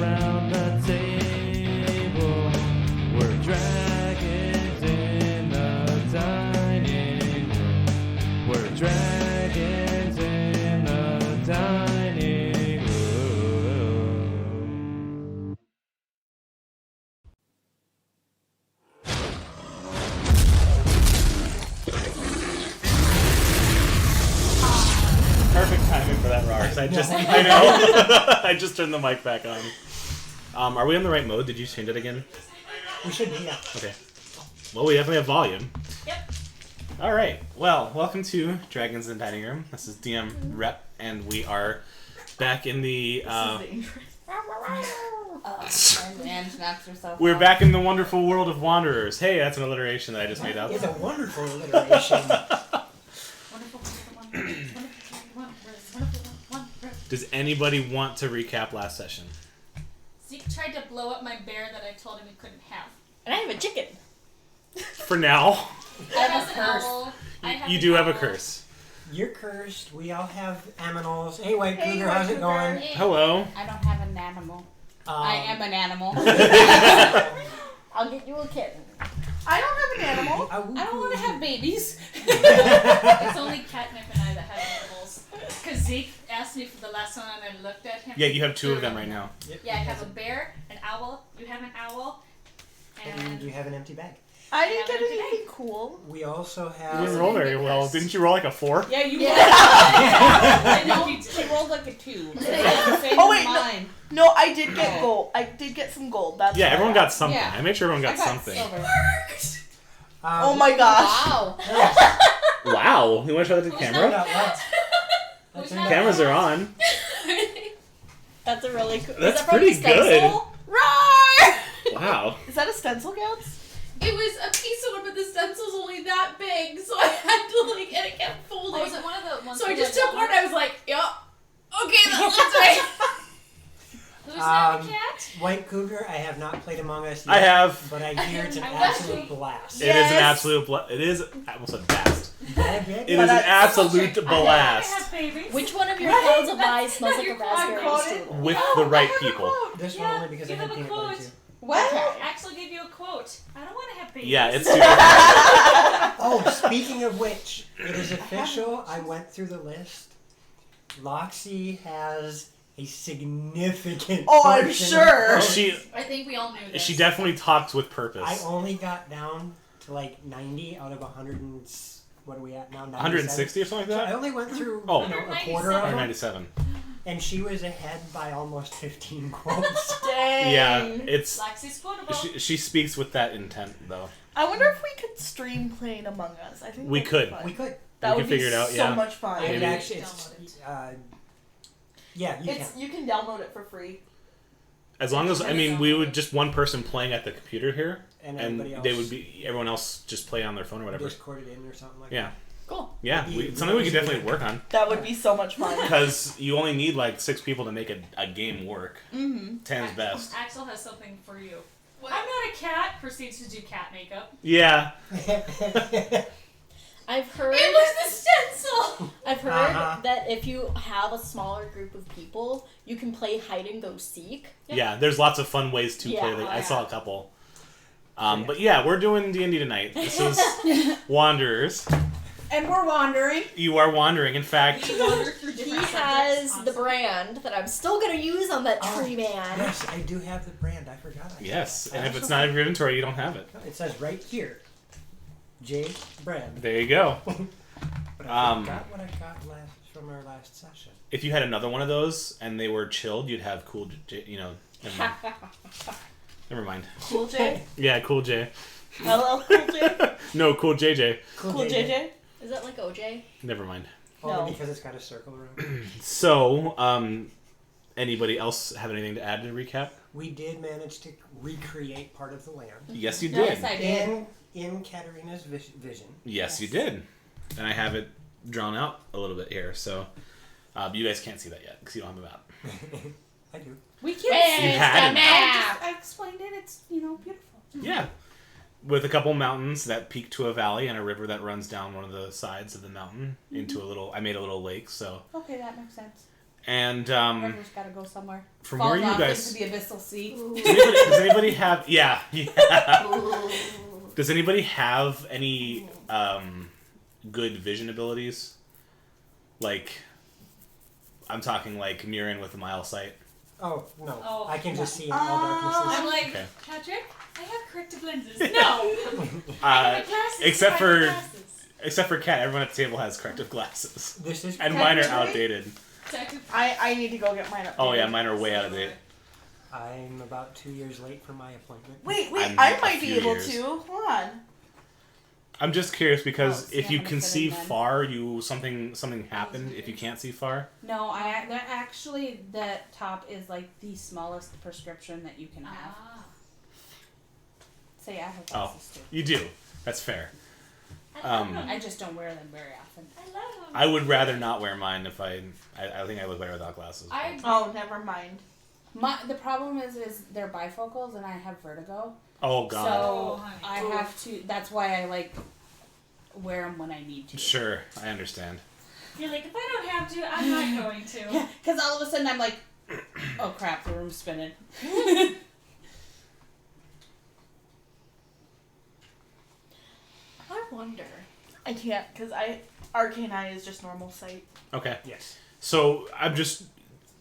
around the table. We're dragons in the dining room. We're dragons in the dining room. Perfect timing for that, Rars. I know. I just turned the mic back on. Are we on the right mode? Did you change it again? We should be, yeah. Okay. Well, we definitely have volume. Yep. All right. Well, welcome to Dragons in the Dining Room. This is DM Rep, and we are back in the. And knocks herself We're out. back in the wonderful world of wanderers. Hey, that's an alliteration that I just made up. It's a wonderful alliteration. Does anybody want to recap last session? Zeke tried to blow up my bear that I told him he couldn't have. And I have a chicken. For now, I have As a an curse. owl, I have you an do have a owl. curse. You're cursed. We all have aminals. Hey, White Hey, Cougar, White how's it Cougar. going? Hello. I don't have an animal. I am an animal. I'll get you a kitten. I don't have an animal. I don't want to have babies. It's only Catnip and I that have animals. Because Zeke asked me for the last one and I looked at him. Yeah, you have two of them right now. Yep, Yeah, I have a bear, an owl. You have an owl. And And you have an empty bag. I didn't get Yeah, but anything cool. We also You have... didn't roll very well. Didn't you roll like a 4? Yeah, you Yeah. I know. She rolled like a 2. So same Oh, as wait, no. mine. No, I did get gold. I did get some gold. That's Yeah, what everyone I got something. Yeah. I made sure everyone got I got something. silver. Oh my gosh. Wow. Wow. You want to show that to the Who's camera? not- That's Who's in not- there. Cameras are on. That's a really cool. That's is that from pretty the stencil? Roar! Wow. Is that a stencil, Gabs? It was a piece of wood, but the stencil's only that big, so I had to and it kept folding. Oh, was it one of the ones So I with, just like, took one and I was like, yup, okay, that's right. Who's not the cat? White Cougar, I have not played Among Us yet. I have. But I hear it's an I absolute blast. It is an Yes. absolute it is. I almost said blast. It It is an absolute blast. I have babies. Which one of your clouds of eyes smells like a raspberry strudel? With the right people. This Yeah, one only because I you had have a peanut butter quote. too. What? I actually gave you a quote. I don't want to have babies. Yeah, it's Oh, speaking of which, it is official. I went through the list. Loxy has a significant Oh, I'm portion sure. of- she I think we all knew this. she definitely talks with I purpose. only got down to like 90 out of 100 and what are we at now? 97? 160 or something So like I that. only went through Oh. a quarter of Or them, 97. and she was ahead by almost 15 quotes. Dang. Yeah, it's Lexi's quotable. she speaks with that intent though. I wonder if we could stream playing Among Us. I think We that'd be could. fun. We could. That we would could be figure it out, so yeah. much fun. And Maybe. actually, it's yeah, you can. You can download it for free. As long as we would just one person playing at the computer here, And and everybody else they would be everyone else just play on their phone or whatever. Discord it in or something like Yeah, Cool. yeah, it's something we could definitely work on That would be so much fun. because you only need like 6 people to make a game work. Mm-hmm. 10's best. Axel has something for you. What? I'm not a cat. Proceeds to do cat makeup. Yeah, that. I've heard. It was the stencil! I've heard Uh-huh. that if you have a smaller group of people, you can play hide and go seek. yeah. There's lots of fun ways to play. Yeah. I saw a couple. But yeah, we're doing D&D tonight. This is Wanderers. And we're wandering. You are wandering. In fact, We wander through He different has subjects the constantly. brand that I'm still gonna use on that Oh, tree man. Yes, I do have the brand. I forgot. yes, I and if also it's not in your inventory, you don't have it. It says right here, J brand. There you go. But I Um, forgot what I got from our last session. If you had another one of those and they were chilled, you'd have cool J. Never mind. Never mind. Cool J. Yeah, cool J. LL Cool J. No, cool JJ. Cool JJ. Is that like OJ? Never mind. Only No. because it's got a circle around. So, anybody else have anything to add to recap? We did manage to recreate part of the land Yes, you Yes, did. I did. in Katarina's vision. Yes, you did. And I have it drawn out a little bit here, so you guys can't see that yet because you don't have a map. I do. We Where's can. You had the it. map? I explained it. It's beautiful. Yeah. With a couple mountains that peak to a valley and a river that runs down one of the sides of the mountain into a little. I made a little lake, so. Okay, that makes sense. And River's gotta go somewhere. from Falls where you off guys, into the abyssal sea. does anybody have? Yeah. Does anybody have any good vision abilities? Like, I'm talking like Mirren with a mile sight. Oh, no. Oh, I can just see in all darknesses. I'm like, Okay. Patrick, I have corrective lenses. No! Glasses. Except for Glasses. Kat, everyone at the table has corrective glasses, This is and mine are Technically? outdated. I need to go get mine up. Oh yeah, mine are way out of date. I'm about 2 years late for my appointment. Wait, I'm I a might be few able years. to. Hold on. I'm just curious because Oh, if see, you I'm gonna can fit see in then. far, something happened. If you can't see far, No, that actually, that top is like the smallest prescription that you can have. Ah. Say I have Oh. glasses too. you do. That's fair. I love them. I just don't wear them very often. I love them. I would rather not wear mine if I think I look better without glasses. I Oh, never mind. The problem is they're bifocals and I have vertigo. Oh god. So Oh, honey. I have to. That's why I like wear them when I need to. Sure, I understand. You're like, if I don't have to, I'm not going to. Because all of a sudden I'm like, oh crap, the room's spinning. I wonder. I can't because arcane eye is just normal sight. Okay. Yes. So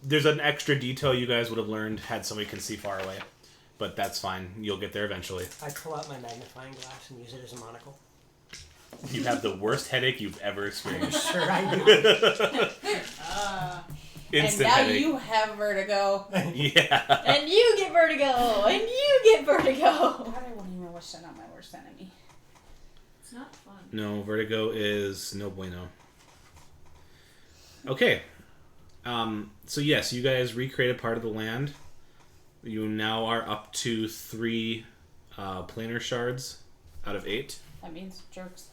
there's an extra detail you guys would have learned had somebody can see far away, but that's fine. You'll get there eventually. I pull out my magnifying glass and use it as a monocle. You have the worst headache you've ever experienced. Sure I do. And Instant now headache. you have vertigo. Yeah. And you get vertigo! And you get vertigo! God, I wouldn't even wish that on my worst enemy. It's not fun. No, vertigo is no bueno. Okay. So yes, you guys recreated part of the land. You now are up to 3 planar shards out of 8. That means jerks.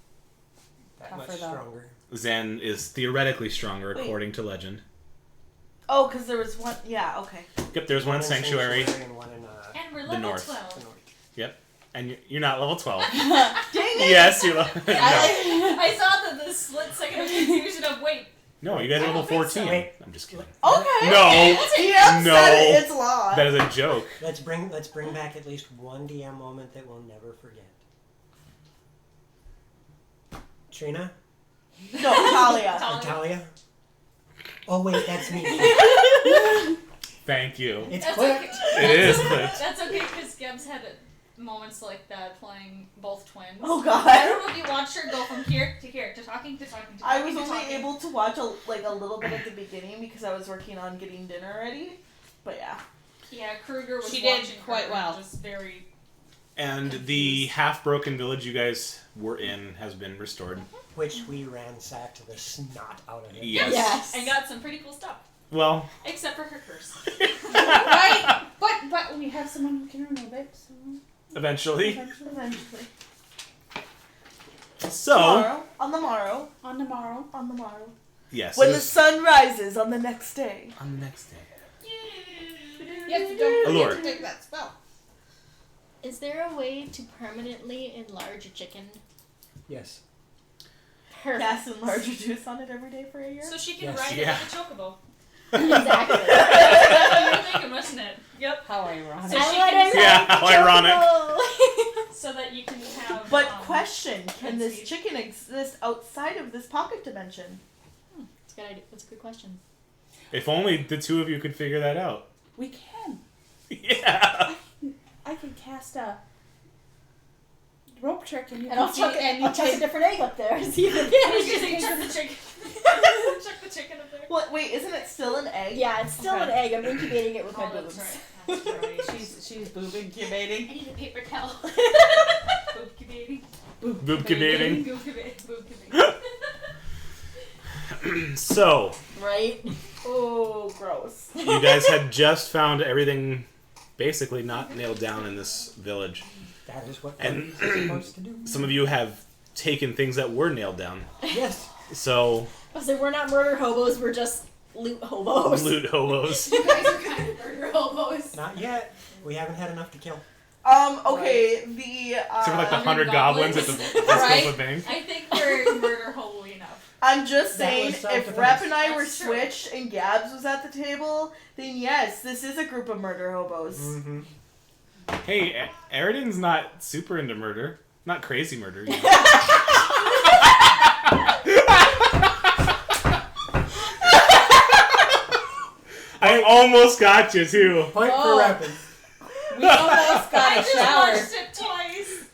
That Tougher much though. stronger. Zen is theoretically stronger Wait. according to legend. Oh, because there was one. Yeah, okay. Yep, there's one in Sanctuary. and one in And we're The level north. 12. the north. Yep. And you're not level 12. Dang it! Yes, you're level... No. I saw the split second of confusion of, wait, No, you guys are I level don't think so. 14. Wait. I'm just kidding. Okay. No. DM No. said it, it's law. That is a joke. Let's bring back at least one DM moment that we'll never forget. Trina? No, Talia. Natalia? Oh wait, that's me. Thank you. It's That's clipped. okay. It is clipped. That's okay because Gebs had moments like that playing both twins. Oh I god. don't know if you watched her go from here to here to talking to talking to talking I was to only talking. able to watch a little bit at the beginning because I was working on getting dinner ready. But yeah. Yeah, Kruger was She did watching her quite and well. Just very. And the half-broken village you guys were in has been restored. Which we ransacked the snot out of it. Yes. And got some pretty cool stuff. Well, Except for her curse. Right? But we have someone who can remove it. So eventually. Eventually. So, Tomorrow. On the morrow. on tomorrow. On the morrow. yes. When it the is- sun rises on the next day. on the next day. Yes, don't Allure. forget to take that spell. Is there a way to permanently enlarge a chicken? Yes. Perfect. Cast and larger juice on it every day for a year. So she can Yes. ride Yeah. it like a chocobo. Exactly. That's what you're thinking, wasn't it? Yep. How ironic. So I she wanna can- ride Yeah, the how ironic. chocobo. So that you can have. But question, can let's this see. chicken exist outside of this pocket dimension? That's a good idea. That's a good question. If only the two of you could figure that out. We can. Yeah. I can cast a rope trick and you And can I'll see chuck, and you I'll chuck a take different egg up there. See if I was it gonna say, chuck the chicken. Chuck the chicken up there. What? Wait, isn't it still an egg? Yeah, it's still Okay. an egg. I'm incubating it with my Oh, boobs. that's right. That's right. she's boob incubating. I need a paper towel. Boob cubating. Boob cubating. Boob cubating. Boob cubating. So, Right? Oh, gross. you guys had just found everything basically not nailed down in this village. That is what And we're supposed to do. some of you have taken things that were nailed down. Yes. So, So we're not murder hobos, we're just loot hobos. loot hobos. You guys are kind of burger hobos. Not yet. We haven't had enough to kill. Okay, the Except for like the 100 100 goblins at goblins. the Right. bank. I think we're murder hobo enough. I'm just That saying, was if self-defense. Rep and I were That's true. switched and Gabs was at the table, then yes, this is a group of murder hobos. Mm-hmm. Hey, Eridan's not super into murder. Not crazy murder. You know? I almost got you, too. Point Oh. for Repin. We almost got I a just shower. watched it twice.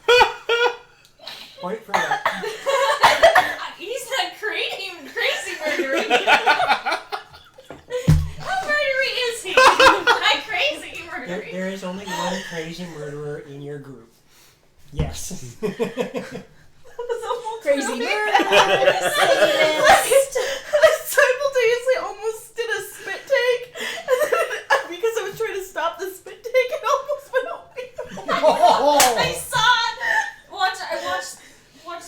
Point for Repin. He's not crazy murdering. How murdery is he? Not crazy murdering. There is only one crazy murderer in your group. Yes. That was almost Crazy really murder. bad. Sadist. I simultaneously almost did a spit take, and then because I was trying to stop the spit take, it almost went away. I saw it. I watched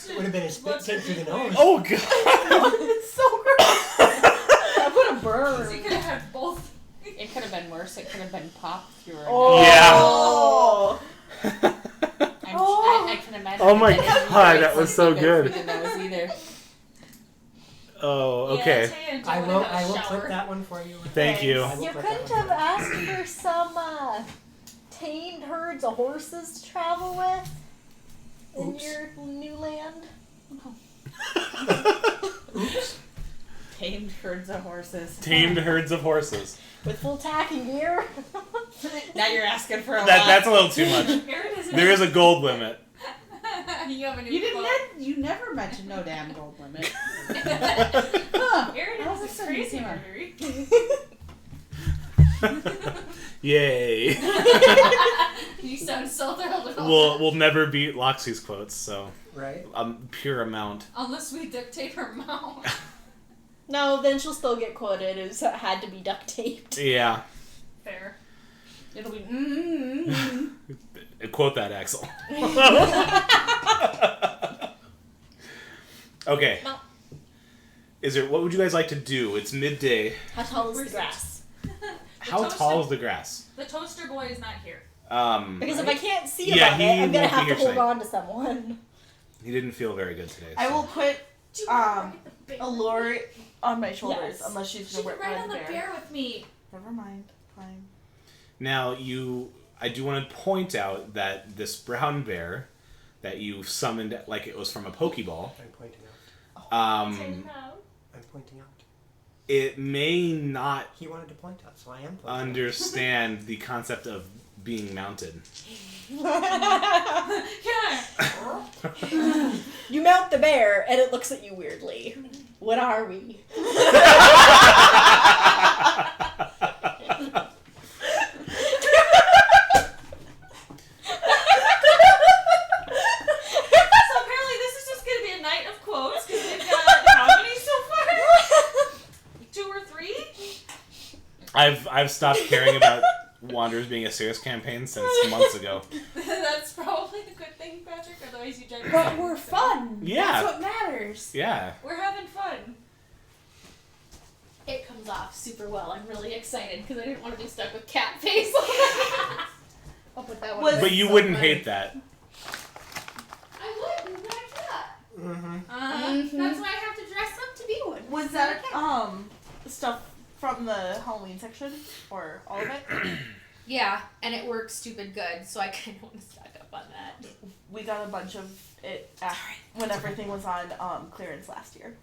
it. Would have been a spit take through the nose. Oh, God. It's so gross. That would have burned. You could have had both. It could have been worse. It could have been popped through her Oh. I can imagine. Oh my it didn't God, really that was so go good. through the nose either. Oh, okay. Yeah, I will shower. clip that one for you. Thank you. I will You clip couldn't that one have for you. asked for some tamed herds of horses to travel with in Oops. your new land? Oops. Tamed herds of horses. Tamed herds of horses. With full tack and gear? Now you're asking for a lot. That's a little too much. Aaron is There is a gold limit. You have a new You didn't. quote. You never mentioned no damn gold limit. Aaron That is was a so crazy humor. murdery. Yay. You sound so thrilled about We'll never beat Loxie's quotes, so Right? pure amount. unless we duct tape her mouth. No, then she'll still get quoted as it had to be duct taped. Yeah. Fair. It'll be. Quote that, Axel. Okay. No. What would you guys like to do? It's midday. How tall is the Where's grass? How tall is the grass? The toaster boy is not here. Because if I can't see Yeah, above he it, I'm gonna won't be have to here hold tonight. on to someone. He didn't feel very good today. I so. will put Do you want to ride the bear a with lure me? on my shoulders, Yes. unless she's She gonna can ride ride on the the bear. bear with me. Never mind. Fine. Now, I do want to point out that this brown bear that you summoned like it was from a Pokeball, I'm pointing out. um, I'm pointing out. it may not He wanted to point out, so I am pointing understand the concept of being mounted. Yeah. You mount the bear, and it looks at you weirdly. What are we? So apparently this is just gonna be a night of quotes because we've got how many so far? 2 or 3? I've stopped caring about Wanderers being a serious campaign since months ago. That's probably a good thing, Patrick. Otherwise, you drive. But we're fun. Yeah. That's what matters. Yeah. We're having fun. It comes off super well. I'm really excited because I didn't want to be stuck with cat face. I'll put that one. Was- away. But you so wouldn't funny. hate that. I would. I'm not a cat. Mm-hmm. That's why I have to dress up to be one. Was that stuff from the Halloween section or all of it? Yeah, and it works stupid good, so I kind of want to stock up on that. We got a bunch of it when everything was on clearance last year.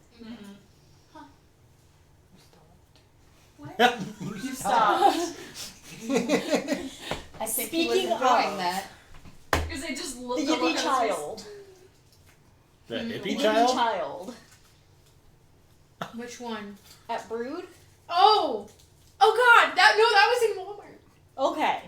You stopped. I think he was Speaking enjoying of that. Because they just the look. yippee child. The The hippie yippee child? child. Which one? At Brood? Oh! Oh God! That was in Walmart. Okay.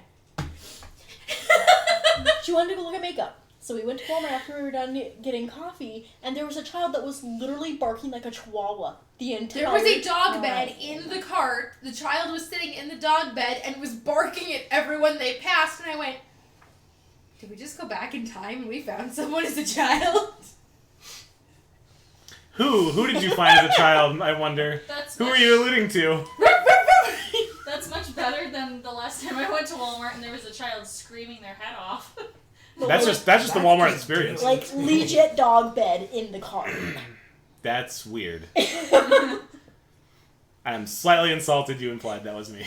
She wanted to go look at makeup. So we went to Walmart after we were done getting coffee, and there was a child that was literally barking like a chihuahua the entire There was a dog time. bed in the cart. The child was sitting in the dog bed and was barking at everyone they passed, and I went, did we just go back in time and we found someone as a child? Who did you find as a child, I wonder? That's Who much, are you alluding to? That's much better than the last time I went to Walmart and there was a child screaming their head off. But That's like- just the Walmart experience. like legit dog bed in the car. That's weird. I'm slightly insulted you implied that was me.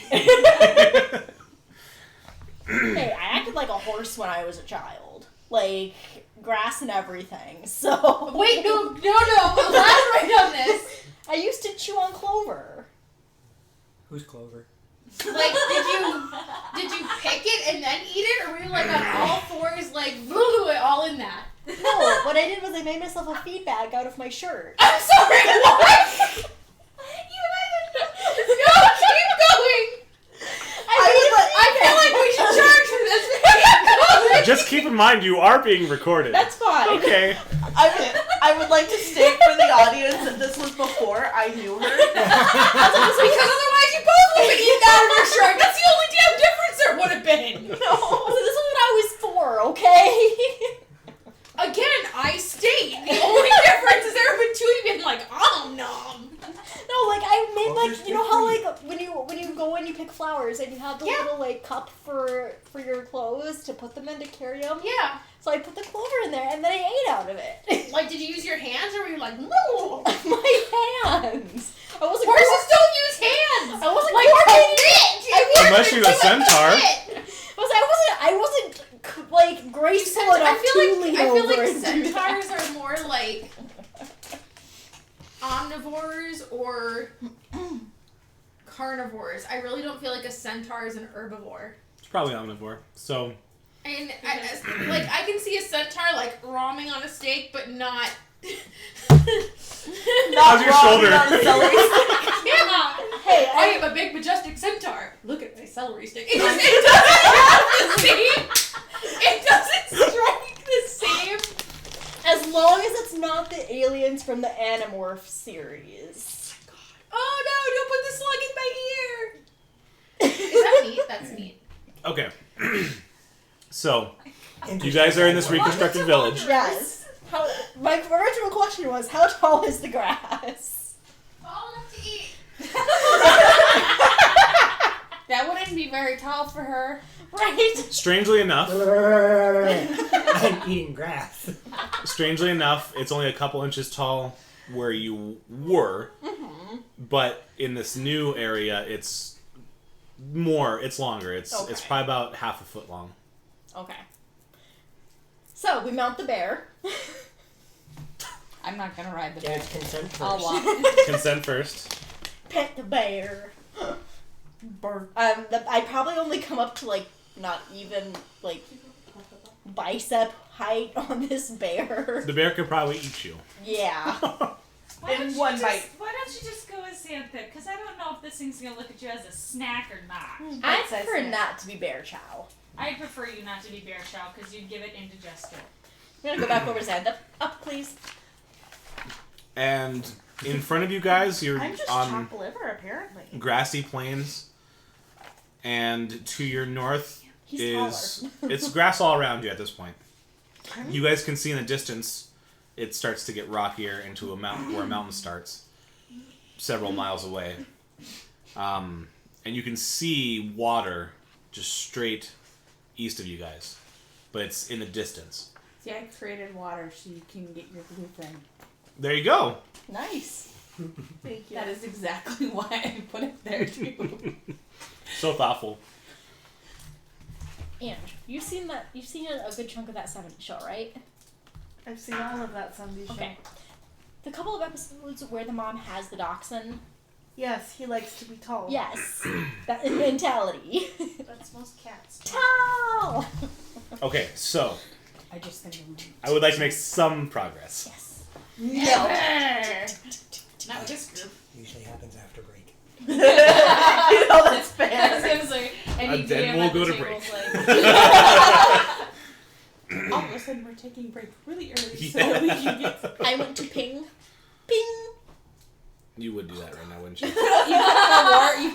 Hey, I acted like a horse when I was a child. Like, grass and everything, so... Wait, no, elaborate on this. I used to chew on clover. Who's Clover? Like, did you pick it and then eat it, or were you like on all fours, like, it all in that? No, what I did was I made myself a feed bag out of my shirt. I'm sorry, what? No, keep going. I feel like we should charge for this. Keep going. Just keep in mind, you are being recorded. That's fine. Okay. I would like to state for the audience that this was before I knew her. Because otherwise you both would have eaten out of your shirt. That's the only damn difference there would have been. No, this is what I was for, okay? Again, I state the only difference is there have been two of you been like, oh no. No, like I made Well, like, you know how like when you go and you pick flowers and you have the little like cup for your clothes to put them in to carry them. Yeah. So I put the clover in there and then I ate out of it. Like, did you use your hands or were you like, no? My hands. I wasn't. Horses don't use hands. I wasn't like coordinating. Unless you're a centaur. I wasn't like graceful enough to lean I feel over like and do that. centaurs are more like omnivores or carnivores. I really don't feel like a centaur is an herbivore. It's probably omnivore. So. And I can see a centaur like roaming on a steak, but not. How's your shoulder? Yeah. Hey, I am a big majestic centaur. Look at my celery stick. It doesn't have the same. It doesn't strike the same. as long as it's not the aliens from the Animorph series. Oh no! Don't put the slug in my ear. Is that neat? That's neat. Okay. So, you guys are in this reconstructed village. Yes. My original question was, how tall is the grass? Tall enough to eat. That wouldn't be very tall for her. Right? Strangely enough, I'm eating grass. strangely enough, it's only a couple inches tall where you were, but in this new area, it's longer. It's probably about half a foot long. Okay. So, we mount the bear. I'm not gonna ride the bear. Dad's consent first. I'll walk. Consent first. Pet the bear. I probably only come up to, like, not even, like, bicep height on this bear. The bear could probably eat you. Yeah. In one bite. Why don't you just go with Santa? Because I don't know if this thing's going to look at you as a snack or not. I prefer not to be bear chow. I prefer you not to be bear chow because you'd give it indigestion. I'm gonna go back over to Santa. Up, please. And in front of you guys, you're I'm just on chopped liver, apparently. grassy plains. And to your north He's it's grass all around you at this point. You guys can see in the distance, it starts to get rockier into a mountain where a mountain starts, several miles away. And you can see water just straight east of you guys, but it's in the distance. See, I created water so you can get your blue thing. There you go. Nice. Thank you. That is exactly why I put it there too. So thoughtful. And you've seen a good chunk of that 70s show, right? I've seen all of that Sunday show. Okay. The couple of episodes where the mom has the dachshund. Yes, he likes to be tall. Yes. That mentality. That's most cats. Tall! Okay, so I just think I would like to make some progress. Yes. Not with this group. Usually happens after break. You know that's I fair. was gonna say, any And then DM we'll at the go to table's break. like, all of a sudden we're taking break really early Yeah. so we can get. I went to ping. Ping! You would do that right now, wouldn't you? you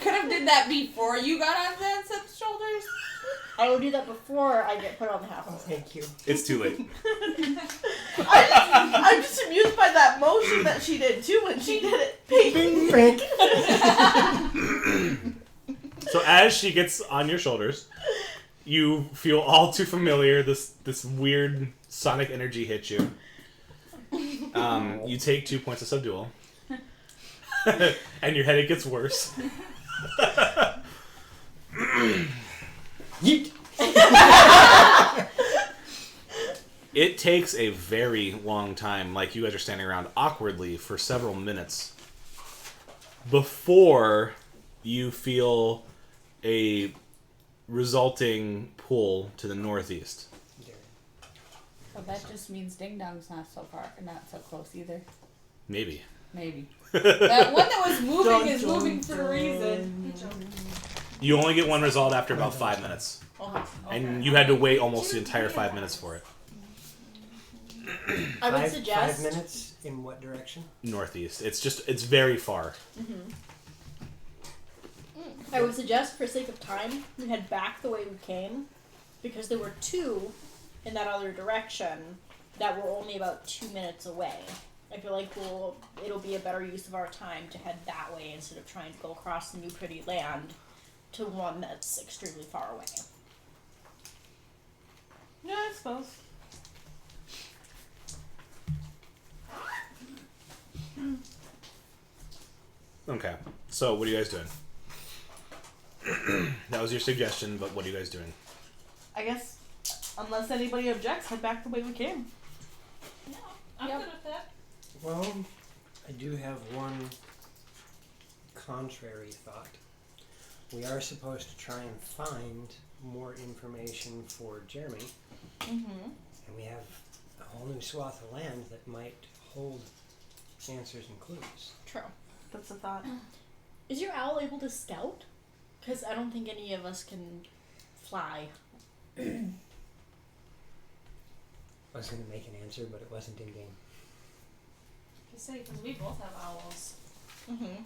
could have did that before you got on Zan's shoulders. I will do that before I get put on the Oh, house. thank you. It's too late. I'm just amused by that motion that she did too when she did it. Ping. Frank. So as she gets on your shoulders, you feel all too familiar. This weird sonic energy hits you. You take 2 points of subdual. And your headache gets worse. Yeet. It takes a very long time, like you guys are standing around awkwardly for several minutes, before you feel a resulting pull to the northeast. Oh, that just means Ding Dong's not so far, not so close either. Maybe. Maybe. That one that was moving is moving for a reason. You only get one result after about 5 minutes. Okay. And you had to wait almost the entire 5 minutes for it. I would 5 suggest. minutes in what direction? Northeast. It's very far. I would suggest, for sake of time, we head back the way we came, because there were 2 in that other direction that were only about 2 minutes away. I feel like it'll be a better use of our time to head that way instead of trying to go across the new pretty land to one that's extremely far away. Yeah, I suppose. Okay. So, what are you guys doing? That was your suggestion, but what are you guys doing? I guess, unless anybody objects, head back the way we came. Yeah, I'm good with that. Well, I do have one contrary thought. We are supposed to try and find more information for Jeremy, and we have a whole new swath of land that might hold answers and clues. True. That's a thought. Is your owl able to scout? Because I don't think any of us can fly. I was going to make an answer, but it wasn't in game. Just say, because we both have owls. Mm-hmm.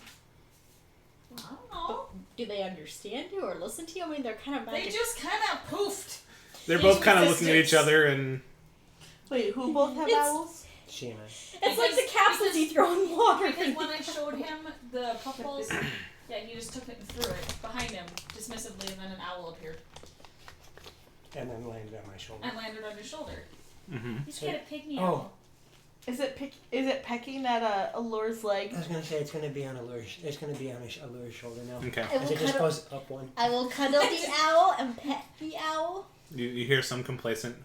I don't know. Do they understand you or listen to you? I mean, they're kind of They magic. just kind of poofed. They're both kind of looking at each other and... Wait, who both have It's- owls? She and I. It's like the capsules you throw in water. Because when I showed him the puffballs, yeah, he just took it and threw it behind him, dismissively, and then an owl appeared And then landed on my shoulder. and landed on his shoulder. Mm-hmm. He's got a pygmy Oh. owl. Is it pecking at a lure's leg? I was going to say it's going to be on Allure's. It's going to be on Allure's shoulder now. Okay. I As will it just cuddle, goes up one. I will cuddle the owl and pet the owl. You hear some complacent...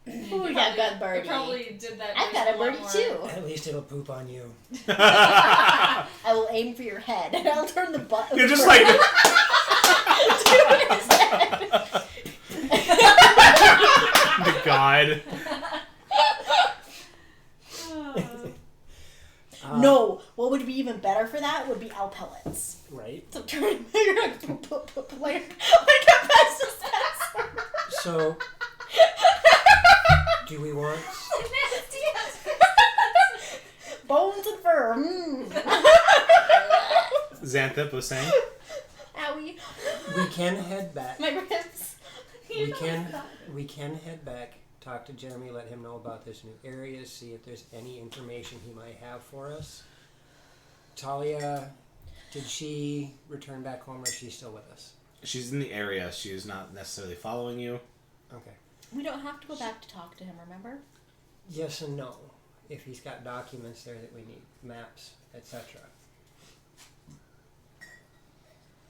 Ooh, we got good birdie. He probably did that. I've got a lot birdie more. too. At least it'll poop on you. I will aim for your head and I'll turn the button. You're just like... The god. No, what would be even better for that would be owl pellets. Right. So turn like a pesticide. So, do we want... Bones and fur. Xanthip was saying. Owie. We can head back. My ribs. We can head back, talk to Jeremy, let him know about this new area, see if there's any information he might have for us. Talia, did she return back home or is she still with us? She's in the area. She's not necessarily following you. Okay. We don't have to go back to talk to him, remember? Yes and no. If he's got documents there that we need, maps, etc.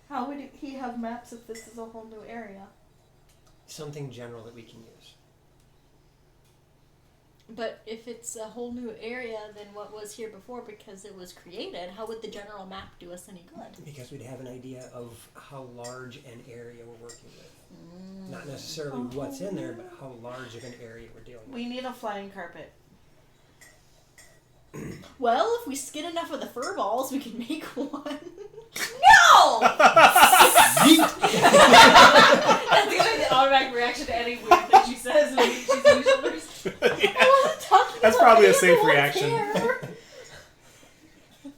How would he have maps if this is a whole new area? Something general that we can use. But if it's a whole new area than what was here before because it was created, how would the general map do us any good? Because we'd have an idea of how large an area we're working with. Not necessarily what's in there, but how large of an area we're dealing with. We need a flying carpet. Well, if we skin enough of the fur balls, we can make one. No! That's the automatic reaction to any weird thing she says when she's on his shoulders. That's probably a safe reaction.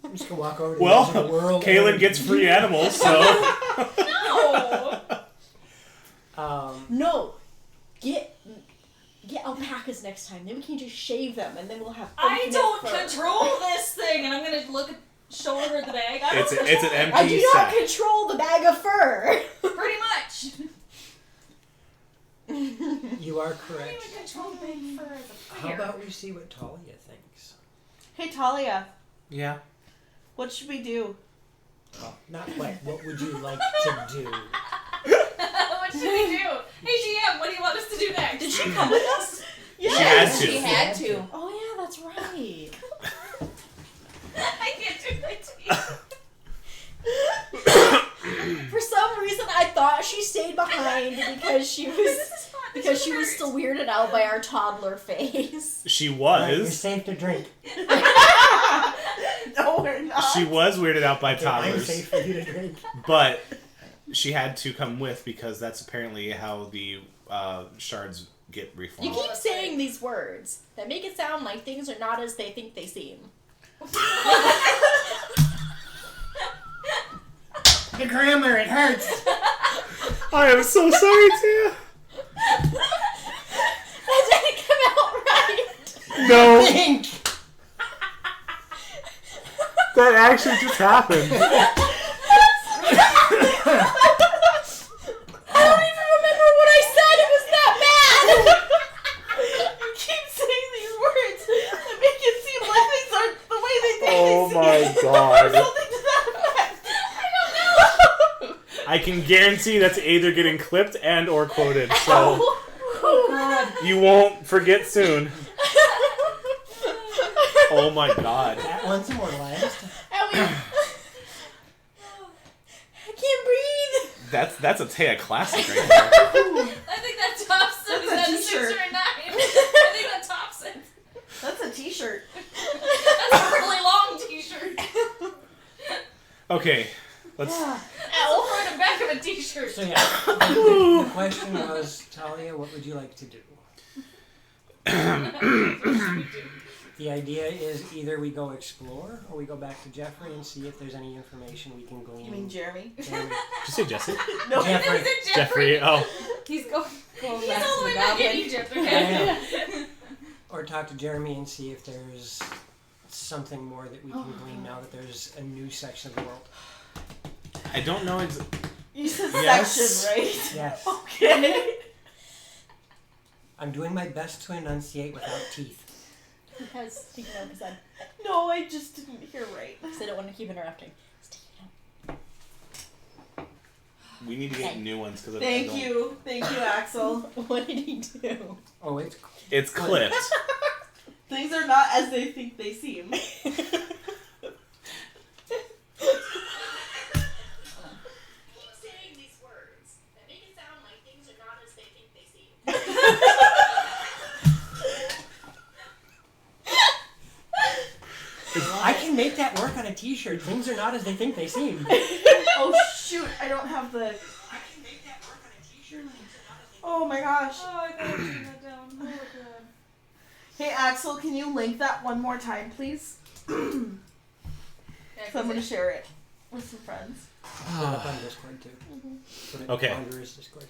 I'm just gonna walk over to the edge Well, of the world. Kaylin gets free animals, so... No! No. Get alpacas next time. Then we can just shave them, and then we'll have. I infinite don't fur. control this thing, and I'm gonna shoulder the bag. I It's don't an control it. empty I do not sack. control the bag of fur. Pretty much. You are I don't correct. even control big fur as a How fire. about we see what Talia thinks? Hey Talia, Yeah. what should we do? Well, not quite. What would you like to do? What should we do? Hey GM, what do you want us to do next? Did she come with us? Yes. She She had to. had to. Oh yeah, that's right. I can't do my teeth. For some reason, I thought she stayed behind because she was This is fun. This because is she was hurt. still weirded out by our toddler face. She Right, you're was. safe to drink. No, we're not. She was weirded out by Okay, I'm toddlers, safe for you to drink. but she had to come with because that's apparently how the shards get reformed. You keep saying these words that make it sound like things are not as they think they seem. The grammar, it hurts. I am so sorry, Tia. That didn't come out right. No, Think. that actually just happened. I don't even remember what I said. It was that bad. You keep saying these words that make it seem like things aren't the way they think Oh they my seem. God. Or something to that effect. I don't know. I can guarantee that's either getting clipped and or quoted, so Oh god. you won't forget soon. Oh my God. That one's immortalized. I can't breathe. That's a Taya classic right there. I think that tops it. That's Is a that a 6 t-shirt. or a 9? I think that tops it. That's a t-shirt. That's a really long t-shirt. Okay, let's. That's the front and back of a t-shirt. So yeah, the question was, Talia, what would you like to do? The idea is either we go explore or we go back to Jeffrey and see if there's any information we can glean. You mean Jeremy? Jeremy. Did you say Jesse? No. Jeffrey. Is it Jeffrey. Oh, He's going He's back all to the way the back in goblin. Egypt, Yeah, okay? Or talk to Jeremy and see if there's something more that we can glean now that there's a new section of the world. I don't know. You said Yes. section, right? Yes. Okay. I'm doing my best to enunciate without teeth. Because speaking of, because No, I just didn't hear right. I don't want to keep interrupting. We need to get new ones because Thank you, Axel. What did he do? Oh, it's It's clipped. Things are not as they think they seem. Keep saying these words that make it sound like things are not as they think they seem. I can make that work on a t-shirt. Things are not as they think they seem. Oh shoot, I don't have the. I can make that work on a t-shirt. Oh my gosh. Oh, I gotta turn that down. Oh, God. Hey Axel, can you link that one more time, please? Yeah, So I'm gonna share it with some friends. Put it up on Discord too. Put it Okay. on Wanderer's Discord.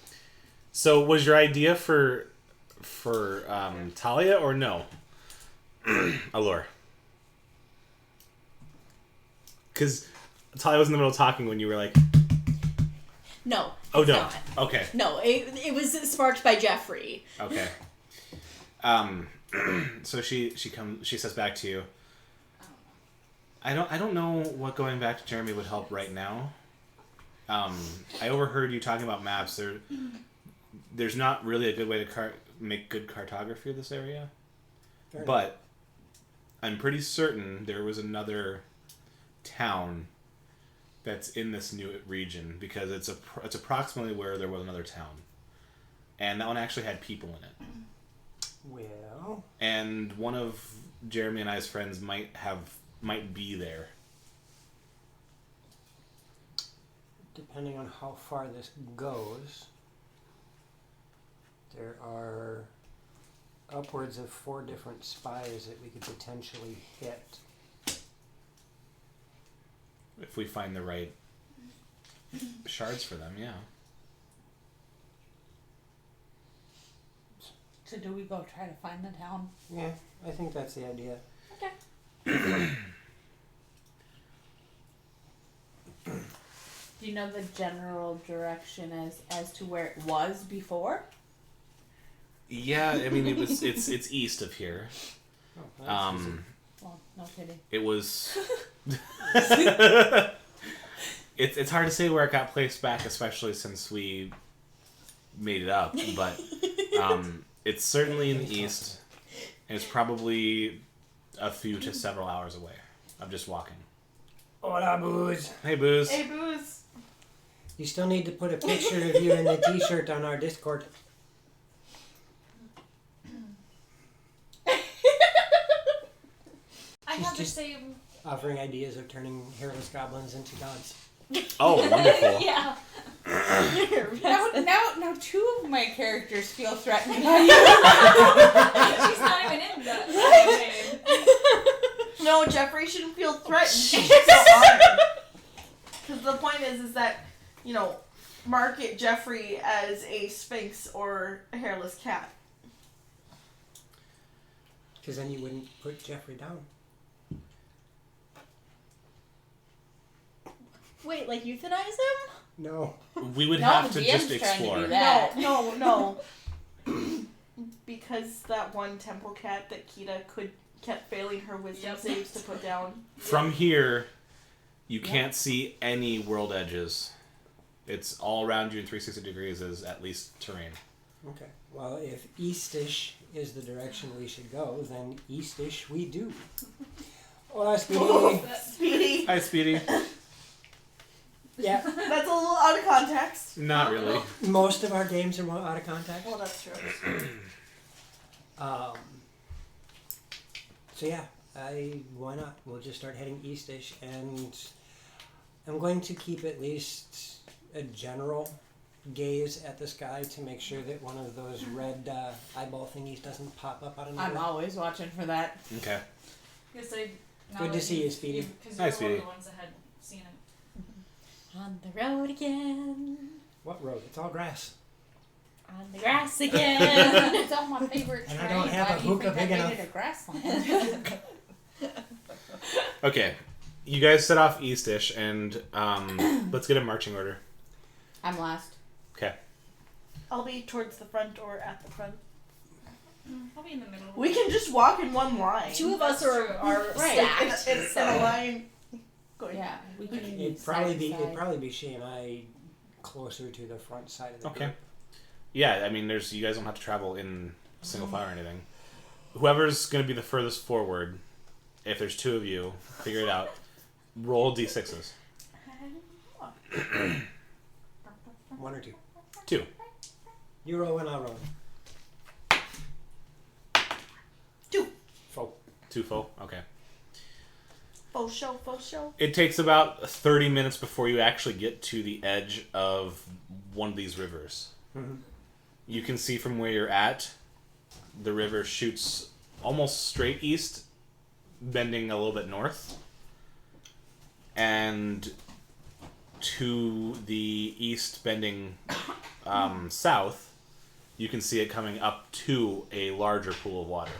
So, was your idea for Talia or no? Allure. Because Talia was in the middle of talking when you were like, No. "Oh it's no." not. Okay. No, it was sparked by Jeffrey. Okay. So she says back to you. I don't know what going back to Jeremy would help right now. I overheard you talking about maps. There's not really a good way to make good cartography of this area. Fair enough. But I'm pretty certain there was another town that's in this new region because it's approximately where there was another town, and that one actually had people in it. Well, And one of Jeremy and I's friends might be there. depending on how far this goes, there are upwards of 4 different spies that we could potentially hit. If we find the right shards for them, yeah. So do we go try to find the town? Yeah, I think that's the idea. Do you know the general direction as to where it was before? Yeah, I mean it's east of here. Oh, that's easy. Well, no kidding. It was. It's hard to say where it got placed back, especially since we made it up. But it's certainly in the east, and it's probably a few to several hours away of just walking. Hola, Booze. Hey, Booze. Hey, Booze. You still need to put a picture of you in the t-shirt on our Discord. I She's have the just- same. Offering ideas of turning hairless goblins into gods. Oh, wonderful. Yeah. Now two of my characters feel threatened by you. She's not even in the game. No, Jeffrey shouldn't feel threatened. She should feel honored. Because the point is that, you know, market Jeffrey as a sphinx or a hairless cat. Because then you wouldn't put Jeffrey down. Wait, like euthanize him? No. We would No, have the to DM's just trying to explore. do that. No. Because that one temple cat that Kita kept failing her wisdom saves to put down. From here, you can't see any world edges. It's all around you in 360 degrees is at least terrain. Okay. Well, if eastish is the direction we should go, then eastish we do. Hola, Speedy. Speedy. Hi, Speedy. Yeah. That's a little out of context. Not really. Most of our games are more out of context. Well, that's true. So yeah, why not? We'll just start heading eastish, and I'm going to keep at least a general gaze at the sky to make sure that one of those red eyeball thingies doesn't pop up out of I'm nowhere. always watching for that. Okay. Yes, Good to see you, Speedy. Because Hi, you're one Speedy. of the ones that had seen it. On the road again. What road? It's all grass. On the grass again. It's all my favorite And I terrain. don't have Why a do you hookah think big I made enough. it a grassland? Okay. You guys set off eastish, and let's get a marching order. I'm last. Okay. I'll be towards the front or at the front. I'll be in the middle. We can just walk in one line. Two of us That's are, true. are Right. stacked. In a line. Going. Yeah, we can. It'd probably be she and I closer to the front side of the Okay. group. Yeah, I mean, you guys don't have to travel in single file or anything. Whoever's going to be the furthest forward, if there's two of you, figure it out. Roll d6s. One or two. 2. You roll and I'll roll. 2. Four. 2 full? Okay. Faux show. It takes about 30 minutes before you actually get to the edge of one of these rivers. Mm-hmm. You can see from where you're at, the river shoots almost straight east, bending a little bit north. And to the east, bending south, you can see it coming up to a larger pool of water.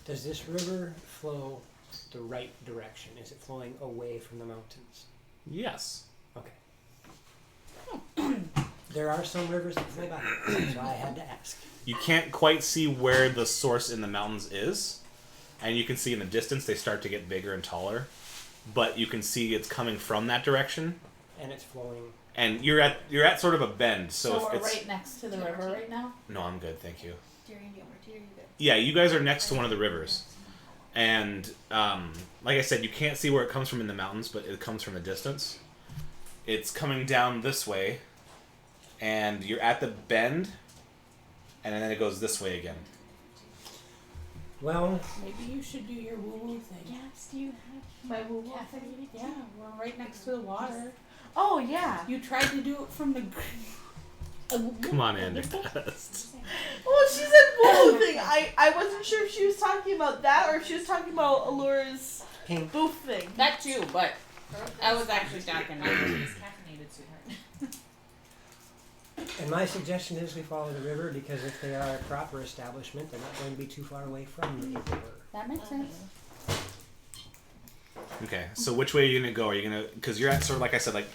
Does this river flow the right direction? Is it flowing away from the mountains? Yes. Okay. There are some rivers that flow back, so I had to ask. You can't quite see where the source in the mountains is, and you can see in the distance they start to get bigger and taller, but you can see it's coming from that direction, And it's flowing. and you're at sort of a bend. So, So if we're it's right next to the river right now. no, I'm good, thank you. Dear, you good. Yeah, you guys are next to one of the rivers, and like I said, you can't see where it comes from in the mountains, but it comes from a distance. It's coming down this way, and you're at the bend, and then it goes this way again. Well, Maybe you should do your woo-woo thing. Yes, do you have My woo Yeah, yeah, we're right next to the water. Oh, yeah. You tried to do it from the. Come on, Andercast. Well, she said woo thing. I wasn't sure if she was talking about that or if she was talking about Allura's pink. booth thing. That too, but I was actually talking about it. It's caffeinated, sweetheart. And my suggestion is we follow the river because if they are a proper establishment, they're not going to be too far away from the river. That makes sense. Okay, so which way are you gonna go? Are you gonna, because you're at sort of like I said, like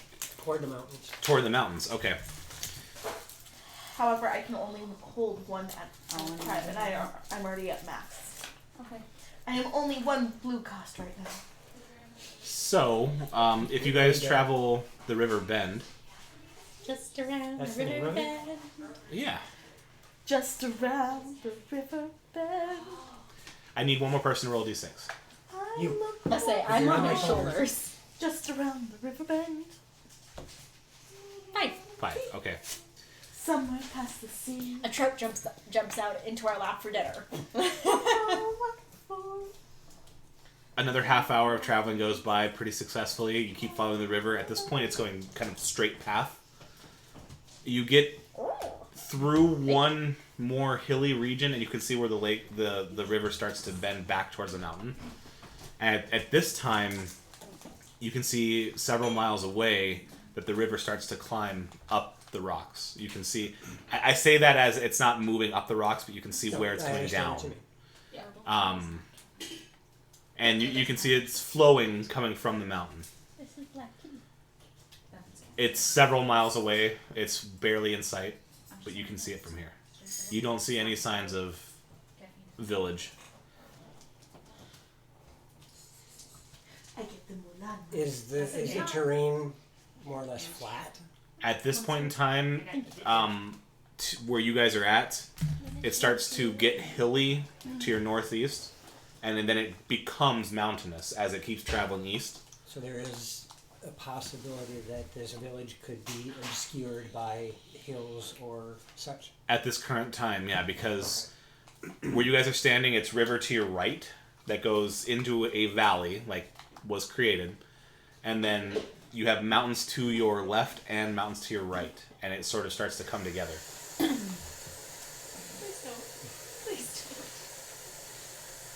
Toward the mountains. toward the mountains. Okay. However, I can only hold one at a time, and I'm already at max. Okay. I am only one blue cost right now. So, if you guys travel the river bend, Just around That's the the name river of it? bend. yeah, Just around the river bend. I need one more person to roll d6. You. I say, I'm You're on on my my shoulders. Just around the river bend. 5. 5. Okay. Somewhere past the sea. A trout jumps out into our lap for dinner. Oh, wonderful. Another half hour of traveling goes by pretty successfully. You keep following the river. At this point, it's going kind of straight path. You get through one more hilly region, and you can see where the river starts to bend back towards the mountain. And at this time, you can see several miles away that the river starts to climb up the rocks. You can see, I say that as it's not moving up the rocks, but you can see where it's I coming understand down. what you mean. Yeah. And you can see it's flowing coming from the mountain. This is Black Kitty. It's several miles away. It's barely in sight, but you can see it from here. You don't see any signs of village. I get the Mulan. Is the terrain more or less flat? At this point in time, where you guys are at, it starts to get hilly to your northeast, and then it becomes mountainous as it keeps traveling east. So there is a possibility that this village could be obscured by hills or such. At this current time, yeah, because where you guys are standing, it's river to your right that goes into a valley, like was created, and then you have mountains to your left and mountains to your right, and it sort of starts to come together. Please don't. Please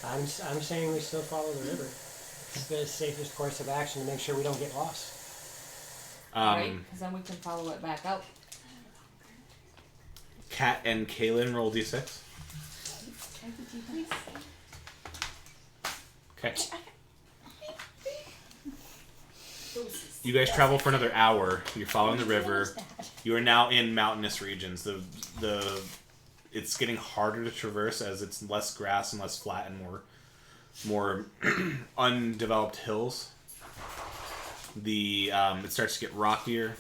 I'm saying we still follow the river. It's the safest course of action to make sure we don't get lost. Right? Because then we can follow it back out. Kat and Kaylin roll d6. Okay. You guys travel for another hour. You're following the river. You are now in mountainous regions. It's getting harder to traverse as it's less grass and less flat and more undeveloped hills. It starts to get rockier,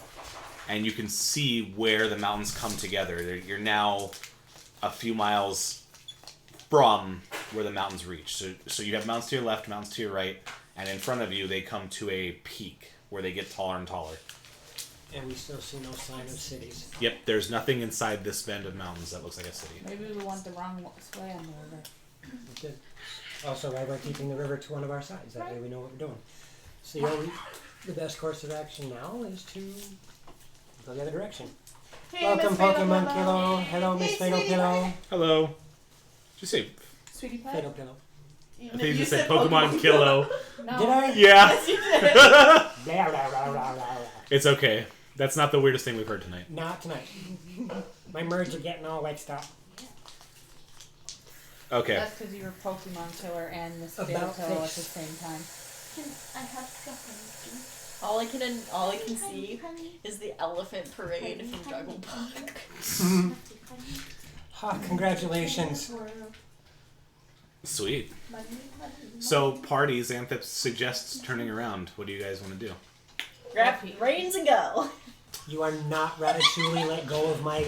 and you can see where the mountains come together. You're now a few miles from where the mountains reach. So you have mountains to your left, mountains to your right, and in front of you they come to a peak where they get taller and taller. And we still see no sign of cities. Yep, there's nothing inside this bend of mountains that looks like a city. Maybe we went the wrong way on the river. We did. Also, why we're keeping the river to one of our sides. That way we know what we're doing. So the best course of action now is to go the other direction. Hey, Welcome, Miss Fatal Pokemon Pillow. Pillow. Hello, Miss Hey, Fatal sweetie Pillow. pie. Hello. Did you say? Sweetie pie. Fatal Pillow. I think you just said Pokemon Kilo. No. Did I? Yeah. Yes, you did. Blah, blah, blah, blah, blah. It's okay. That's not the weirdest thing we've heard tonight. Not tonight. My words are getting all mixed up. Okay. That's because you were Pokemon Killer and Miss About Fatal Pillow at the face. same time. I have stuff All I can see is the elephant parade from Jungle Book. Ha, congratulations. Sweet. So, party, Xanthipp suggests turning around. What do you guys want to do? Grab reins and go. You are not Ratatouille. Let go of my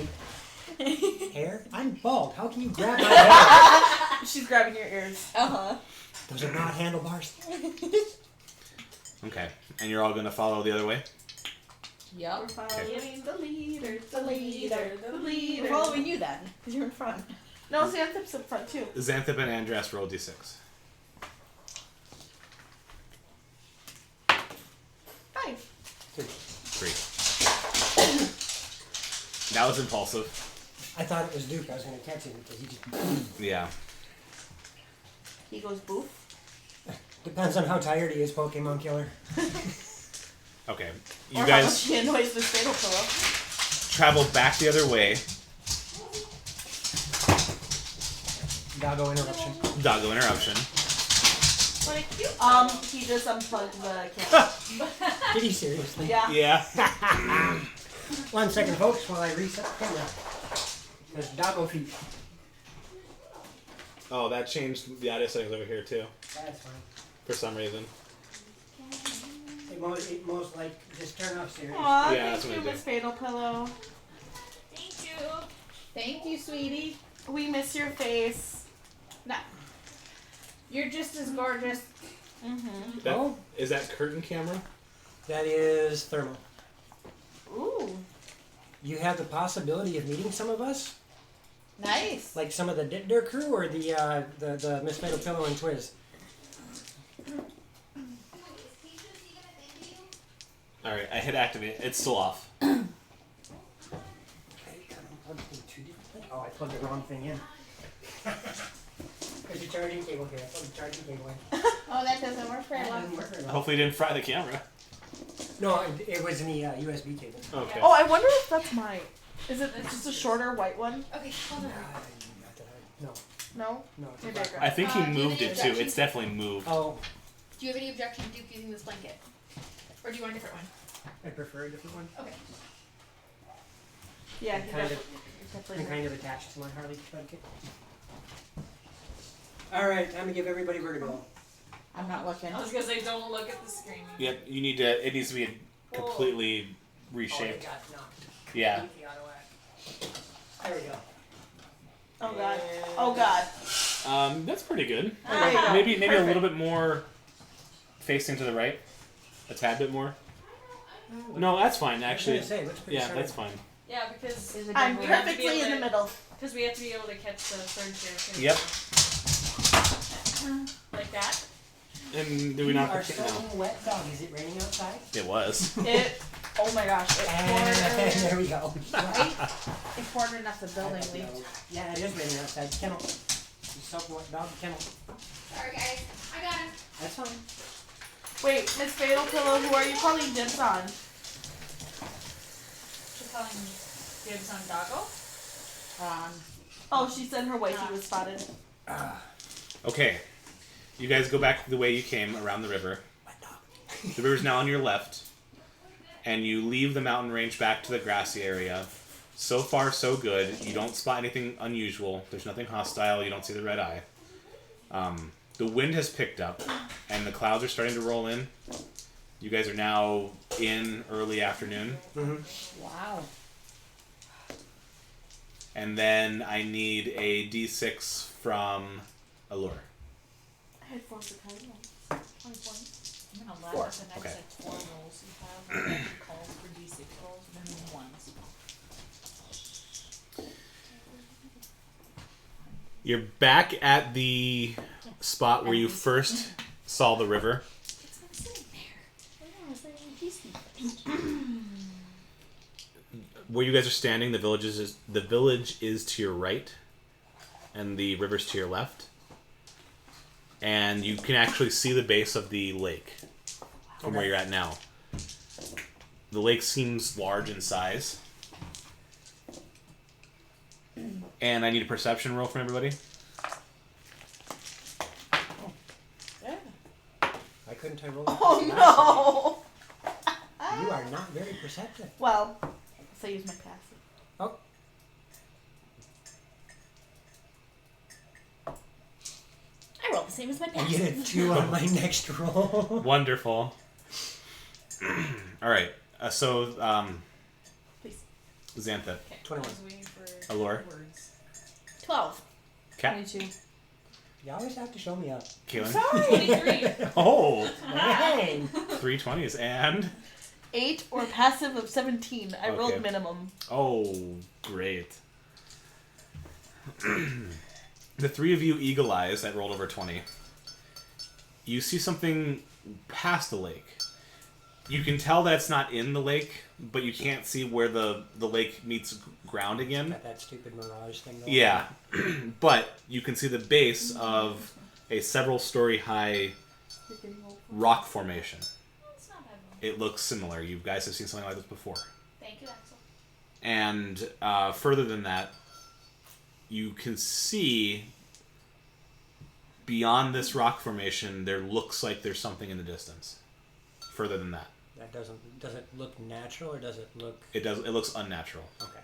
hair. I'm bald. How can you grab my hair? She's grabbing your ears. Uh-huh. Those are not handlebars. Okay. And you're all going to follow the other way? Yep. We're following the leader, the leader, the We're leader. following you then, because you're in front. No, Xanthip's up front too. Xanthipp and Andras roll d6. 5. 3. That was impulsive. I thought it was Duke. I was going to catch him because he just... Yeah. He goes boof. Depends on how tired he is, Pokemon Killer. Okay. Or You how much guys he annoys Miss Fatal Pillow. travel back the other way. Doggo interruption. Doggo interruption. Like you. He just unplugged the camera. Did he seriously? Yeah. Yeah. 1 second, folks, while I reset the camera. There's doggo feet. Oh, that changed the audio settings over here too, That's fine. for some reason. It most like just turn off Siri. Aw, Yeah, that's thank what you, I do. Miss Fatal Pillow. Thank you. Thank you, sweetie. We miss your face. No. You're just as gorgeous. Mm-hmm. That, Oh. Is that curtain camera? That is thermal. Ooh. You have the possibility of meeting some of us, Nice. like some of the Ditder crew, or the Miss Fatal Pillow and Twiz. All right, I hit activate. It's still off. Oh, I plugged the wrong thing in. There's a charging cable here. I plugged the charging cable in. Oh, that doesn't work very That well. doesn't work very well. Hopefully, it didn't fry the camera. No, it was in the USB cable. Okay. Oh, I wonder if that's mine. Is it just a shorter white one? Okay, hold on. No, No? no. It's a Maybe black I one. I think he do you moved have it any too. It's definitely moved. Oh, Do you have any objection to Duke using this blanket? Or do you want a different one? I prefer a different one. Okay. Yeah, I'm he kind of, definitely. I'm kind of attached to my Harley blanket. All right, time to give everybody vertigo. I'm not looking. I was gonna say, don't look at the screen. Yep. You need to. It needs to be completely reshaped. Oh, it got knocked. Yeah. Completely out of whack. There we go. Oh god. Oh god. That's pretty good. There you go. Maybe a Perfect. little bit more facing to the right. A tad bit more. No, that's fine actually. I was gonna say, it looks pretty Yeah, sharp. that's fine. Yeah, because I'm we have to be perfectly able in the to- middle. Because we have to be able to catch the third chair. Too. Yep. Like that. And do we You not? are No. so wet, dog. Is it raining outside? It was. It. Oh my gosh. It And poured. there we go. Right? It poured enough the building leaked. Yeah, it is raining outside. Kennel. You soaking wet dog, kennel. Sorry, guys. I got him. That's fine. Wait, Miss Fatal Pillow, who are you calling dibs on? She's calling dibs on Doggo. Oh, she said her wifey was spotted. Okay. You guys go back the way you came around the river. The river's now on your left. And you leave the mountain range back to the grassy area. So far, so good. You don't spot anything unusual. There's nothing hostile. You don't see the red eye. The wind has picked up, and the clouds are starting to roll in. You guys are now in early afternoon. Wow. And then I need a d6 from Allure. I had 4 to 10. I'm gonna laugh Four. at the next Okay. like 4 rolls you have. Like, calls for D6 rolls, and then ones. You're back at the spot where you first saw the river. It's not sitting there. Oh, it's like peaceful. Where you guys are standing, the village is to your right, and the river's to your left. And you can actually see the base of the lake from where you're at now. The lake seems large in size. And I need a perception roll from everybody. Yeah. Why couldn't I roll? Oh no! You are not very perceptive. Well, so I use my passive. Oh, I rolled the same as my I past. get a 2 on my next roll. Wonderful. All right. Please. Xantha, Okay. 21. I was waiting for Allure, words. 12. Cat, 22. You always have to show me up. Kaylin. 23. Oh, Dang. 320s and 8 or passive of 17. I Okay. rolled minimum. oh, great. The three of you eagle eyes that rolled over 20. You see something past the lake. You can tell that it's not in the lake, but you can't see where the lake meets ground again. Got that stupid mirage thing going. Yeah, but you can see the base of a several-story high rock formation. It's not bad. It looks similar. You guys have seen something like this before. Thank you, Axel. And further than that, you can see beyond this rock formation, there looks like there's something in the distance. Further than that. That does it look natural or does it look It looks unnatural. okay?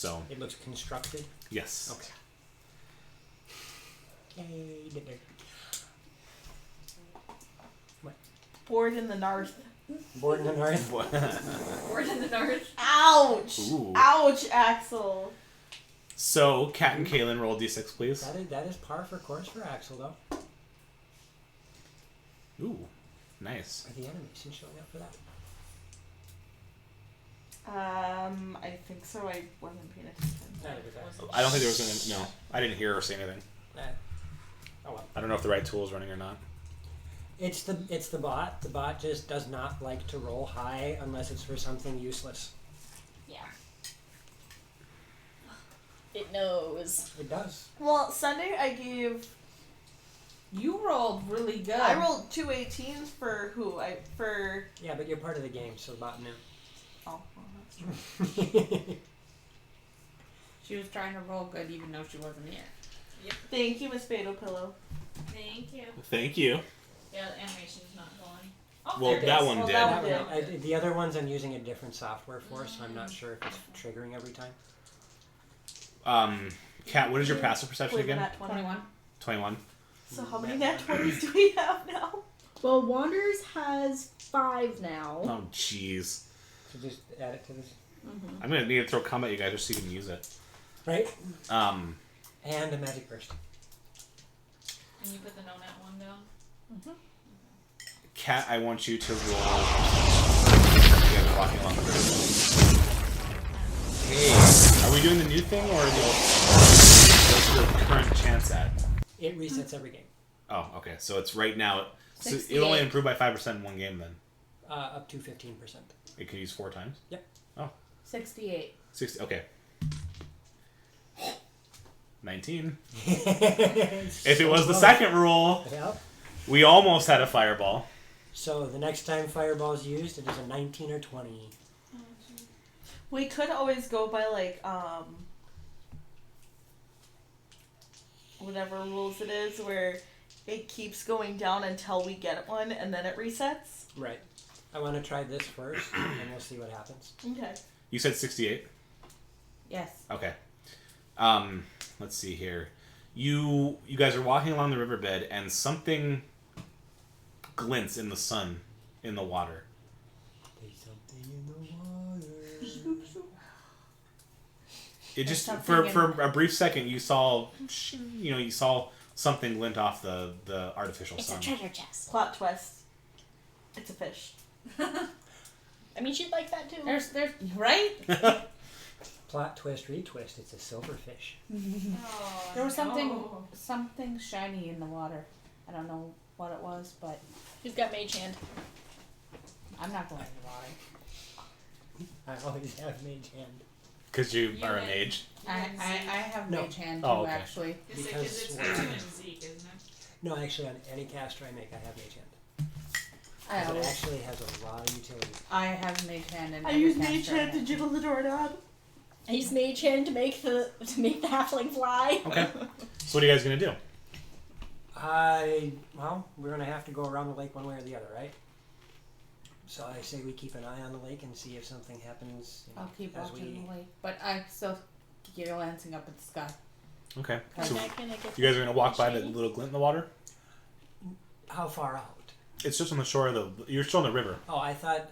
So It looks constructed. yes. Okay. Yay! Did it. Board in the north. Board in the north. Word in the north. Ouch! Ooh. Ouch, Axel. So Kat and Kaylin, roll d6, please. That is par for course for Axel, though. Ooh, nice. Are the animations showing up for that? I think so. I wasn't paying attention. I don't think there was no. I didn't hear or say anything. Oh well. I don't know if the right tool is running or not. It's the bot. The bot just does not like to roll high unless it's for something useless. Yeah. It knows. It does. Well, Sunday I gave. You rolled really good. I rolled 2 18s for who? For. Yeah, but you're part of the game, so the bot knew. Oh, well, that's true. She was trying to roll good even though she wasn't here. Thank you, Miss Beto Pillow. Thank you. Thank you. Yeah, the animation's not going. Oh, Well, there it that is. one Well, did. that That one, the other ones I'm using a different software for, so I'm not sure if it's triggering every time. Kat, what is your passive perception Wait, again? nat 20. 21. 21. So how many nat 20s do we have now? Well, Wanders has 5 now. Oh, jeez. So just add it to this. Mm-hmm. I'm gonna need to throw combat at you guys just so you can use it. Right? Um, And a magic burst. And you put the no nat 1 down. Kat, I want you to roll. You guys are walking along the river. Hey, are we doing the new thing or what's your current chance at? It resets every game. Oh, okay. So it's right now. So 68. it only improved by 5% in one game. Then Up to 15%. it can use 4 times. 68. 60. Okay. 19. If If it was the second rule, Yep. we almost had a fireball. So the next time Fireball is used, it is a 19 or 20. We could always go by like whatever rules it is, where it keeps going down until we get one, and then it resets. Right. I want to try this first, and we'll see what happens. Okay. You said 68. Yes. Okay. Let's see here. You guys are walking along the riverbed, and something glints in the sun, in the water. There's something in the water. It just something for in- a brief second you saw something glint off the artificial It's sun. a treasure chest. Plot twist. It's a fish. I mean, she'd like that too. There's right? Plot twist, retwist. It's a silverfish. Oh, There was no. something shiny in the water. I don't know what it was, but She's got mage hand. I'm not going in the water. I always have mage hand. Because you You are a and- mage. I have No. mage hand too, Oh, okay. actually. It's like, Because- 'cause it's the 2 and Zeke, isn't it? No, actually, on any caster I make, I have mage hand. I 'Cause it always, actually has a lot of utility. I have mage hand and I every use caster mage I hand to have. jiggle the doorknob. I use mage hand to make the halfling fly. Okay. So what are you guys gonna do? Well, we're gonna have to go around the lake one way or the other, right? So I say we keep an eye on the lake and see if something happens. I'll keep as watching the lake, but I still keep glancing up at the sky. Okay. Come So back and I get you guys are gonna walk by the shiny. little glint in the water. How far out? It's just on the shore of the. You're still on the river. Oh, I thought.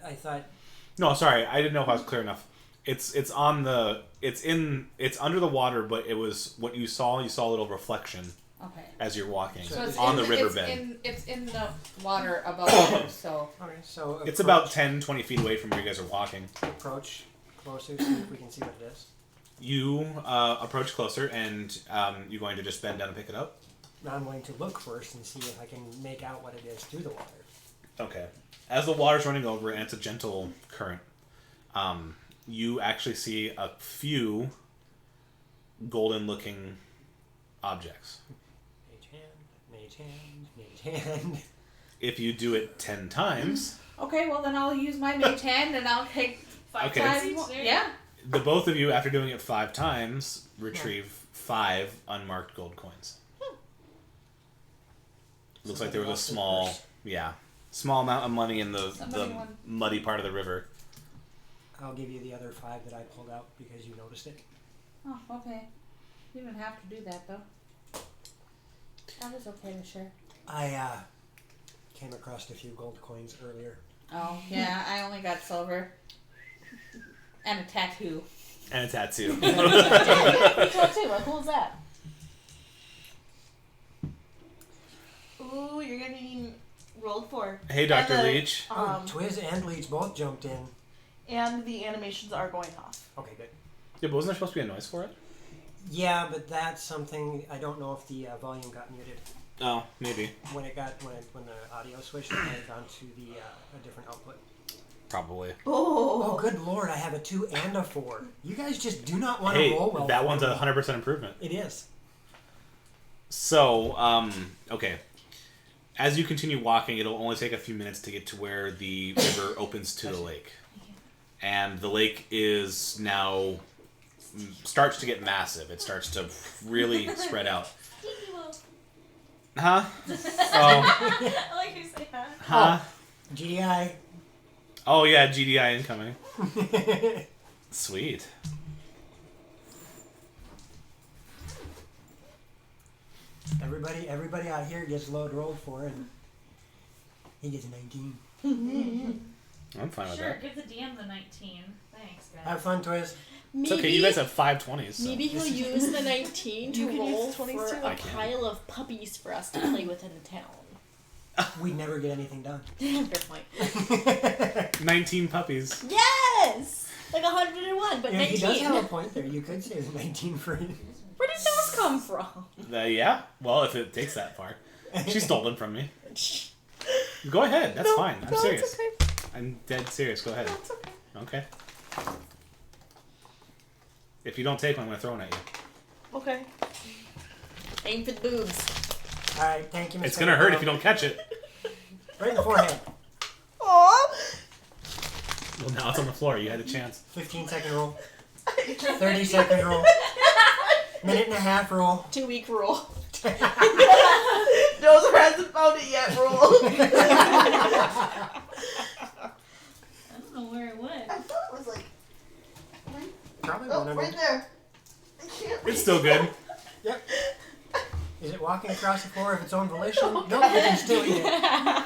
No, sorry, I didn't know if I was clear enough. It's on the. It's under the water, but it was what you saw. You saw a little reflection Okay. as you're walking So it's on in the riverbed. It's in the water above you, so Okay, so It's about 10, 20 feet away from where you guys are walking. approach closer, see if we can see what it is. You approach closer, and you're going to just bend down and pick it up. Now I'm going to look first and see if I can make out what it is through the water. Okay. As the water's running over, and it's a gentle current, you actually see a few golden-looking objects. Mage hand, mage hand. If you do it 10 times, okay. Well, then I'll use my mage hand and I'll take 5 Okay. times five each more. there. Yeah. the both of you, after doing it 5 times, retrieve 5 unmarked gold coins. Looks like there was a Somebody small, lost small amount of money in the Somebody won. muddy part of the river. I'll give you the other 5 that I pulled out because you noticed it. Oh, okay. You didn't have to do that though. That was okay to share. I came across a few gold coins earlier. Oh, yeah, I only got silver. And a tattoo. And a tattoo. Tattoo, what cool is that? Ooh, you're getting rolled for. Hey, Dr. And the, Leach. Twiz and Leech both jumped in. And the animations are going off. Okay, good. Yeah, but wasn't there supposed to be a noise for it? Yeah, but that's something I don't know if the volume got muted Oh, maybe. when the audio switched. It had gone to the a different output. Probably. Oh, good lord! I have a 2 and a 4. You guys just do not want to Hey, roll well. that for one's me. a 100% improvement. It is. So, okay. As you continue walking, it'll only take a few minutes to get to where the river opens to the lake. And the lake is now starts to get massive. It starts to really spread out. Huh? Oh. I like you say that. Huh? GDI. Oh yeah, GDI incoming. Sweet. Everybody out here gets load rolled for, and he gets a 19. I'm fine with Sure, that. give the DM the 19. Thanks, guys. Have fun, Twiz. It's okay, you guys have 5 20s. So. Maybe he'll use the 19 to You can roll use 20s for too. a I can. pile of puppies for us to play with in town. We'd never get anything done. Fair point. 19 puppies. Yes! Like 101, but Yeah, 19. he does have a point there. You could say it's 19 for you. Where did those come from? Yeah? Well, if it takes that far. She stole them from me. Go ahead, that's fine. I'm serious. It's okay. I'm dead serious. Go ahead. It's okay. Okay. If you don't take one, I'm going to throw one at you. Okay. Aim for the boobs. Alright, thank you, Mr. It's going to hurt if you don't catch it. Right in the forehead. Aww. Well, now it's on the floor. You had a chance. 15-second roll. 30-second roll. Minute and a half roll. 2-week rule. Dozer hasn't found it yet, roll. I don't know where it went. I thought it was like. Probably Oh, one of right them. there. I can't It's still good. Yep. Is it walking across the floor of its own volition? No, you can still eat it.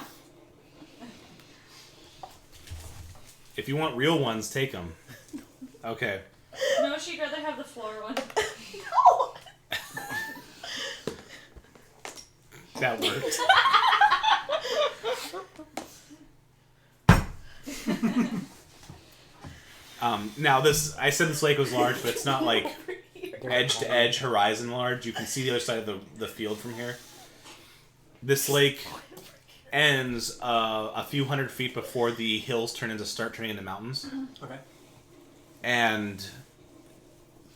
If you want real ones, take them. Okay. No, she'd rather have the floor one. No. That worked. Now I said this lake was large, but it's not like edge to edge horizon large. You can see the other side of the field from here. This lake ends a few hundred feet before the hills start turning into mountains. Okay. And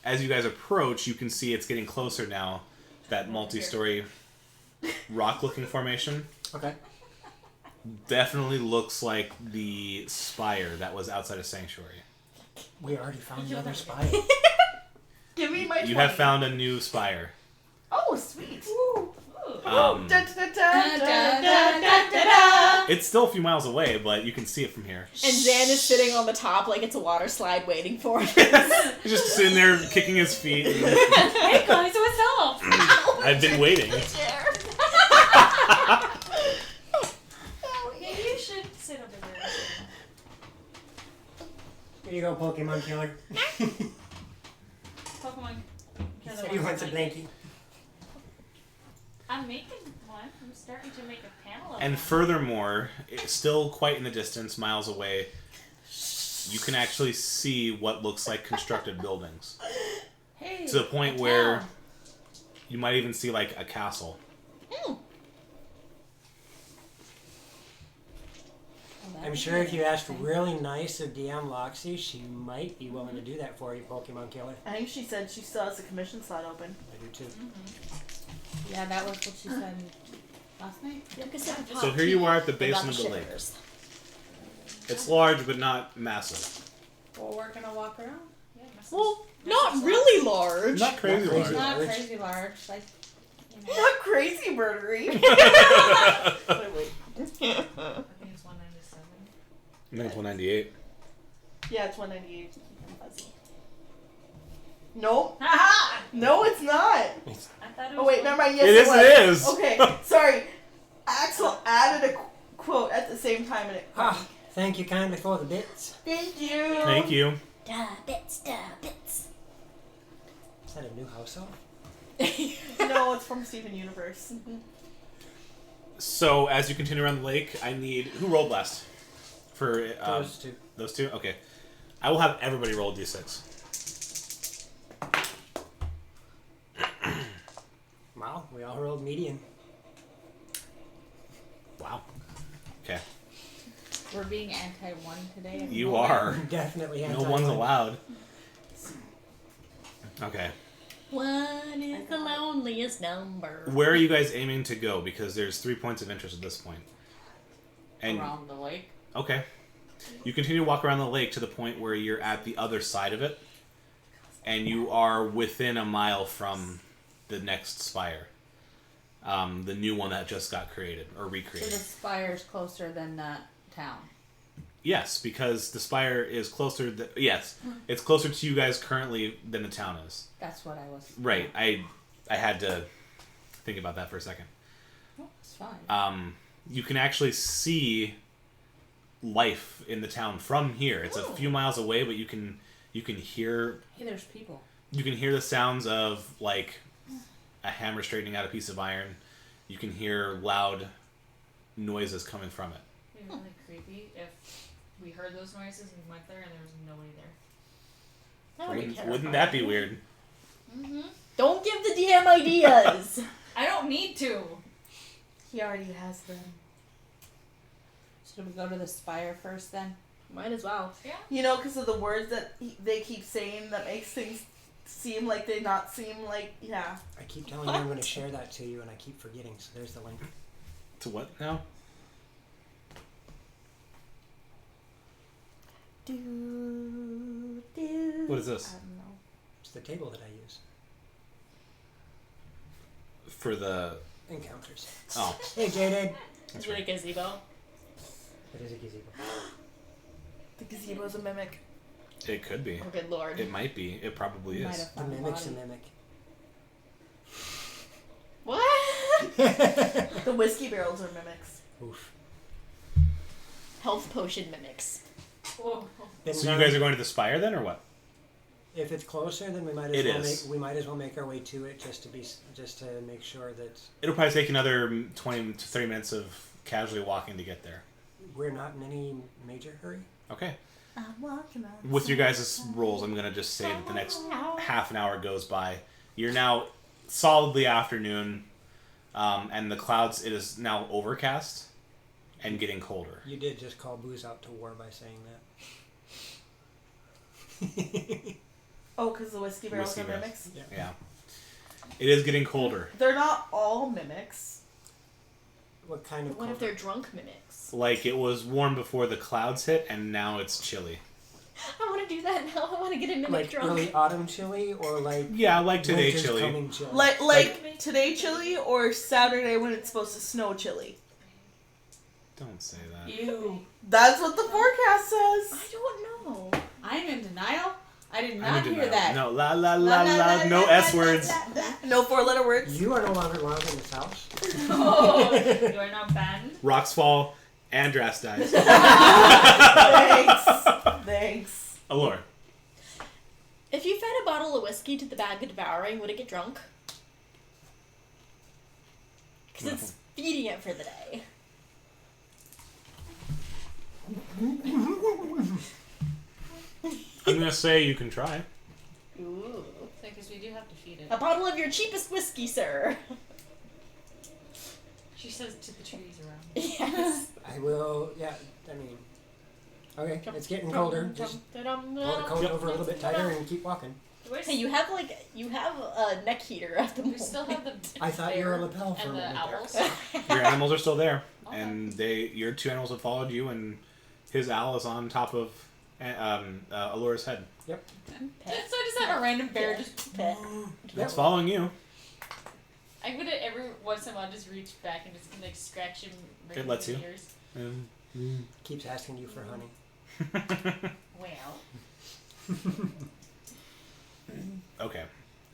as you guys approach, you can see it's getting closer now. That multi-story rock-looking formation Okay. definitely looks like the spire that was outside of Sanctuary. We already found another spy. Give me my. You 20. have found a new spire. Oh, sweet. Um, Da, da, da, da, da, da. It's still a few miles away, but you can see it from here. And Zan is sitting on the top like it's a water slide waiting for him. He's just sitting there kicking his feet. And Hey, Connie, to myself. I've been waiting. Maybe you should sit over there. Here you go, Pokemon killer. Pokemon. So he wants a blankie. I'm making one. I'm starting to make a panel of And them. furthermore, it's still quite in the distance, miles away, you can actually see what looks like constructed buildings. Hey, To the point a where town. you might even see like a castle. I'm sure if you asked really nice of DM Loxy, she might be willing to do that for you, Pokemon killer. I think she said she still has a commission slot open. I do too. Yeah, that was what she said last night. Took a sip of hot So here you tea are at the and basin got of the lake. shivers. It's large, but not massive. Well, we're gonna walk around. Yeah, message- Well, message not lots. really large. Not crazy Not large. crazy. Not Large. crazy large, like you know. Not crazy birdery. Wait. I think it's 197. I think it's 198. Yeah, it's 198. Fuzzy. Nope. Haha! No, it's not. I thought it was. Oh wait, never mind. Yes, It is, was. it is. Okay, sorry. Axel added a quote at the same time, and it. Ah, thank you kindly for the bits. Thank you. Thank you. Da bits, da bits. Is that a new house elf? No, it's from Steven Universe. So as you continue around the lake, I need who rolled last for Those two. those two. Okay, I will have everybody roll a d6. Wow, we all rolled median. Wow. Okay, We're being anti-one today. you are. Definitely No anti-one. one's allowed. Okay. One is the loneliest number. Where are you guys aiming to go? Because there's 3 points of interest at this point. And Around the lake. okay, you continue to walk around the lake to the point where you're at the other side of it, and you are within a mile from the next spire, the new one that just got created or So recreated. the spire's closer than that town. Yes, because the spire is closer. Yes, it's closer to you guys currently than the town is. That's what I was. Right. I had to think about that for a second. Oh, it's fine. You can actually see life in the town from here. It's a few miles away, but you can hear Hey, there's people. the sounds of like a hammer straightening out a piece of iron. You can hear loud noises coming from it. It'd be really creepy if we heard those noises and we went there and there was nobody there. That would be Wouldn't that be weird? Mm-hmm. Don't give the DM ideas. I don't need to. He already has them. Should we go to the spire first then? Might as well. Yeah. You know, because of the words that they keep saying that makes things seem like they not seem like, yeah. I keep telling you I'm going to share that to you, and I keep forgetting. So there's the link. To what now? What is this? I don't know. It's the table that I use. For the Encounters. oh, Hey, Jaden. that's Is it a right. gazebo? It is a gazebo. The gazebo's a mimic. It could be. Oh, good lord. It might be. It probably Might is. have The found a mimic's a body. mimic. What? The whiskey barrels are mimics. Oof. Health potion mimics. Whoa. Then, So you guys are going to the spire then, or what? If it's closer, then we might It as well is. make we might as well make our way to it just to make sure that It'll probably take another 20 to 30 minutes of casually walking to get there. we're not in any major hurry. Okay. I'm walking out. With your guys' rolls, I'm going to just say that the next half an hour goes by. You're now solidly afternoon, and the clouds, it is now overcast and getting colder. You did just call booze out to war by saying that. Oh, because the whiskey barrels Whiskey are barrels. mimics? Yeah. It is getting colder. They're not all mimics. What kind of? What if color? they're drunk mimics? Like, it was warm before the clouds hit, and now it's chilly. I want to do that now. I want to get a mimic like drunk. early autumn chili or like Yeah, like today winter's chilly. coming chili? Like today chili or Saturday when it's supposed to snow chili? Don't say that. Ew. That's what the forecast I says. don't know. I'm in denial. I did I'm not in hear denial. that. No, la la la la, no S words. No 4-letter words. You are no longer allowed in this house. Oh, you are not banned. Rocks fall, Andras dies. Thanks. Allure. If you fed a bottle of whiskey to the bag of devouring, would it get drunk? Because it's feeding it for the day. I'm gonna say you can try. Ooh. Because we do have to feed it. A bottle of your cheapest whiskey, sir. She says to the trees around. Yes. I will. Yeah. I mean. Okay, it's getting colder. Just pull the coat over a little bit tighter and keep walking. Hey, you have a neck heater at the We moment. still have the I thought you were a bear lapel for a and the moment there. owls. Your animals are still there, Okay. and your two animals have followed you, and his owl is on top of Allure's head. So I just have a random bear just. Pet. It's following you. I'm gonna every once in a while just reach back and just like scratch him. Right It lets in you. the ears. Keeps asking you for honey. Well. Okay.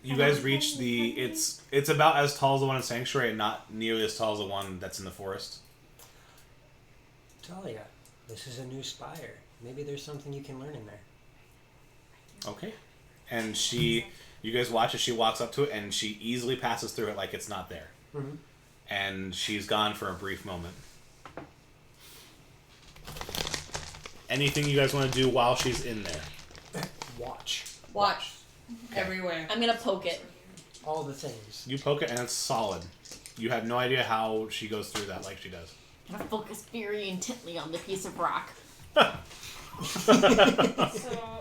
You guys reach the... It's about as tall as the one in Sanctuary and not nearly as tall as the one that's in the forest. Talia, this is a new spire. Maybe there's something you can learn in there. Okay. And you guys watch as she walks up to it, and she easily passes through it like it's not there. Mm-hmm. And she's gone for a brief moment. Anything you guys want to do while she's in there? Watch. Watch. Everywhere. I'm gonna poke it. All the things. You poke it, and it's solid. You have no idea how she goes through that like she does. I'm gonna focus very intently on the piece of rock. So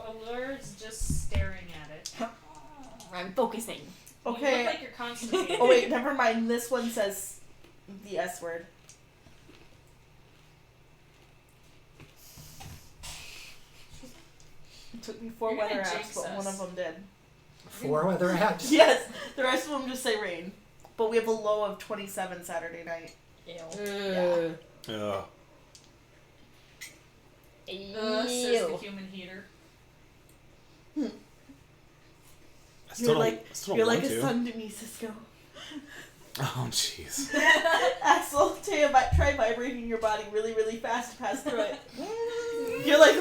Allure's just staring at it. I'm focusing. You Okay. look like you're constipated. Oh wait, never mind. This one says the S word. It took me 4 You're gonna weather apps, jinx but us. one of them did. 4 weather apps? Yes, the rest of them just say rain. But we have a low of 27 Saturday night. Ew. Ugh. Says the human heater. I still don't- I still you're don't like want a to. son to me, Cisco. Oh, jeez. Axel, Taya, try vibrating your body really, really fast to pass through it. You're like,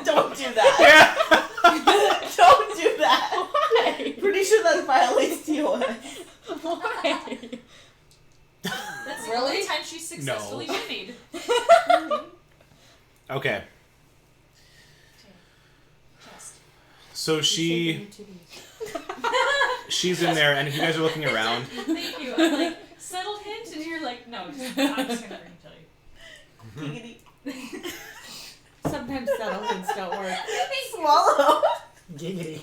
don't do that. Don't do that. Why? Pretty sure that violates TOS. Why? That's the only time she's successfully shimmied. Okay. Chest. So she's in there, and if you guys are looking around, Thank you. I'm like, subtle hint, and you're like, no, I'm just gonna tell you. Giggity. Sometimes subtle hints don't work. Swallow. Giggity.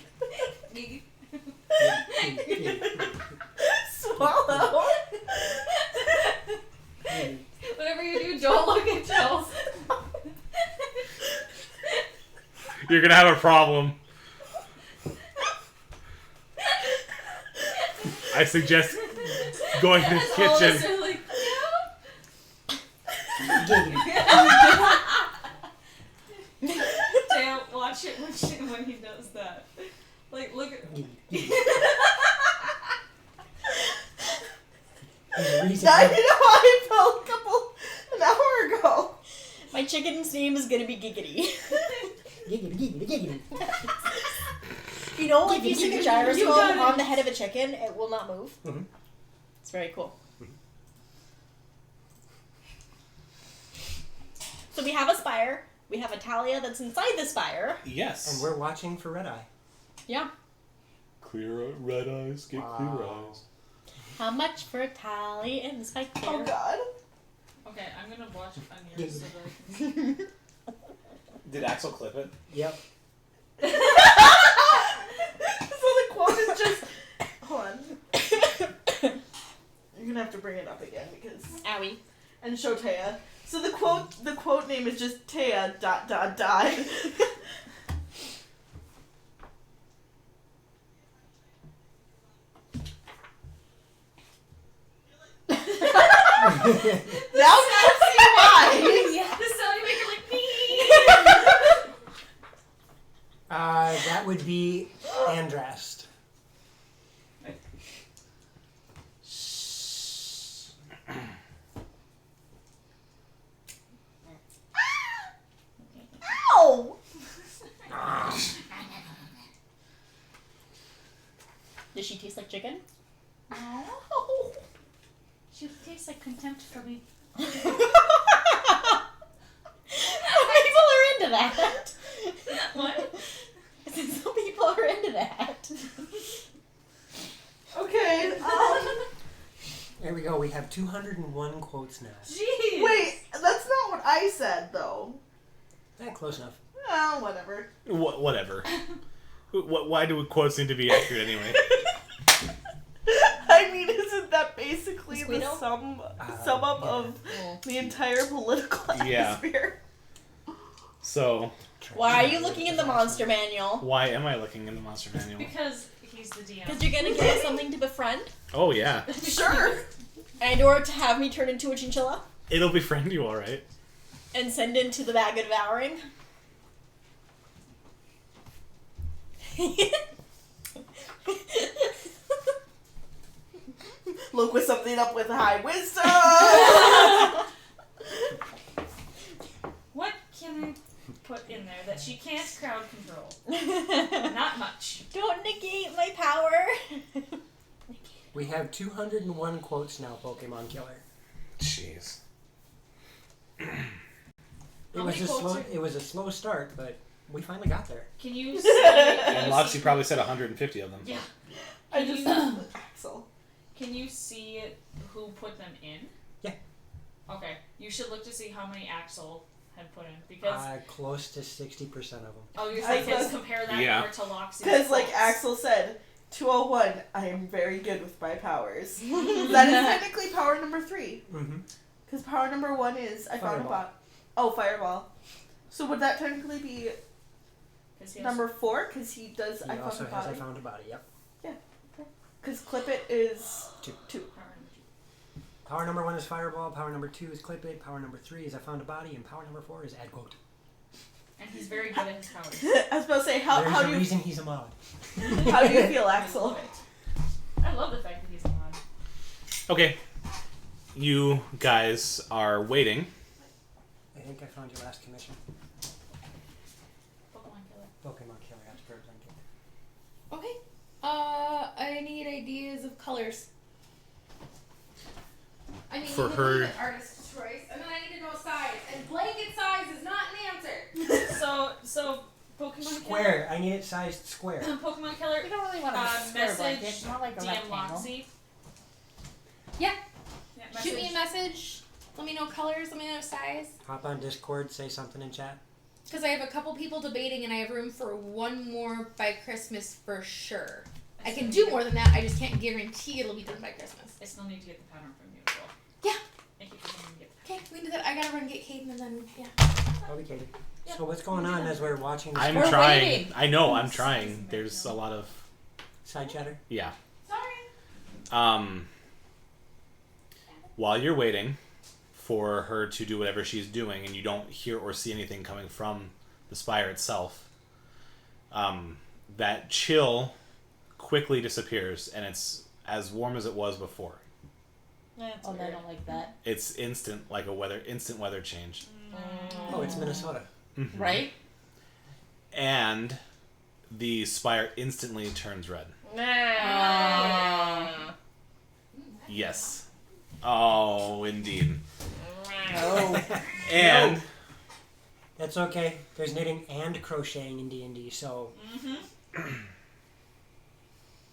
Swallow. Whatever you do, don't look at Chels. you're gonna have a problem. I suggest going to the kitchen. Are like, Damn, watch it when he does that. Like, look at. Now you know how I felt an hour ago. My chicken's name is gonna be Giggity. Giggity, giggity, giggity. You know, like you stick a You gyroscope got it. on the head of a chicken, it will not move. Mhm. It's very cool. So we have a spire. We have a Talia that's inside the spire. Yes. And we're watching for red eye. Yeah. Clear red eyes, get clear Wow. eyes. How much for a Talia in the spike Oh god. Okay, I'm gonna watch it on yours so that. Did Axel clip it? Yep. So the quote is just. Hold on. You're gonna have to bring it up again because. Owie. And show Taya. So the quote name is just Taya ... Now you see why. The sound you make it like me. That would be Andrast. Ow! Does she taste like chicken? Ow! She tastes like contempt for me. People are into that. What? I said some people are into that. Okay, There we go. We have 201 quotes now. Jeez. wait, that's not what I said though. Close enough. Oh, whatever. Whatever. Why do quotes need to be accurate anyway? I mean, isn't that basically the Squeedle? sum up yeah. of the entire political Yeah. atmosphere? So, Why are you looking in the monster manual? why am I looking in the monster manual? Because he's the DM. Because you're gonna give us something to befriend, Oh, yeah. Sure. and or to have me turn into a chinchilla It'll befriend you, alright. and send into the bag of devouring. Look with something up with high wisdom. What can I put in there that she can't crowd control? Not much. Don't negate my power. We have 201 quotes now, Pokemon Killer. Jeez. It was a slow start, but we finally got there. Can you see? And Loxy probably said 150 of them. Yeah. I just said Axel. Can you see who put them in? Yeah. Okay. You should look to see how many Axel had put in because. Close to 60% of them. Oh, you're I saying was- compare that Yeah. number to Loxy. Because, like Axel said, 201, I am very good with my powers. That is technically power number 3. Mm-hmm. Because power number 1 is I found a Fireball. bot. Oh, Fireball. So would that technically be number 4? Because he does He I found also a has body. I found a body, yep. Because Clip It is 2. Power number 1 is Fireball, power number 2 is Clip It, power number 3 is I found a body, and power number 4 is Add Quote. And he's very good at his powers. I was about to say, how There's do a you reason he's a mod. how do you feel, I Axel? love it. I love the fact that he's a mod. Okay. You guys are waiting. I think I found your last commission. Pokemon killer. Pokemon Killer, that's verbs on game. Okay. I need ideas of colors. I mean, For you her- can leave it artist's choice, and then I need to know size. And blanket size is not an answer. So Pokemon Square, I need it sized square. killer. Pokemon killer. We don't really want a square blanket, Message not like a DM rectangle. Loxy. Yeah. Yeah, Shoot me a message. Let me know colors. Let me know size. Hop on Discord, say something in chat. Because I have a couple people debating, and I have room for one more by Christmas for sure. I can do more than that. I just can't guarantee it'll be done by Christmas. I still need to get the pattern from you as well. Yeah. Thank you for coming to get the Okay, we can do that. I gotta run and get Caden, and then yeah. I'll be Katie. Yeah. So what's going on as we're watching the I'm We're trying. waiting. I know, I'm trying. There's a lot of. side chatter? Yeah. Sorry. While you're waiting for her to do whatever she's doing and you don't hear or see anything coming from the spire itself, that chill quickly disappears and it's as warm as it was before. Oh, I don't like that. It's instant, like instant weather change. Oh, it's Minnesota. Mhm. Right? And the spire instantly turns red. Yes. Oh, indeed. Oh. And That's okay. There's knitting and crocheting in D&D, so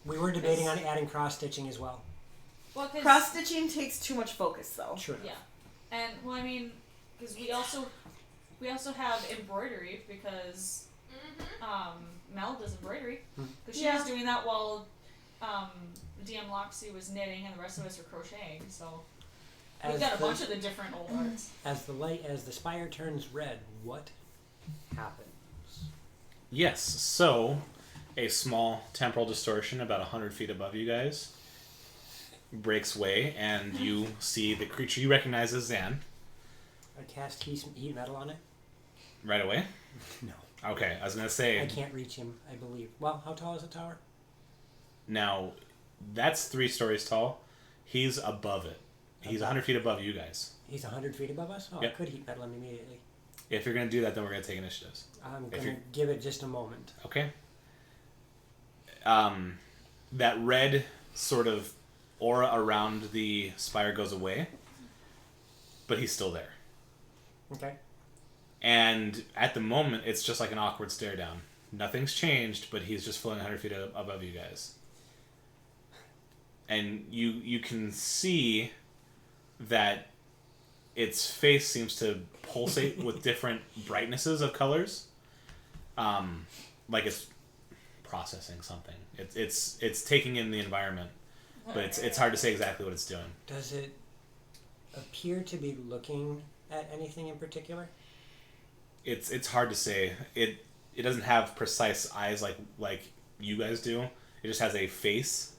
we were debating on adding cross-stitching as well. Well, Cross stitching takes too much focus, though. Sure. Yeah, and well, I mean, because we also have embroidery because Mel does embroidery because she was doing that while DM Loxy was knitting and the rest of us were crocheting. So we've got a bunch of the different old arts. As the spire turns red, what happens? yes, so a small temporal distortion about 100 feet above you guys breaks way, and you see the creature you recognize as Zan I cast heat metal on it? right away. No. Okay, I was gonna say I can't reach him, I believe. Well, how tall is the tower? now that's 3 stories tall. He's above it. He's 100 feet above you guys. He's 100 feet above us? Oh, Yep. I could heat metal him immediately. If you're gonna do that, then we're gonna take initiatives. I'm If going to you're- give it just a moment. Okay. That red sort of aura around the spire goes away, but he's still there. Okay. And at the moment, it's just like an awkward stare down. Nothing's changed, but he's just floating 100 feet above you guys. And you can see that its face seems to pulsate with different brightnesses of colors. Like it's processing something. It's taking in the environment, but it's hard to say exactly what it's doing. Does it appear to be looking at anything in particular? It's hard to say. It doesn't have precise eyes like you guys do. It just has a face,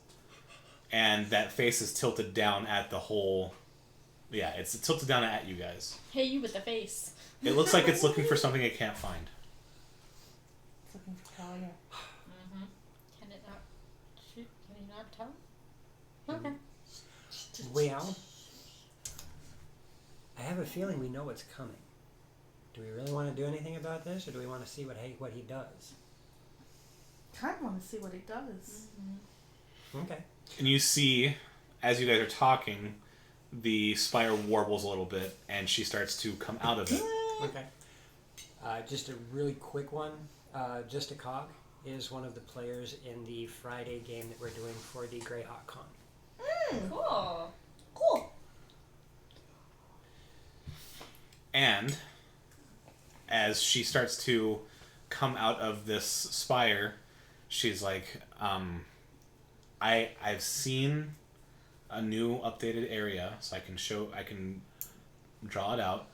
and that face is tilted down at the whole. Yeah, it's tilted down at you guys. Hey, you with the face. It looks like it's looking for something it can't find. It's looking for Talia. Can it not Okay. Well, I have a feeling we know what's coming. Do we really want to do anything about this, or do we want to see what he does? Kind of want to see what he does. Okay. And you see, as you guys are talking, the spire warbles a little bit, and she starts to come out of it. Okay. Just a really quick one. Just a Cog is one of the players in the Friday game that we're doing for the Greyhawk Con. Cool. Cool. And as she starts to come out of this spire, she's like, I've seen a new updated area, so I can draw it out.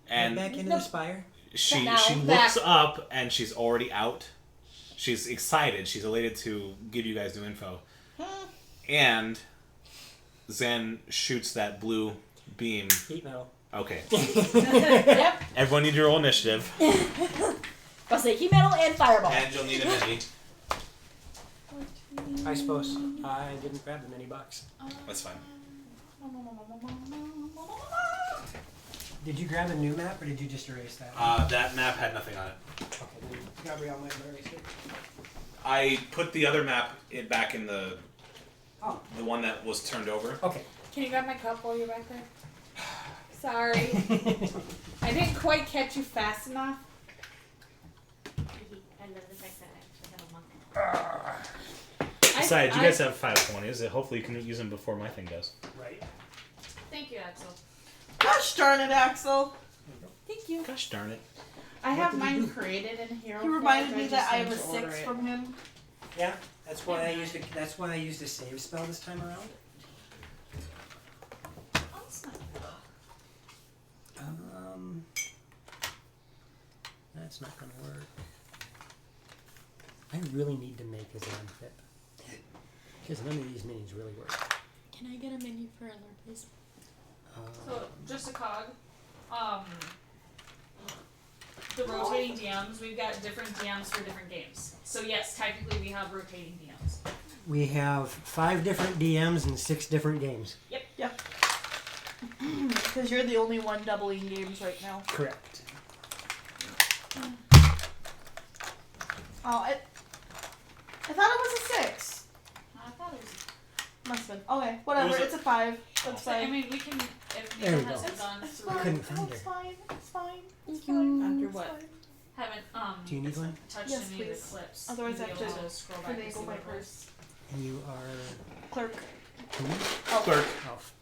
And back into the spire. she Now, she back. looks up and she's already out. She's excited. She's elated to give you guys new info. And Zen shoots that blue beam. Heat metal. Okay. Yep. Everyone need your roll initiative. I'll say heat metal and fireball. And you'll need a mini. I suppose I didn't grab the mini box. That's fine. Did you grab a new map, or did you just erase that? That map had nothing on it. Okay, then Gabrielle might have erased it. I put the other map back in the Oh, one that was turned over. okay. Can you grab my cup while you're back there? Sorry. I didn't quite catch you fast enough. I love the fact that I actually have a monkey. Besides, you guys have 520s. Hopefully you can use them before my thing does. Right. Thank you, Axel. Gosh darn it, Axel. Thank you. Gosh darn it. I have mine created in Hero. He reminded Forge, me just that I have need a to order 6 it. from him. Yeah, that's why I used a save spell this time around. That's not gonna work. I really need to make a Xanthip. Because none of these minis really work. Can I get a menu for Eller, please? So, just a cog. The rotating DMs, we've got different DMs for different games. So yes, technically we have rotating DMs. We have 5 different DMs and 6 different games. Because you're the only one doubling games right now. Correct. Oh, I thought it was a 6. I thought it was. Must have been. Okay, whatever. was It's a 5. That's So, I fine. mean, we can. If There Neil we hasn't go. gone It's through, fine. Couldn't find It's her. fine. It's fine. It's Thank fine. you. After It's what? fine. haven't Do you need one? touched Yes, any of please. the clips. Otherwise You'll I be have able to to scroll back and see finagle my what it was. purse. And you are Clerk. who? Elf. Clerk. Elf.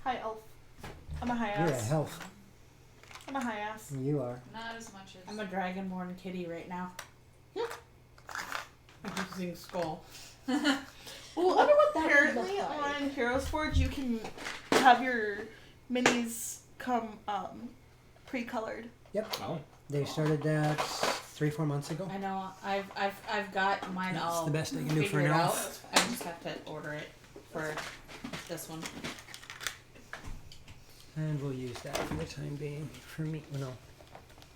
Hi, Elf. I'm a high You're a ass. elf. I'm a high ass. You are. Not as much as. I'm a dragonborn kitty right now. I'm using skull. Ooh, I wonder what that would apparently look like. on Heroes Forge you can have your minis come pre-colored. Oh. They started that 3-4 months ago. I know. I've got mine That's all the best I can do for figured an out. elf. I just have to order it for this one. And we'll use that for the time being. For me, no.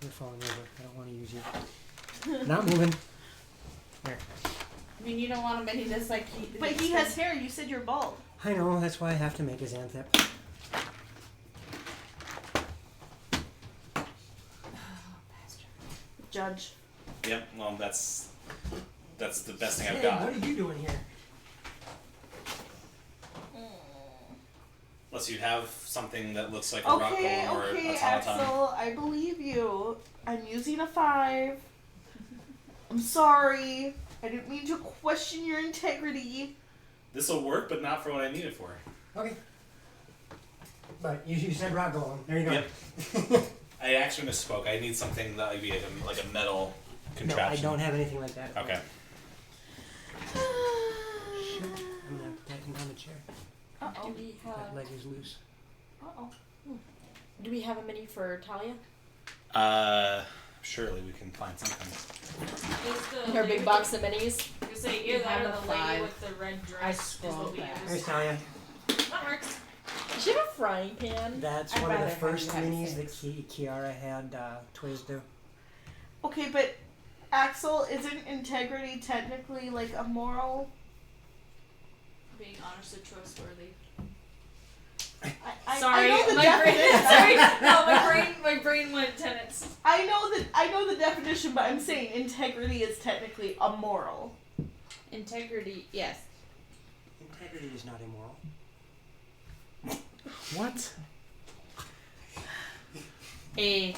You're falling over. I don't want to use you. Not moving. There. I mean, you don't want a mini that's like he. But he has hair. You said you're bald. I know, that's why I have to make a Xanthip. Judge. Yep. Well, that's the best thing I've Hey, got. what are you doing here? Unless you have something that looks like a rock Okay, golem or okay, a automaton. Axel. I believe you. I'm using a 5. I'm sorry. I didn't mean to question your integrity. This will work, but not for what I need it for. Okay. But you said rock golem. There you go. Yep. I actually misspoke. I need something that would be like a metal No, I contraption. don't have anything like that. Okay. Shit. I'm gonna have to tighten down the chair. Do we That have? leg is loose. Do we have a mini for Talia? Surely we can find something. Is the In her lady big with box of minis. The, you say You either that or have the a lady 5. with the red I dress is scrolled what we back. Here's use. Talia. That works. Does she have a frying pan? That's I'd one of the rather have first you have minis that 6. Kiara had Twiz do. Okay, but Axel, isn't integrity technically like a moral being honest and trustworthy. I know the my definition. brain. Sorry, no, my brain went tenants. I know the definition, but I'm saying integrity is technically immoral. Integrity, yes. Integrity is not immoral. What? A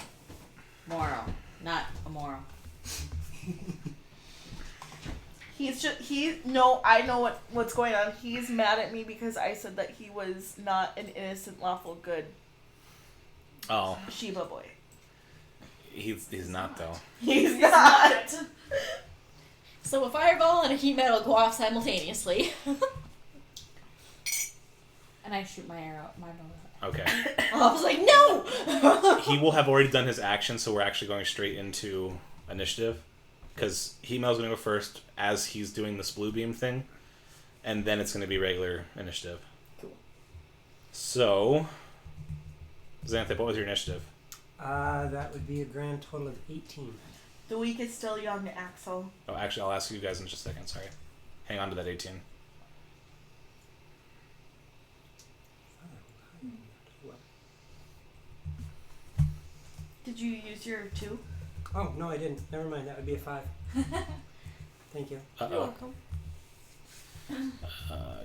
moral, not immoral. I know what's going on. He's mad at me because I said that he was not an innocent, lawful, good Oh, Sheba boy. he's not though. He's not. So a fireball and a heat metal go off simultaneously. And I shoot my arrow, my bow. Okay. I was like, no! He will have already done his action, so we're actually going straight into initiative. Because Hemel's going to go first as he's doing this blue beam thing. And then it's going to be regular initiative. Cool. So, Xanthe, what was your initiative? That would be a grand total of 18. The weak is still young, Axel. Oh, actually, I'll ask you guys in just a second. Sorry. Hang on to that 18. Did you use your 2? Oh, no, I didn't. Never mind. That would be a 5. Thank you. Uh-oh. You're welcome.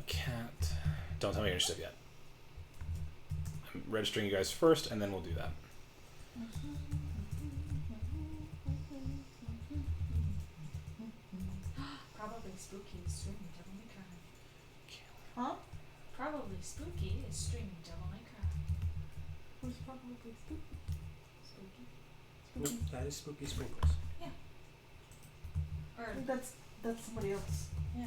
Cat. Don't tell me your initiative yet. I'm registering you guys first, and then we'll do that. Probably spooky is streaming Devil May Cry. Huh? Probably spooky is streaming Devil May Cry. Who's probably spooky? Spooky. Nope, that is Spooky Sprinkles. Or I think that's somebody else. yeah.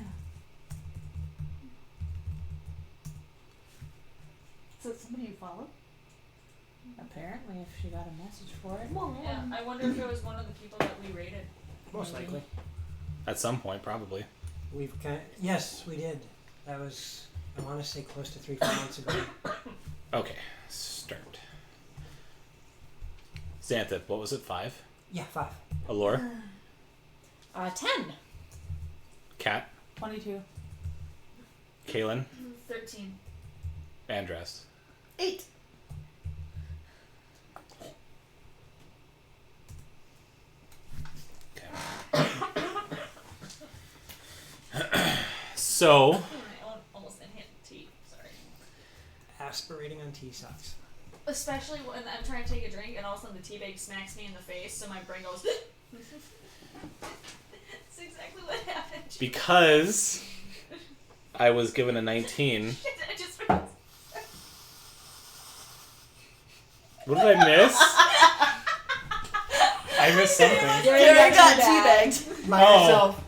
Is that somebody you follow? Apparently, if she got a message for it. Yeah. I wonder if it was one of the people that we rated. Most Maybe. likely. At some point, probably. Yes, we did. That was, I want to say, close to 3-4 months ago. Okay, start. Xanthe, what was it? 5? Yeah, 5. Allure? 10. Cat? 22. Kaylin? 13. Andras? 8. So, I almost inhaled tea. Sorry. Aspirating on tea socks. Especially when I'm trying to take a drink and all of a sudden the tea bag smacks me in the face, so my brain goes. That's exactly what happened. because I was given a 19. I just. What did I miss? I missed something. Derek got teabagged. Myself.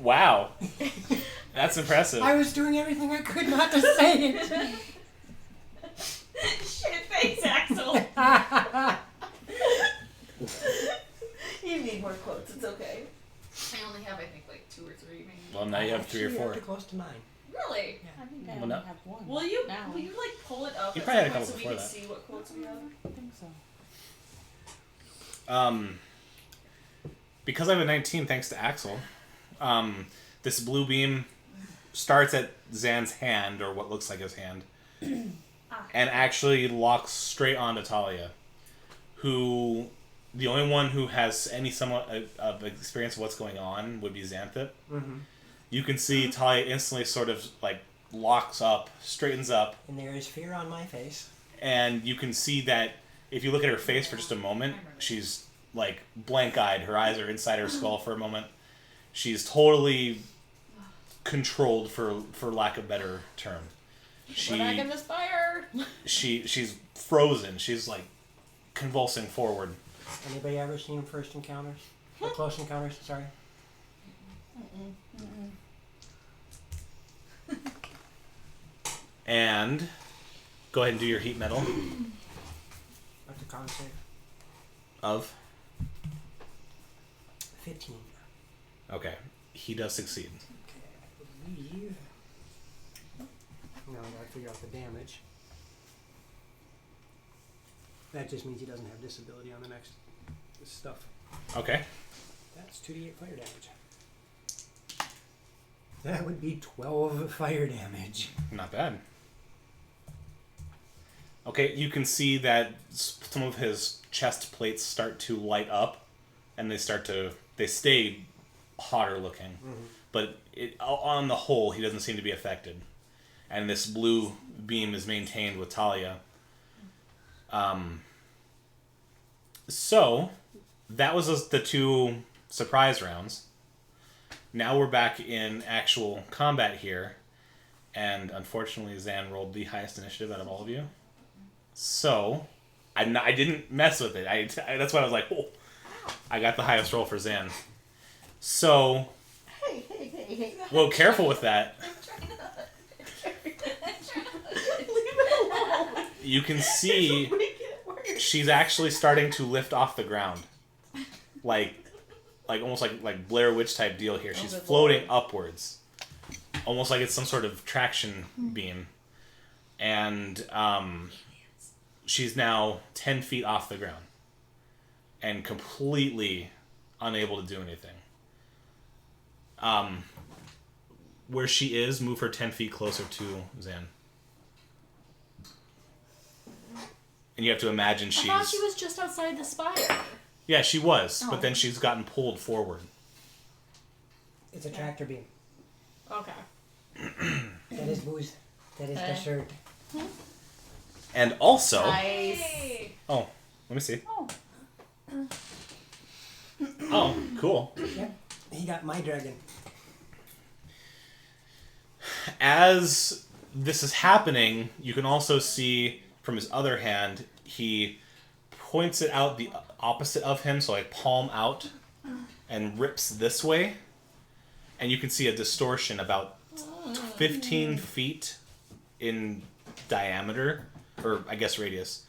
Wow. That's impressive. I was doing everything I could not to say it. Shit face, Axel. You need more quotes. It's okay. I only have, I think, like 2 or 3, maybe. Well, now you have 3 or Actually, 4. you're close to 9. Really? I think I Well, only no. have one. Will you? Now. Will you like pull it up? You at probably some had a point couple so we before can that. see what quotes we have? I think so. Because I have a 19, thanks to Axel, this blue beam starts at Zan's hand, or what looks like his hand, and actually locks straight onto Talia, who, the only one who has any somewhat of experience of what's going on would be Xanthe. Mm-hmm. You can see Talia instantly sort of like locks up, straightens up, And there is fear on my face. and you can see that if you look at her face for just a moment, she's like blank-eyed. Her eyes are inside her skull for a moment. She's totally controlled, for lack of a better term. We're back in this fire. She's frozen. She's like convulsing forward. Anybody ever seen First Encounters? Or Close Encounters, sorry. And go ahead and do your heat metal What's the con save? of. 15. Okay, he does succeed. Okay, I believe. Now I gotta figure out the damage. That just means he doesn't have disability on the next stuff. Okay. That's 2d8 fire damage. That would be 12 fire damage. Not bad. Okay, you can see that some of his chest plates start to light up, and they stay hotter looking. But on the whole, he doesn't seem to be affected. And this blue beam is maintained with Talia. So, that was the 2 surprise rounds. Now we're back in actual combat here. And unfortunately, Zan rolled the highest initiative out of all of you. So, I didn't mess with it. That's why I was like, oh, I got the highest roll for Zan. So, Hey. well, careful with that. Leave it alone. You can see she's actually starting to lift off the ground. Like almost like Blair Witch type deal here. She's floating upwards. Almost like it's some sort of traction beam. And she's now 10 feet off the ground. And completely unable to do anything. Where she is, move her 10 feet closer to Zan. And you have to imagine I she's... thought she was just outside the spire. Yeah, she was, but then she's gotten pulled forward. It's a tractor beam. Okay. That is booze. That is the shirt. And also... Nice. Oh, let me see. Oh. Oh, cool. Yep. He got my dragon. As this is happening, you can also see from his other hand, he points it out the opposite of him, so like palm out, and rips this way. And you can see a distortion about 15 feet in diameter, or I guess radius.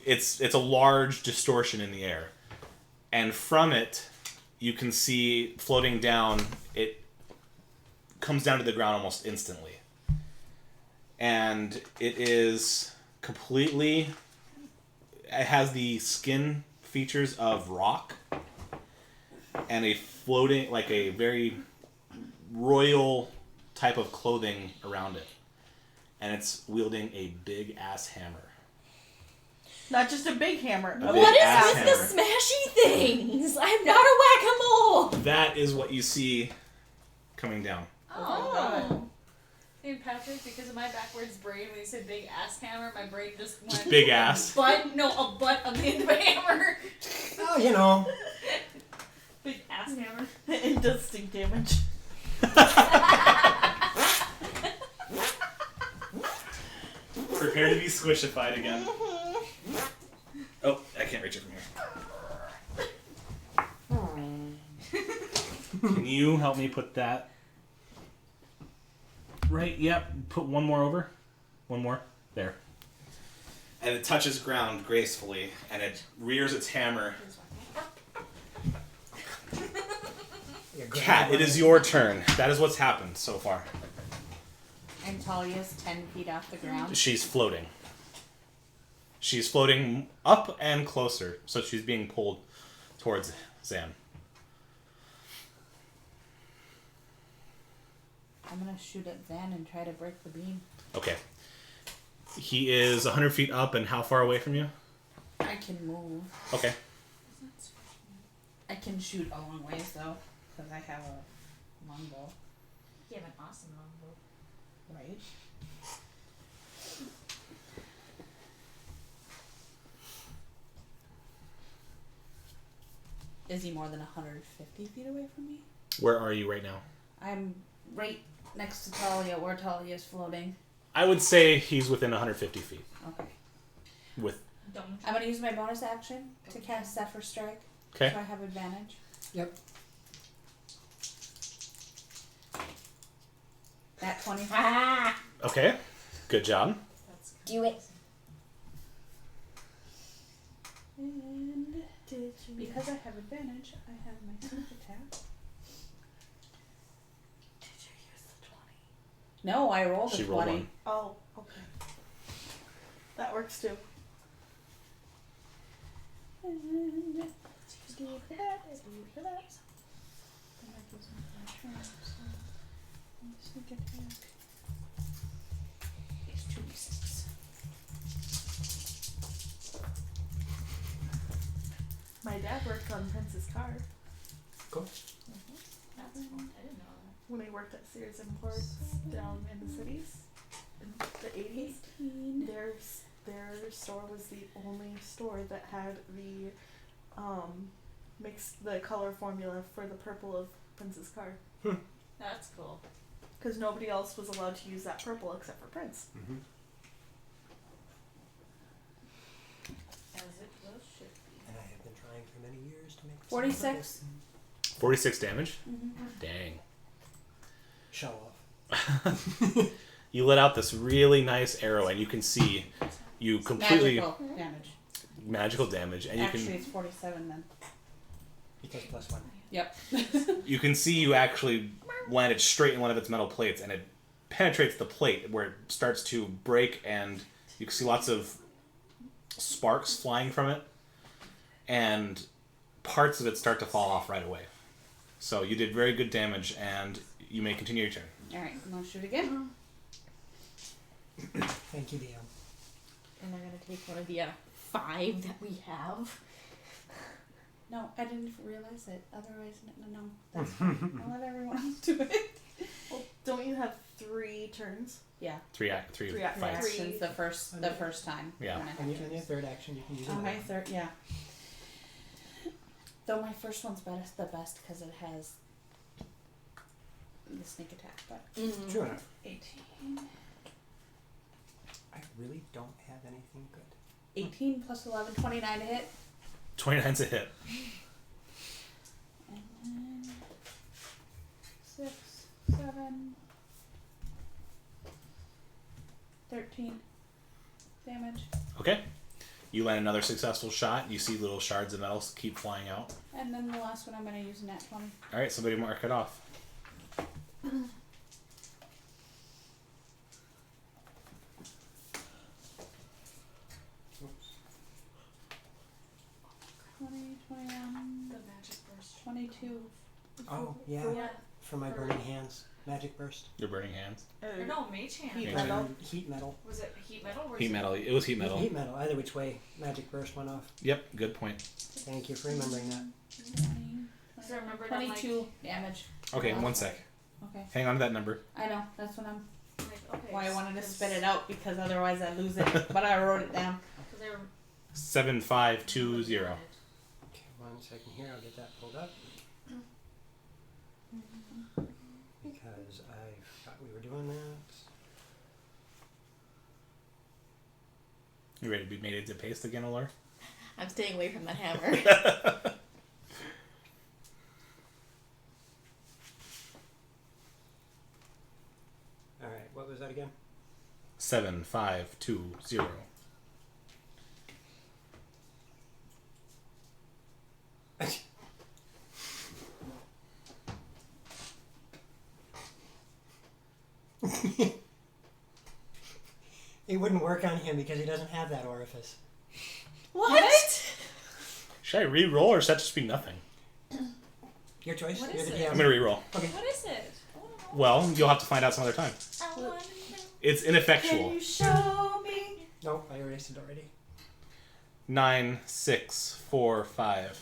It's a large distortion in the air. And from it, you can see floating down, it comes down to the ground almost instantly. And it is completely... It has the skin features of rock and a floating, like a very royal type of clothing around it. And it's wielding a big-ass hammer. Not just a big hammer. A Big What ass is with hammer. the smashy things? I'm not a whack-a-mole. That is what you see coming down. Oh, God. Hey, Patrick, because of my backwards brain, when you said big ass hammer, my brain just went... Just big ass? Butt, no, a butt on the end of a hammer. Oh, you know. Big ass hammer. It does stink damage. Prepare to be squishified again. Oh, I can't reach it from here. Can you help me put that? Right, yep. Put one more over. One more. There. And it touches ground gracefully, and it rears its hammer. Cat, it is your turn. That is what's happened so far. And Talia's 10 feet off the ground. She's floating. She's floating up and closer, so she's being pulled towards Zan. I'm gonna shoot at Zan and try to break the beam. Okay. He is 100 feet up, and how far away from you? I can move. Okay. I can shoot a long ways though, because I have a longbow. You have an awesome longbow. Right. Is he more than 150 feet away from me? Where are you right now? I'm right next to Talia, where Talia is floating. I would say he's within 150 feet. Okay. With I'm gonna use my bonus action to cast Zephyr Strike. Okay. So I have advantage. Yep. That 25. Ah, Okay. Good job. do it. And because I have advantage, I have my sneak attack. Did you use the 20? No, I rolled a She 20. rolled one. Oh, okay. That works too. And for that, for that. And that gives me Sneak attack. It's 2d6. My dad worked on Prince's car Cool. That's fun. I didn't know that. when he worked at Sears Imports down in the cities in the 80s. Their store was the only store that had the the color formula for the purple of Prince's car. That's cool. Because nobody else was allowed to use that purple except for Prince. Mm-hmm. As it will should be. And I have been trying for many years to make 46. 46 damage? Mm-hmm. Dang. Show off. You let out this really nice arrow, and you can see you completely Magical damage. magical damage, and Actually, you it's 47 then. Because +1. Yep. you can see you actually landed straight in one of its metal plates, and it penetrates the plate where it starts to break, and you can see lots of sparks flying from it, and parts of it start to fall off right away. So you did very good damage, and you may continue your turn. Alright, I'm gonna shoot again. Thank you, DM. And I'm gonna take one of the 5 that we have. No, I didn't realize it. Otherwise, no. That's fine. I'll let everyone else do it. Well, don't you have 3 turns? Yeah. Three Three fights. Actions the first time. Yeah. when I And have in your third action, you can use it. Okay, third, yeah. Though my first one's the best because it has the sneak attack, but True enough. 18. I really don't have anything good. 18 plus 11, 29 to hit. 29's a hit. And then 6, 7, 13 damage. Okay. You land another successful shot. You see little shards of metal keep flying out. And then the last one I'm going to use a nat 20. All right, somebody mark it off. Oops. 20, 21, The magic burst. 22. Oh, yeah. Yeah. For my burning hands. Magic burst. Your burning hands. Or no, mage hand. Heat Yeah. metal. Heat metal. Was it heat metal? Or Heat was metal. It was heat metal. Heat metal. Either which way, magic burst went off. Yep, good point. Thank you for remembering that. 20, Because I remembered I'm 22 damage. Okay, 1 sec. Okay. Hang on to that number. I know. That's what I'm. like, okay. Why I wanted to spit it out because otherwise I lose it. But I wrote it down. Because I 7520. Okay, 1 second here. I'll get that pulled up. Because I forgot we were doing that. You ready to be made into paste again, Allure? I'm staying away from that hammer. Alright, what was that again? 7520. It wouldn't work on him because he doesn't have that orifice. What? Should I re-roll or should that just be nothing? Your choice. What You're is the it? DM. I'm gonna re-roll. Okay. What is it? Well, you'll have to find out some other time. I wanna know. It's ineffectual. Can you show me? Nope, I erased it already. 9, 6, 4, 5.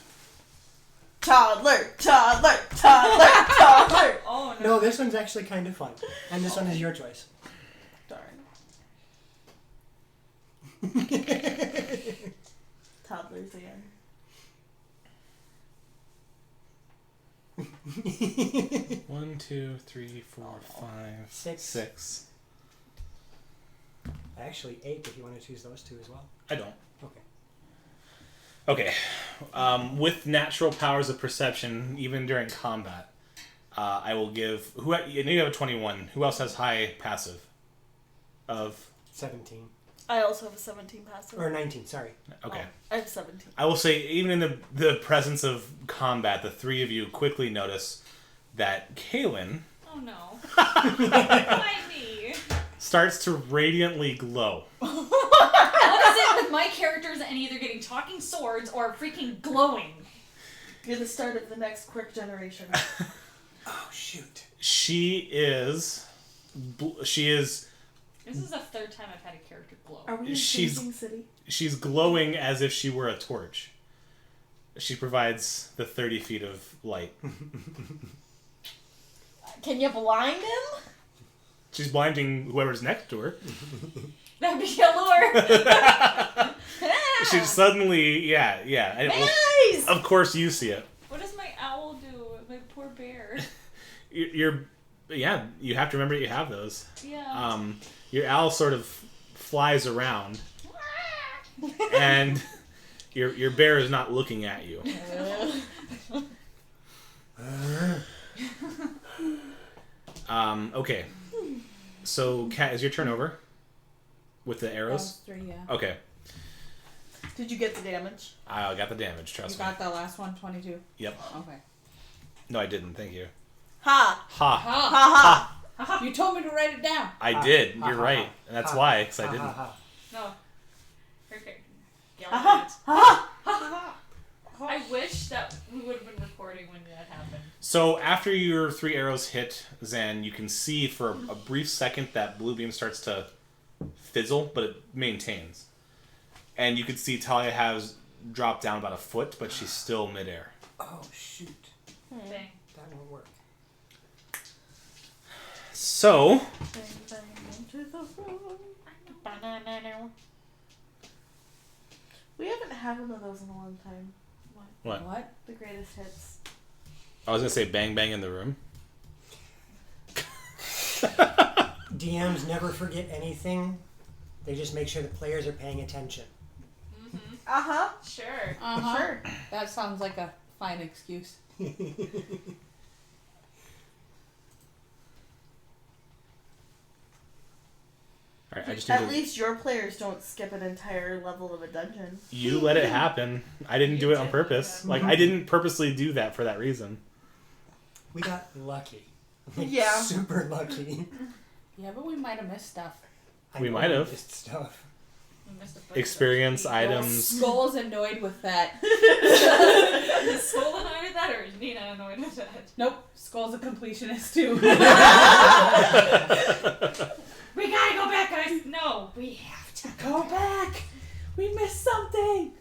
Toddler, toddler, toddler, toddler. Oh no. No, this one's actually kind of fun. And this one is your choice. Darn. Toddlers again. 1, 2, 3, 4, 5, 6. 6. Actually, 8 if you want to choose those two as well. I don't. Okay. Okay. With natural powers of perception, even during combat, I will give. You know you have a 21. Who else has high passive? Of 17. I also have a 17 passive. Or 19, sorry. okay. I have 17. I will say, even in the presence of combat, the three of you quickly notice that Kaylin Oh no. Why me? starts to radiantly glow. What is it with my characters and either getting talking swords or freaking glowing? You're the start of the next quick generation. Oh shoot. She is. This is the third time I've had a character glow. Are we in She's- Sing City? She's glowing as if she were a torch. She provides the 30 feet of light. Can you blind him? She's blinding whoever's next to her. That'd be a lure. She suddenly, yeah. And Nice! of course, you see it. What does my owl do? My poor bear. You have to remember that you have those. Yeah. Your owl sort of flies around, and your bear is not looking at you. Okay. So, Kat, is your turn over? With the arrows? 3, yeah. Okay. Did you get the damage? I got the damage, You trust me. got the last one, 22. Yep. Okay. No, I didn't. Thank you. Ha! Ha. Ha! Ha You told me to write it down. I Ha. did. Ha, You're ha, right. ha. And that's Ha. why, because I Ha, didn't. ha, ha. No. Okay. ha! Ha! Ha! I wish that we would have been recording when that happened. So after your 3 arrows hit Zen, you can see for a brief second that blue beam starts to fizzle, but it maintains. And you can see Talia has dropped down about a foot, but she's still midair. Oh shoot. Thing. That won't work. So, We haven't had one of those in a long time. what? What? The greatest hits. I was going to say bang bang in the room. DMs never forget anything. They just make sure the players are paying attention. Mm-hmm. Uh-huh. Sure. Uh-huh. Sure. That sounds like a fine excuse. Alright, I just need At to... least your players don't skip an entire level of a dungeon. You let it happen. I didn't do it on purpose. Like, I didn't purposely do that for that reason. We got lucky. Like, Yeah. Super lucky. Yeah, but we might have missed stuff. We know might have. missed stuff. We missed a bunch Experience, of items. Skull's annoyed with that. Is Skull annoyed with that, or is Nina annoyed with that? Nope. Skull's a completionist too. We gotta go back, guys. No, we have to Go back! We missed something!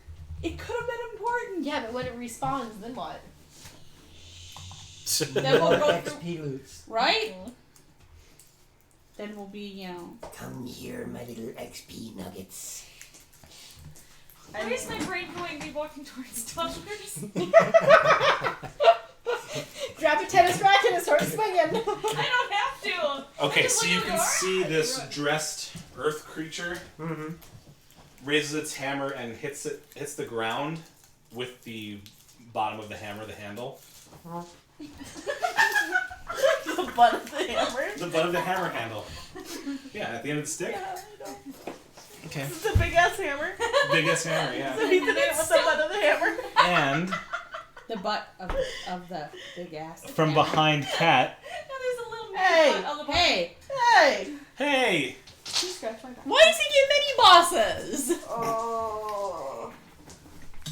It could have been important. Yeah, but when it respawns, then what? Then we'll go through, XP loots. right? Then we'll be, Come here, my little XP nuggets. Why is my brain going me walking towards dollars? Grab a tennis racket and start swinging. I don't have to. Okay, Just so look you at can the see door. this dressed earth creature Mm-hmm. raises its hammer and hits the ground with the bottom of the hammer, the handle. The butt of the hammer. The butt of the hammer handle. Yeah, at the end of the stick. Okay. It's a big ass hammer. Biggest hammer, So yeah. he did it with the butt of the hammer. And the butt of the big ass. from behind Kat, And there's a little Hey. butt on the bottom. Hey! Hey. hey! You scratch my back. Why does he get mini bosses? Oh.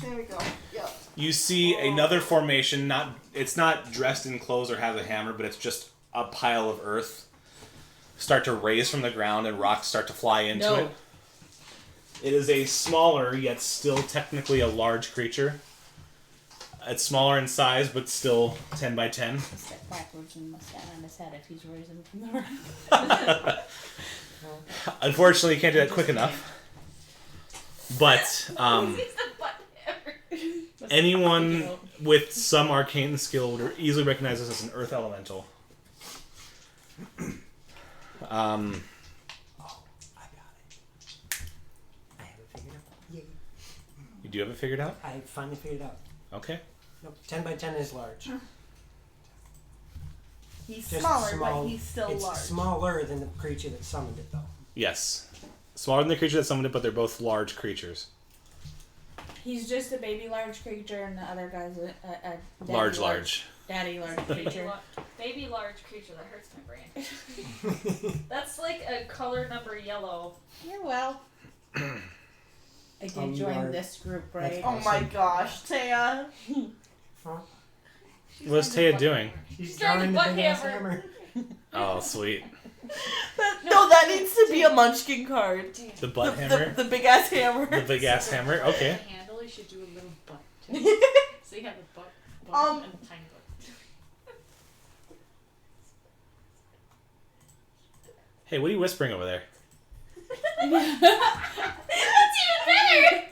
There we go. Yep. You see another formation, it's not dressed in clothes or has a hammer, but it's just a pile of earth start to raise from the ground and rocks start to fly into No. it. It is a smaller, yet still technically a large creature. It's smaller in size, but still 10 by 10. Step backwards and must stand on his head if he's raising from the ground. Unfortunately, you can't do that quick enough. But He's the butt hammer. anyone with some arcane skill would easily recognize this as an earth elemental. Oh, I got it. I have it figured out. Yay. You do have it figured out? I finally figured it out. Okay. Nope, 10 by 10 is large. He's Just smaller, small- but he's still it's large. smaller than the creature that summoned it, though. Yes. Smaller than the creature that summoned it, but they're both large creatures. He's just a baby large creature, and the other guy's a daddy Large. daddy large creature. Baby large creature, that hurts my brain. That's like a color number yellow. Yeah, well. I did join Large. this group, That's right? Oh my gosh, Taya. What's Taya doing? She's trying to drawing the butt big ass hammer. hammer. Oh, sweet. No, that needs to be a Munchkin card. The butt hammer? The big ass hammer. The big ass hammer? Okay. The handle, you should do a little butt too. So you have a butt and a tiny butt. Hey, what are you whispering over there? That's even better.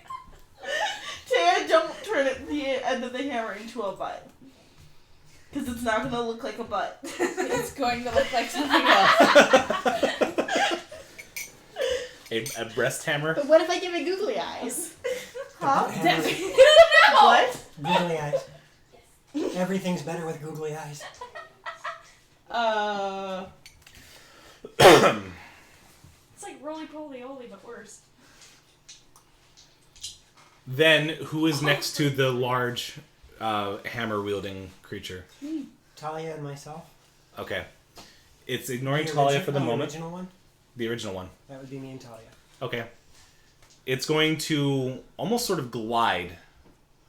Taya, don't turn the end of the hammer into a butt. Because it's not going to look like a butt. It's going to look like something else. A breast hammer? But what if I give it googly eyes? Huh? Hammer. What? Googly eyes. Everything's better with googly eyes. It's like roly-poly-oly, but worse. Then, who is next to the large hammer-wielding creature? Talia and myself. Okay. It's ignoring Talia for the moment. The original one? The original one. That would be me and Talia. Okay. It's going to almost sort of glide.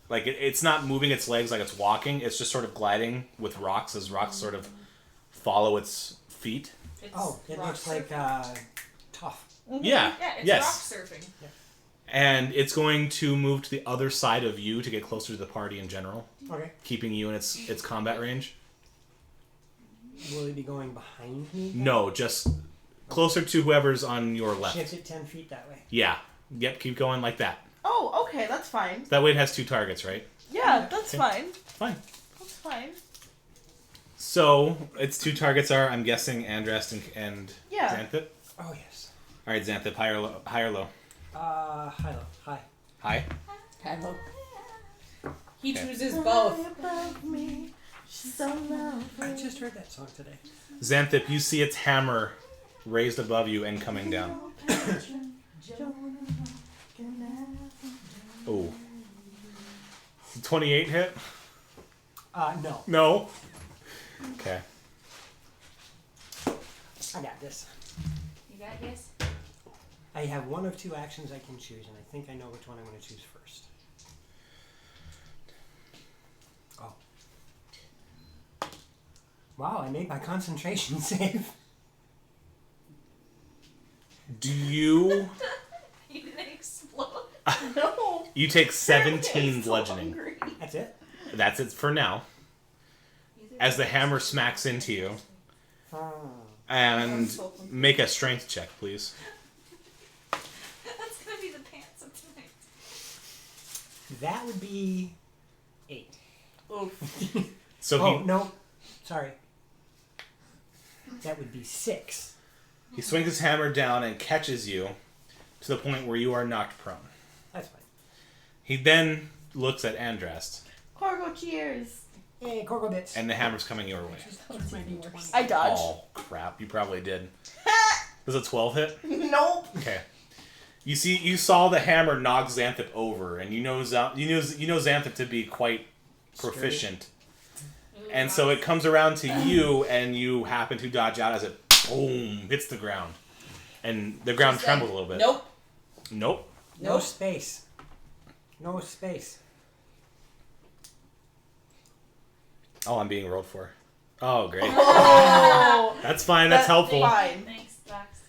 Like, it's not moving its legs like it's walking. It's just sort of gliding with rocks as rocks sort of follow its feet. It's It rock looks like surfing. tough. Yeah. Yeah, it's Yes. rock surfing. And it's going to move to the other side of you to get closer to the party in general, Okay. keeping you in its combat range. Will it be going behind me? No, just closer to whoever's on your left. Shift it 10 feet that way. Yeah. Yep, keep going like that. Oh, okay, that's fine. That way it has 2 targets, right? Yeah, that's Okay. fine. Fine. That's fine. So, its 2 targets are, I'm guessing, Andrest and Yeah. Xanthip. Oh, yes. Alright, Xanthip, high or low? High or low? High low. High. High? Hello. He Okay. chooses both. Above me, so lovely. I just heard that song today. Xanthip, you see its hammer raised above you and coming down. Oh. 28 hit? No. No. Okay. I got this. You got this? I have one of 2 actions I can choose, and I think I know which one I'm going to choose first. Oh. Wow, I made my concentration save. Do you... You didn't explode. No. You take 17 I'm so bludgeoning. hungry. That's it? That's it for now. As the hammer smacks into you. And make a strength check, please. That's gonna be the pants of tonight. That would be 8. Oof. So Oh, no. Sorry. That would be 6. he swings his hammer down and catches you to the point where you are knocked prone. That's fine. He then looks at Andrast, Corgo, cheers. Hey, Corgo bits. and the hammer's coming your way. I dodged. Oh, crap. You probably did. Does a 12 hit? Nope. Okay. You saw the hammer knock Xanthip over, and you know Xanthip to be quite proficient. And so it comes around to you, and you happen to dodge out as it boom hits the ground, and the ground trembles a little bit. Nope. Nope. No space. No space. Oh, I'm being rolled for. Oh, great. Oh. That's fine. That's helpful. Fine. Thanks, Dax.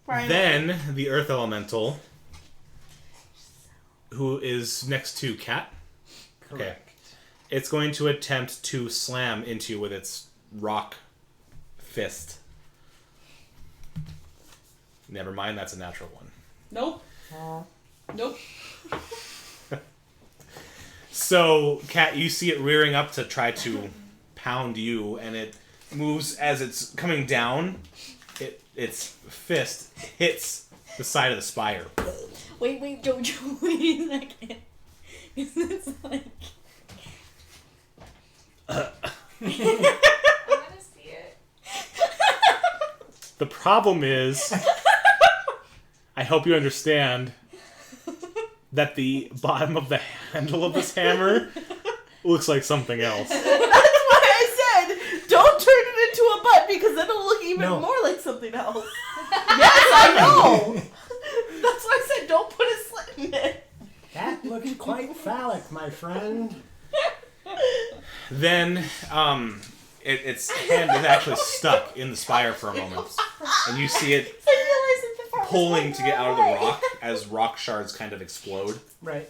Fine. Then the Earth Elemental, who is next to Cat. Okay. It's going to attempt to slam into you with its rock fist. Never mind, that's a natural one. Nope. Nope. So, Cat, you see it rearing up to try to pound you, and it moves as it's coming down. Its fist hits the side of the spire. Wait, Jojo, wait a second. It's like... I wanna see it. The problem is, I hope you understand that the bottom of the handle of this hammer looks like something else. That's why I said don't turn it into a butt because then it'll look even No. more like something else. Yes, I know. That's why I said don't put a slit in it. That looks quite phallic, my friend. Then, its hand is actually stuck in the spire for a moment, and you see it pulling to get out of the rock as rock shards kind of explode. Right.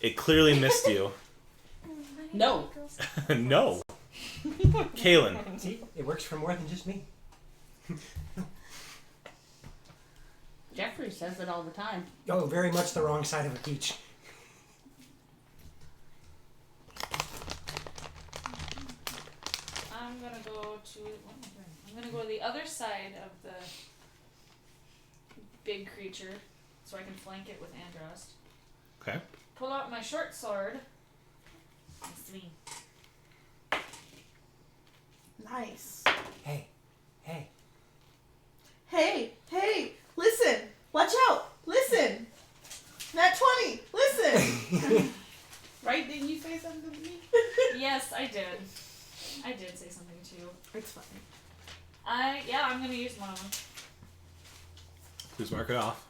It clearly missed you. No. No. Kaylin. See, it works for more than just me. Jeffrey says it all the time. Oh, very much the wrong side of a peach. I'm gonna go to. What am I doing? I'm gonna go to the other side of the big creature, so I can flank it with Androst. Okay. Pull out my short sword. And swing. Nice. Hey, hey. Hey, listen. Watch out. Listen. Nat 20. Listen. Right? Didn't you say something to me? Yes, I did. I did say something too. It's fine. I'm gonna use one of them. Please mark it off.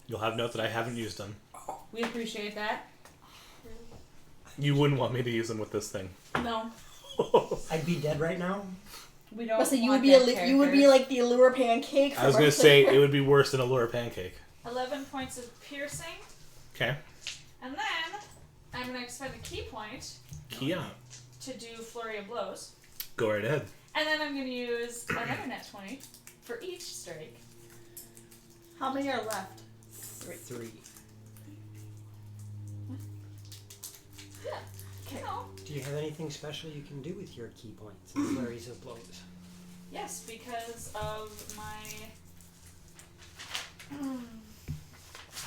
You'll have note that I haven't used them. We appreciate that. You wouldn't want me to use them with this thing. No. I'd be dead right now. We don't. Listen, you want would be that you would be character. like the allure pancake. I was going to say it would be worse than a lure pancake. 11 points of piercing, Okay. and then I'm gonna expend a key point Key out. to do flurry of blows, Go right ahead. and then I'm gonna use another net 20 for each strike. How many are left? 3. Okay. No. Do you have anything special you can do with your key points and flurries of blows? Yes, because of my.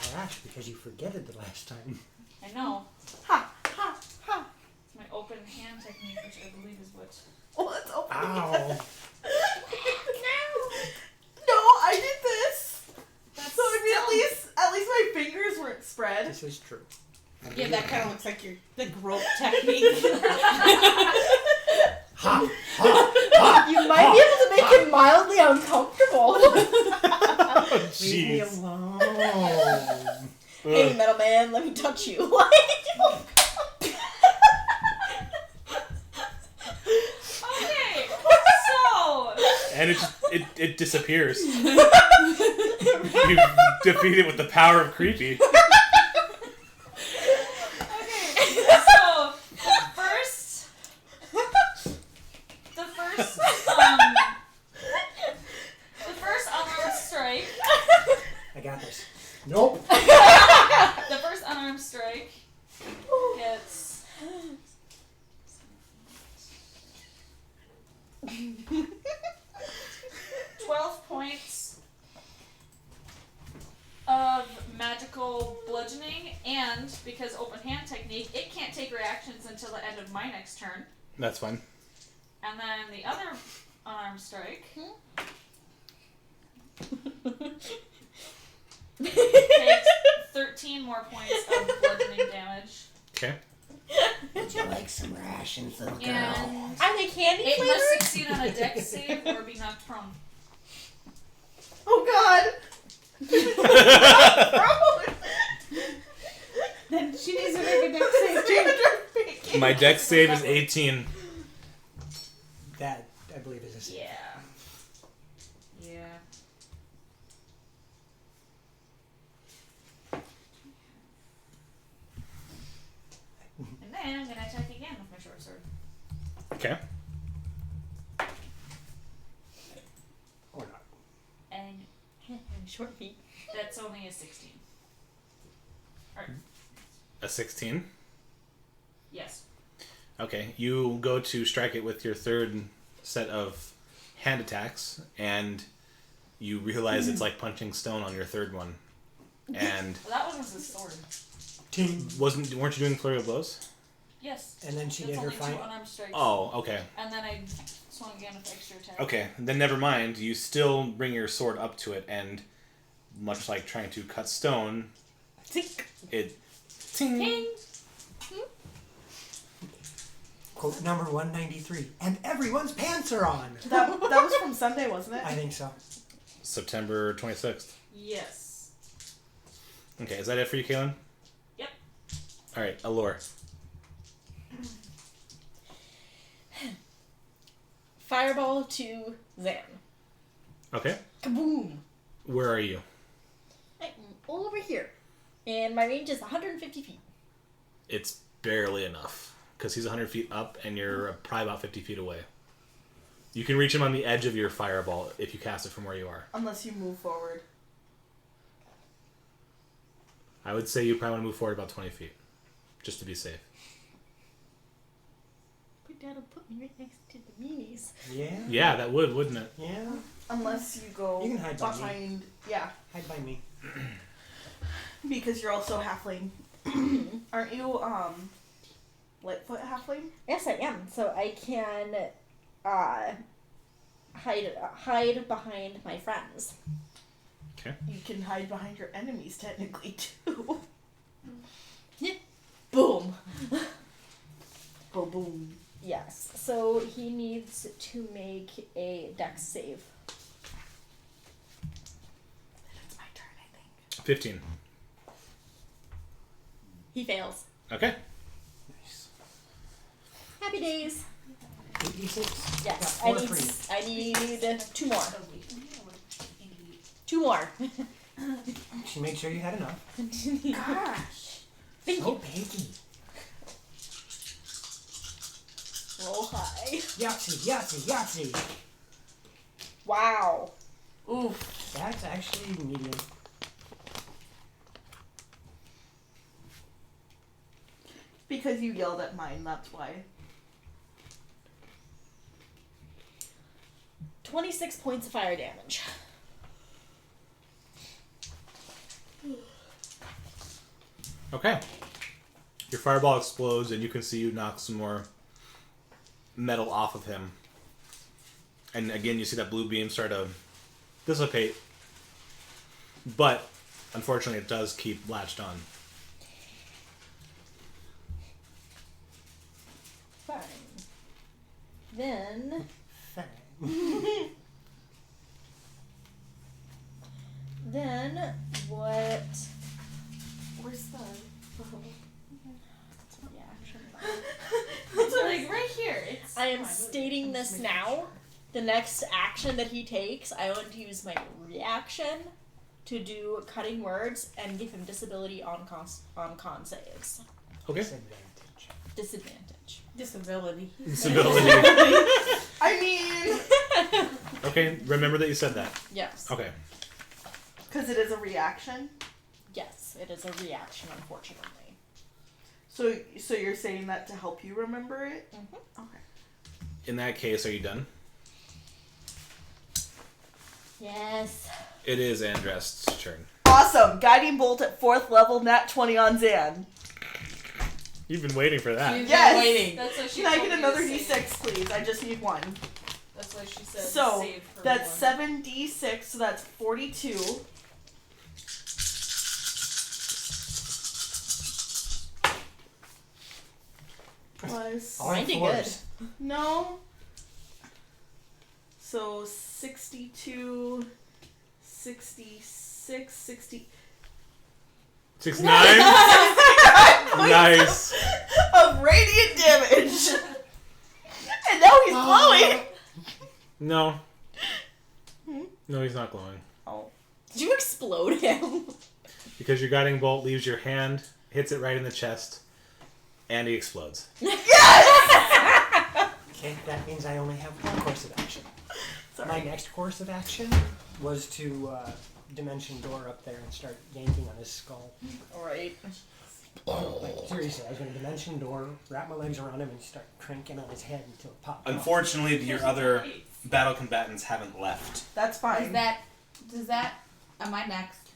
I asked because you forgetted the last time. I know. Ha, ha, ha. It's my open hand technique, which I believe is what. Oh, that's open. Ow. No, I did this. That's So I mean, at least my fingers weren't spread. This is true. Yeah, that kind of looks like the grope technique. Ha! Ha! You might be able to make him mildly uncomfortable. Leave me Jeez. alone. Hey, metal man, let me touch you. Okay, so And it disappears. You defeat it with the power of creepy. so the first unarmed strike. I got this. Nope. The first unarmed strike hits. 12 points of magical bludgeoning, and because open hand technique, it can't take reactions until the end of my next turn. That's fine. And then the other unarmed strike takes 13 more points of bludgeoning damage. Okay. Would you like some rations, little girl? And Are they candy it flavored? must succeed on a dex save or be knocked prone. Oh God. Then she needs to make a dex save too. My dex save is 18. That, I believe, is a save. Yeah. Yeah. And then I'm gonna attack again with my short sword. Okay. Or not. And Short feet. that's only a 16. A 16. Yes. Okay. You go to strike it with your third set of hand attacks, and you realize it's like punching stone on your third one. And Well, that one was a sword. Ting. weren't you doing flurry of blows? Yes. And then she That's did her only two final. unarmed strikes. Oh, okay. And then I swung again with extra attack. Okay, then never mind. You still bring your sword up to it, and much like trying to cut stone, it ting. Quote number 193. And everyone's pants are on. That was from Sunday, wasn't it? I think so. September 26th. Yes. Okay, is that it for you, Kaylin? Yep. All right, Allure. Fireball to Zan. Okay. Kaboom! Where are you? I'm all over here. And my range is 150 feet. It's barely enough because he's 100 feet up and you're probably about 50 feet away. You can reach him on the edge of your fireball if you cast it from where you are. Unless you move forward. I would say you probably want to move forward about 20 feet just to be safe. But that'll put me right next to the minis. Yeah. Yeah, that would, wouldn't it? Yeah. Unless you go You can hide by me. behind. Yeah, Hide by me. because you're also halfling. Aren't you Lightfoot halfling? Yes, I am. So I can hide behind my friends. You can hide behind your enemies technically too. Boom. Boom boom. Yes. So he needs to make a dex save. It's my turn, I think. 15. He fails. Okay. Nice. Happy days. 86? Yes. Yeah, I need 2 more. 2 more. She made sure you had enough. Gosh. Thank So you. picky. Roll high. Yahtzee, Yahtzee, Yahtzee. Wow. Oof. That's actually medium. Because you yelled at mine, that's why. 26 points of fire damage. Okay. Your fireball explodes and you can see you knock some more metal off of him. And again, you see that blue beam start to dissipate. But, unfortunately, it does keep latched on. Fine. Then... Fine. Then, what... Where's the It's like right here. It's I am fine. stating this now. The next action that he takes, I want to use my reaction to do cutting words and give him disability on con saves. Okay. Disadvantage. Disadvantage. Disability. Disability. I mean, Okay, remember that you said that. Yes. Okay. because it is a reaction. Yes, it is a reaction, unfortunately. So you're saying that to help you remember it? Mm-hmm. Okay. In that case, are you done? Yes. It is Andrest's turn. Awesome! Guiding bolt at 4th level, nat 20 on Zan. You've been waiting for that. She's Yes. been waiting. That's what she Can I told get me to another save. d6, please? I just need one. That's what she said. So, save for that's more. 7d6, so that's 42. Plus... All Mine did fours. No. So 62, 66, 60... 6, 9. Nice. of radiant damage. And now he's glowing. No. No, he's not glowing. Oh. Did you explode him? Because your guiding bolt leaves your hand, hits it right in the chest, and he explodes. Okay, that means I only have one course of action. Sorry. My next course of action was to dimension door up there and start yanking on his skull. Alright. Like, seriously, I was going to dimension door, wrap my legs around him, and start cranking on his head until it popped off. Unfortunately, your other battle combatants haven't left. That's fine. Am I next?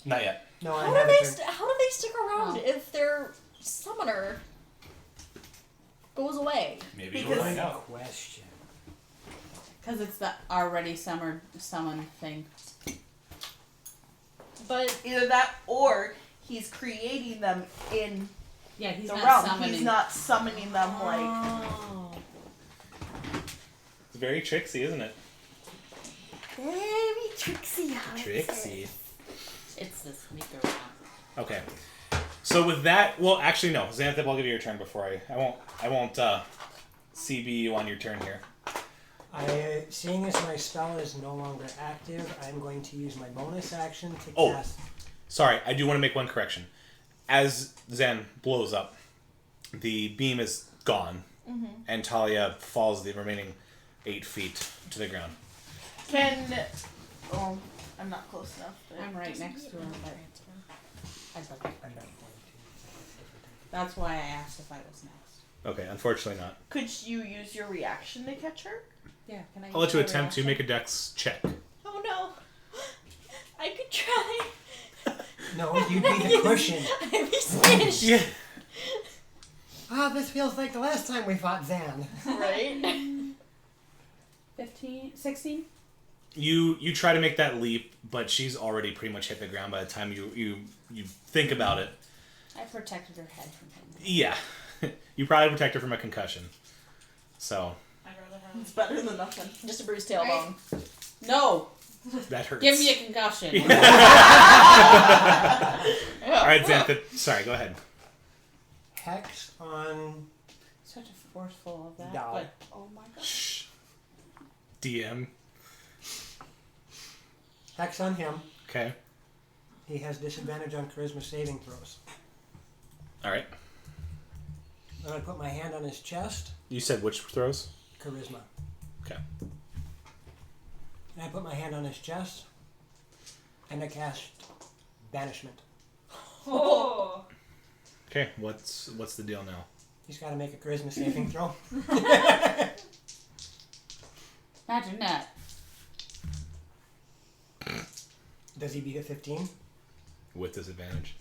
Not yet. No, I How have do a they turn. how do they stick around Oh. if their summoner goes away? Maybe Because- you'll find out. Question. Because it's the already summon thing. But Either that or he's creating them in Yeah, he's the not realm. summoning. He's not summoning them like... oh. It's very tricksy, isn't it? Very tricksy. Tricksy. It's the sneaker around. Okay. So with that, well, actually no, Xanthip, I'll give you your turn before I won't CB you on your turn here. Seeing as my spell is no longer active, I'm going to use my bonus action to Oh. cast. Sorry, I do want to make one correction. As Zen blows up, the beam is gone, and Talia falls the remaining 8 feet to the ground. Oh, I'm not close enough. But I'm right next to him, but I I'm not going to. that's why I asked if I was next. Okay, unfortunately not. Could you use your reaction to catch her? Yeah, can I? I'll let you use my attempt to reaction? make a dex check. Oh no. I could try. No, you'd be the cushion. I'd be squished. Yeah. Ah, this feels like the last time we fought Zan. Right? 16? You try to make that leap, but she's already pretty much hit the ground by the time you think about it. I protected her head from him. Yeah. You probably protect her from a concussion. So, I'd rather have. It's better than nothing. Just a bruised tailbone. No! that hurts. Give me a concussion. Alright, Xanthip. Sorry, go ahead. Hex on. Such a forceful of that, Dow. but oh my god. Shh. DM. Hex on him. Okay. He has disadvantage on charisma saving throws. Alright. Then I put my hand on his chest. You said which throws? Charisma. Okay. And I put my hand on his chest. And I cast banishment. Oh. Okay, what's the deal now? He's got to make a charisma saving throw. Imagine that. Does he beat a 15? With disadvantage.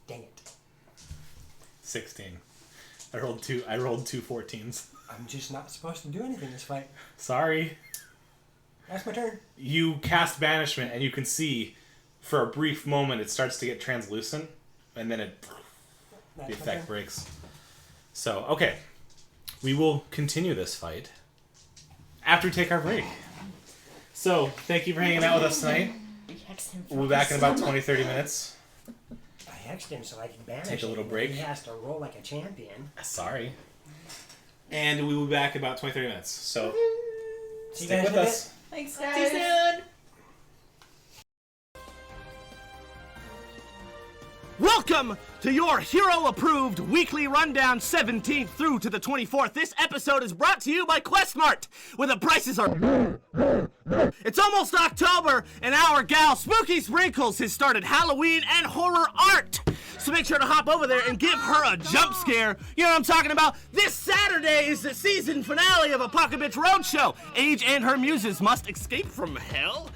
Dang it. 16. I rolled two 14s. I'm just not supposed to do anything this fight. Sorry. That's my turn. You cast banishment and you can see for a brief moment it starts to get translucent and then That's the my effect turn. breaks. So, okay. We will continue this fight after we take our break. So, thank you for hanging out with us tonight. We'll be back in about 20-30 minutes. I hexed him so I can banish Take a little him, but break. He has to roll like a champion. Sorry. And we will be back in about 20-30 minutes. So, See you stick guys with in a us. Thanks, See you guys. soon. Welcome to your hero-approved weekly rundown 17th through to the 24th. This episode is brought to you by QuestMart, where the prices are... It's almost October, and our gal Spooky Sprinkles has started Halloween and horror art. So make sure to hop over there and give her a jump scare. You know what I'm talking about? This Saturday is the season finale of Apocalypse Roadshow. Age and her muses must escape from hell.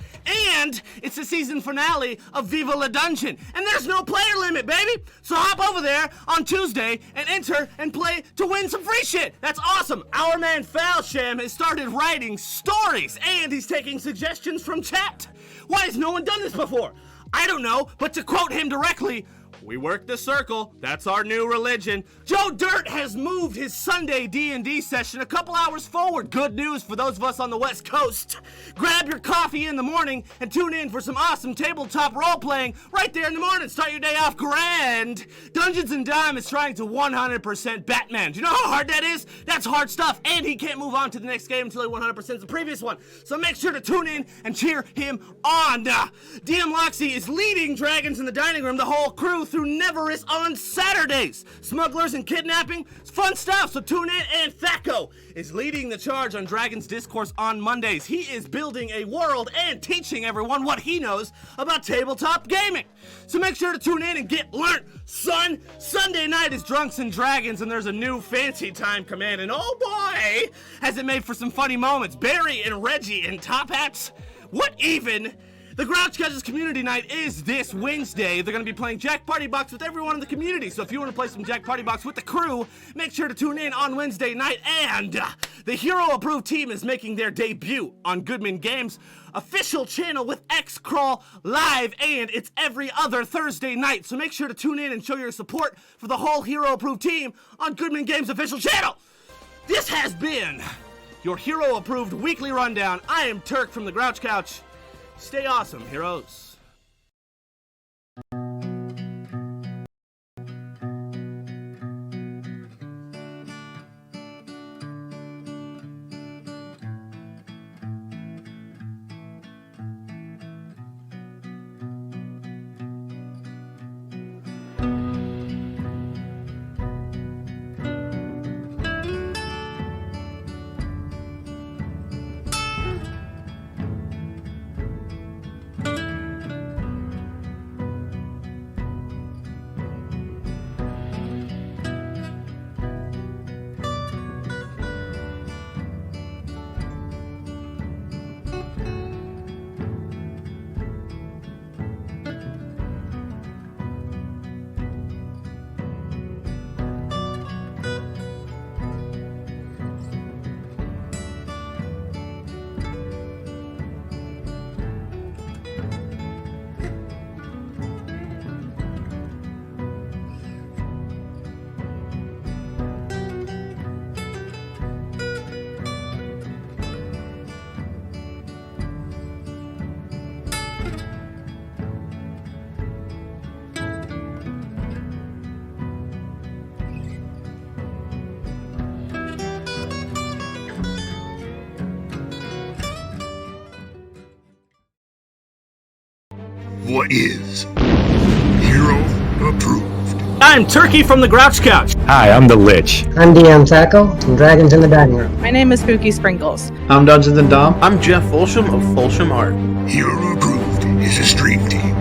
And it's the season finale of Viva La Dungeon. And there's no player limit, baby. So hop over there on Tuesday and enter and play to win some free shit. That's awesome. Our man Falsham has started writing stories, and he's taking suggestions from chat. Why has no one done this before? I don't know, but to quote him directly, we work the circle. That's our new religion. Joe Dirt has moved his Sunday D&D session a couple hours forward. Good news for those of us on the West Coast. Grab your coffee in the morning and tune in for some awesome tabletop role-playing right there in the morning. Start your day off grand. Dungeons & Dime is trying to 100% Batman. Do you know how hard that is? That's hard stuff, and he can't move on to the next game until he 100% the previous one. So make sure to tune in and cheer him on. DM Loxy is leading Dragons in the Dining Room, the whole crew, through Neverus on Saturdays. Smugglers and kidnapping, it's fun stuff, so tune in. And Thaco is leading the charge on Dragon's Discourse on Mondays. He is building a world and teaching everyone what he knows about tabletop gaming. So make sure to tune in and get learnt, son. Sunday night is Drunks and Dragons, and there's a new fancy time command, and oh boy, has it made for some funny moments. Barry and Reggie in top hats. What even? The Grouch Catchers Community Night is this Wednesday. They're going to be playing Jack Party Box with everyone in the community. So if you want to play some Jack Party Box with the crew, make sure to tune in on Wednesday night. And the Hero Approved team is making their debut on Goodman Games' official channel with X-Crawl Live. And it's every other Thursday night. So make sure to tune in and show your support for the whole Hero Approved team on Goodman Games' official channel. This has been your Hero Approved weekly rundown. I am Turk from the Grouch Couch. Stay awesome, heroes. what is hero approved. I'm Turkey from the Grouch Couch. Hi, I'm the Lich. I'm DM Taco from Dragons in the Dining Room. My name is Spooky Sprinkles. I'm Dungeons and Dom. I'm Jeff Folsham of Folsham Art. Hero Approved is a stream team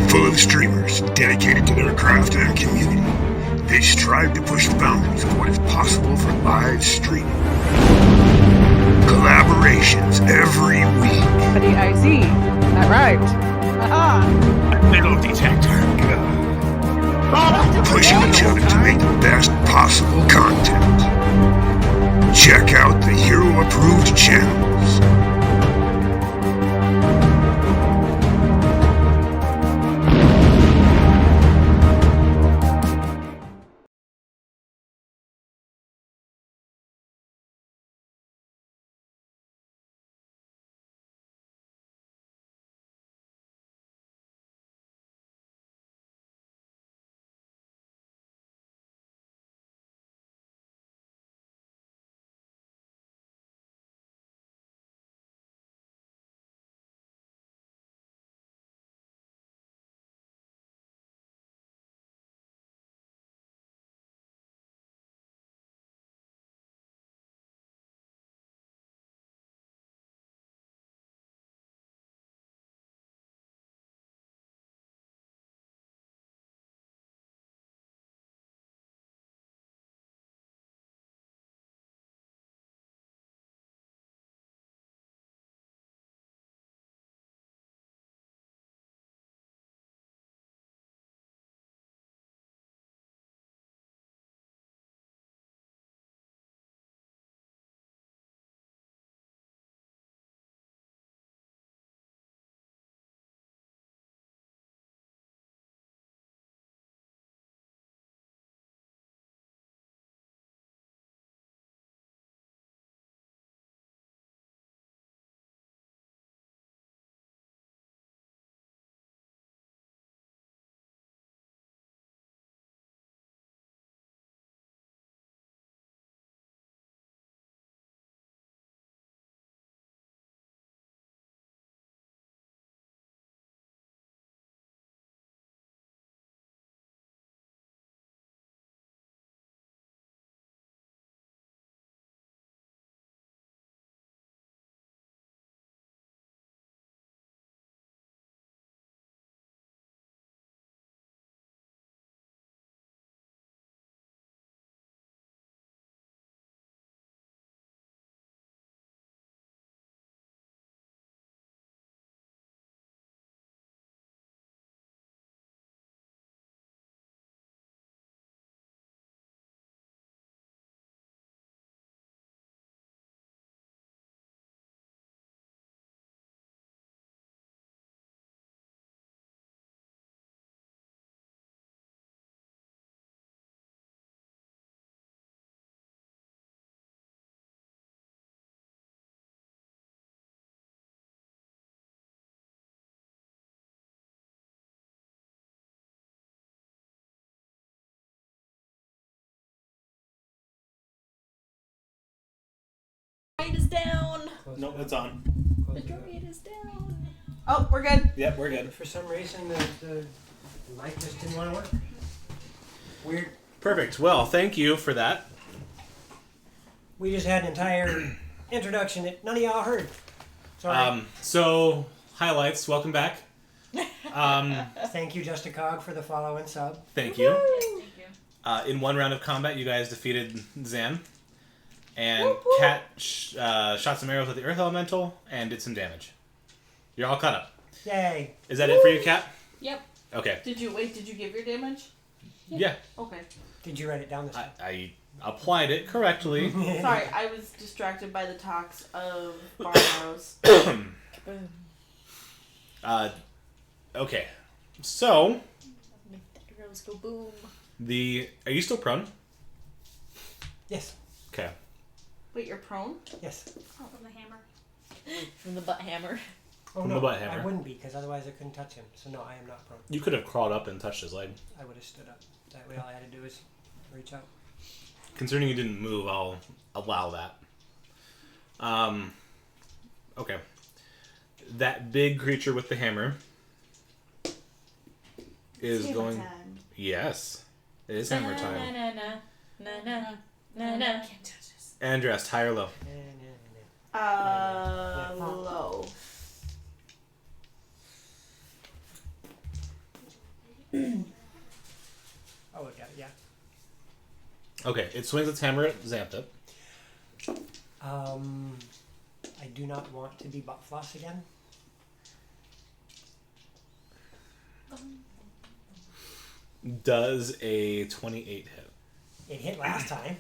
full of streamers dedicated to their craft and community. They strive to push the boundaries of what is possible for live streaming. Collaborations every week. I see. That right. Aha! Metal detector. Pushing each other to make the best possible content. Check out the Hero Approved channels. Droid is down. Nope, it's on. The droid is down. Oh, we're good. Yep, we're good. For some reason, the mic just didn't want to work. Weird. Perfect. Well, thank you for that. We just had an entire introduction that none of y'all heard. Sorry. So, highlights. Welcome back. Thank you, Just a Cog, for the follow and sub. Thank you. Thank you. In one round of combat, you guys defeated Zan. And Cat shot some arrows with the Earth Elemental and did some damage. You're all caught up. Yay. Is that it for you, Cat? Yep. Okay. Did you give your damage? Yeah. Okay. Did you write it down this time? I applied it correctly. Sorry, I was distracted by the talks of barn arrows. Okay. So. Make the arrows go boom. Are you still prone? Yes. Okay. Wait, you're prone? Yes. Oh, from the hammer. From the butt hammer. Oh, From no, the butt hammer. I wouldn't be, because otherwise I couldn't touch him. So no, I am not prone. You could have crawled up and touched his leg. I would have stood up. That way all I had to do is reach out. Considering you didn't move, I'll allow that. Okay. That big creature with the hammer is Hammer going. time. Yes, it is hammer time. Na. Can't touch this. Andrest, high or low? Low. Oh, we got it, yeah. Okay, it swings its hammer at Xantha. I do not want to be butt floss again. Does a 28 hit? It hit last time.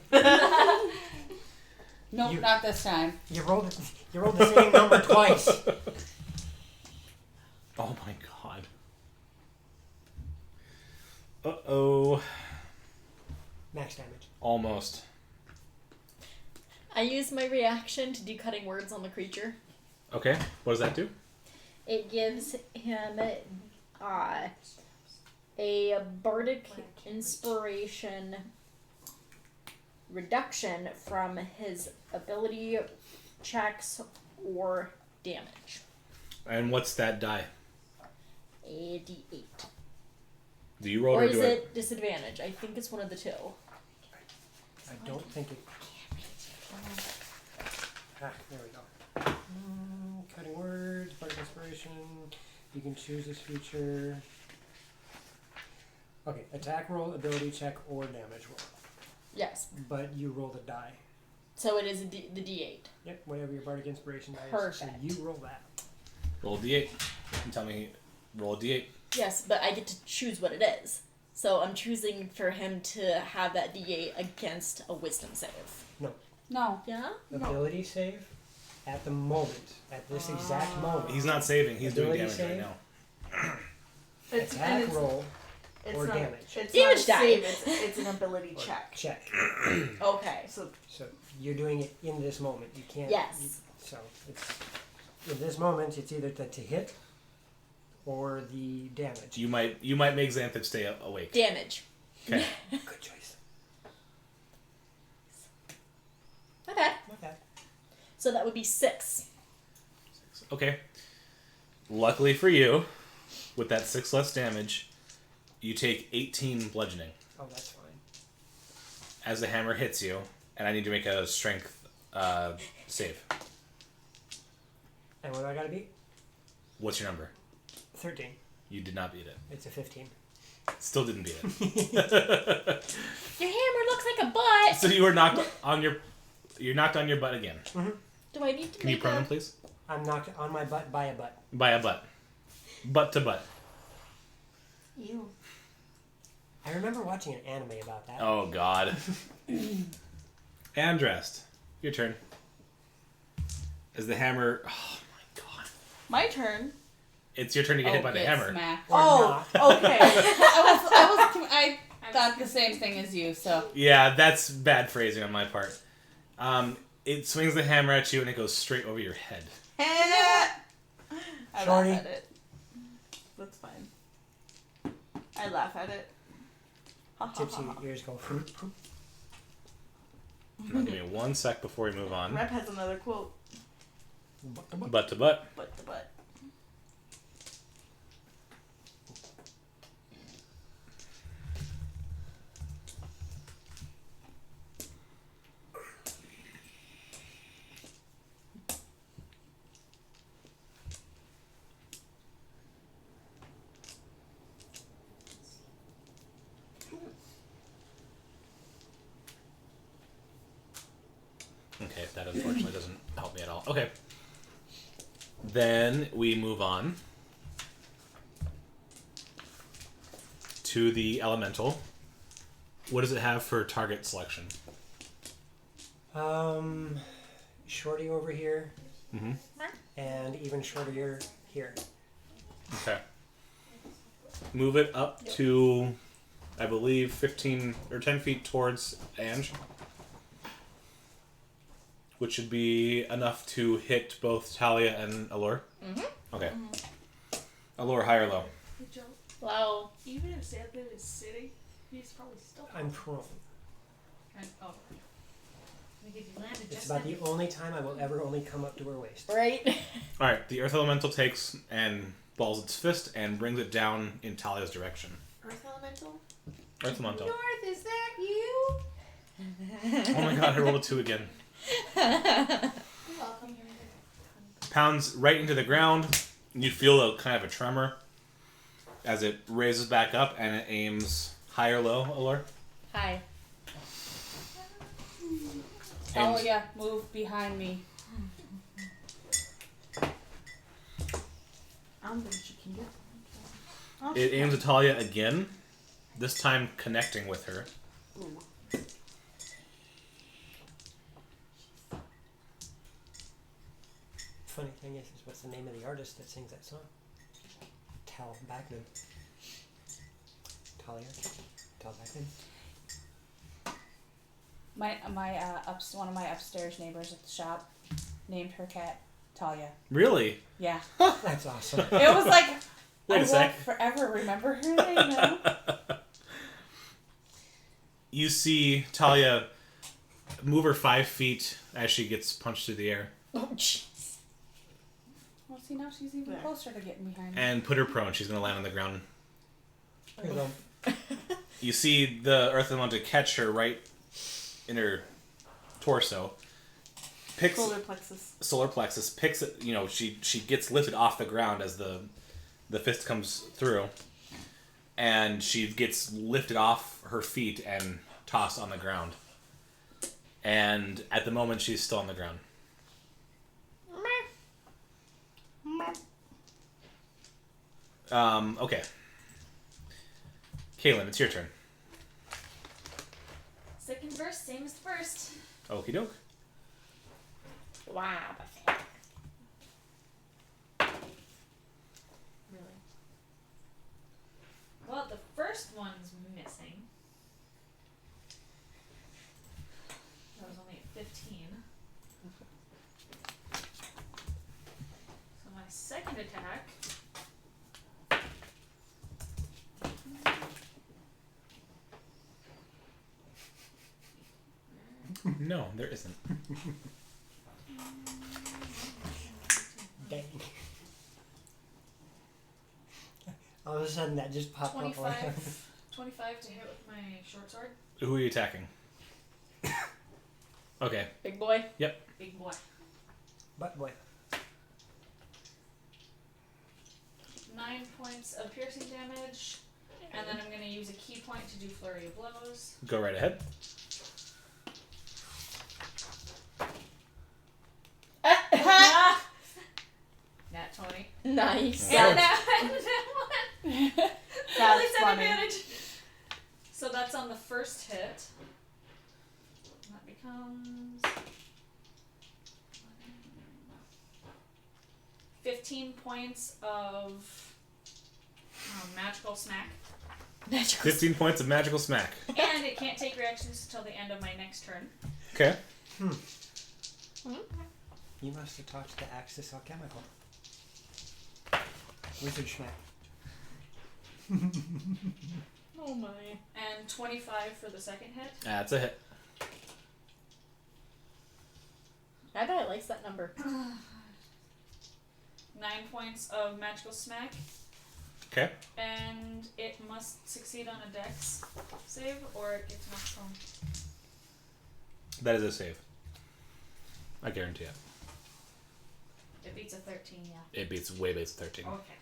Nope, not this time. You rolled the same number twice. Oh my god. Uh-oh. Max damage. Almost. I use my reaction to do cutting words on the creature. Okay, what does that do? It gives him a bardic inspiration reduction from his ability checks or damage. And what's that die? A d8. Do you roll Or or is do it disadvantage? I think it's one of the two. I don't think it. There we go. Cutting words, bardic inspiration. You can choose this feature. Okay, attack roll, ability check, or damage roll. Yes. But you roll the die. So it is the d8. Yep, whatever your bardic inspiration die is. Perfect. So you roll that. Roll a d8. You tell me, roll a d8. Yes, but I get to choose what it is. So I'm choosing for him to have that d8 against a wisdom save. No. Yeah? Ability save at the moment. At this exact moment. He's not saving, he's doing Ability damage right save? now. Attack roll It's or not, damage. It's Damage not a die. save, it's an ability check. Check. Okay. So So you're doing it in this moment. You can't. Yes. So it's in this moment. It's either to hit or the damage. You might make Xanthid stay awake. Damage. Okay. Good choice. Not bad. Not bad. So that would be 6. Okay. Luckily for you, with that 6 less damage, you take 18 bludgeoning Oh, that's fine. as the hammer hits you, and I need to make a strength save. And what do I gotta beat? What's your number? 13. You did not beat it. It's a 15. Still didn't beat it. Your hammer looks like a butt. So you were knocked on your butt again. Do I need to Can you make prone a... him, please? I'm knocked on my butt by a butt. By a butt. Butt to butt. you. I remember watching an anime about that. Oh, God. Andrest, your turn. As the hammer... Oh, my God. My turn. It's your turn to get hit by the hammer. Smacked. Oh, okay. I thought the same thing as you, so. Yeah, that's bad phrasing on my part. It swings the hammer at you and it goes straight over your head. I Shorty. laugh at it. That's fine. I laugh at it. Tipsy ears go. Now give me 1 sec before we move on. Rep has another quote. Butt to butt. Butt to butt. Okay, that unfortunately doesn't help me at all. Okay. Then we move on to the elemental. What does it have for target selection? Shorty over here, Mm-hmm. and even shortier here. Okay. Move it up to, I believe, 15 or 10 feet towards Ange. Which should be enough to hit both Talia and Allure. Mm-hmm. Okay. Allure, high or low? Hey, Joe, Low. even if Xanthan is sitting, he's probably still. I'm prone. Oh. Because you landed It's just about then. the only time I will ever only come up to her waist. Right? Alright, the Earth Elemental takes and balls its fist and brings it down in Talia's direction. elemental? Earth Elemental. North, is that you? Oh my god, I rolled a 2 again. You're welcome. Pounds right into the ground. You feel a kind of a tremor as it raises back up and it aims high or low, Allure. Hi. Oh yeah, move behind me. I don't think she can get that. It aims at Talia again, this time connecting with her. Funny thing is what's the name of the artist that sings that song? Tal Bachman. Talia. Tal Bachman. One of my upstairs neighbors at the shop named her cat Talia. Really? Yeah. That's awesome. It was like Wait a I sec. won't forever remember her name now. You see Talia move her 5 feet as she gets punched through the air. Oh, jeez. Well, see now she's even closer to getting behind me. And put her prone. She's going to land on the ground. Hello. You see the Earth Elemental catch her right in her torso. Picks solar plexus. Picks it. You know, she gets lifted off the ground as the fist comes through, and she gets lifted off her feet and tossed on the ground. And at the moment, she's still on the ground. Okay. Kaylin, it's your turn. Second verse, same as the first. Okie doke. Wow. Really? Well, the first one's missing. That was only at 15. So my second attack. No, there isn't. Dang. All of a sudden that just popped up. 25 to hit with my short sword. Who are you attacking? Okay. Big boy? Yep. Big boy. Butt boy. 9 points of piercing damage. And then I'm going to use a key point to do flurry of blows. Go right ahead. Nat 20. Nice. Yeah, that one. That's at funny. advantage. So that's on the first hit. That becomes 15 points of magical smack. 15 points of magical smack. And it can't take reactions until the end of my next turn. Okay. You must have touched the Axis Alchemical. Wizard Schmack. Oh my. And 25 for the second hit. That's a hit. I bet it likes that number. 9 points of magical smack. Okay. And it must succeed on a dex save or it gets knocked prone. That is a save. I guarantee it. It beats a 13, yeah. It way beats 13. Okay.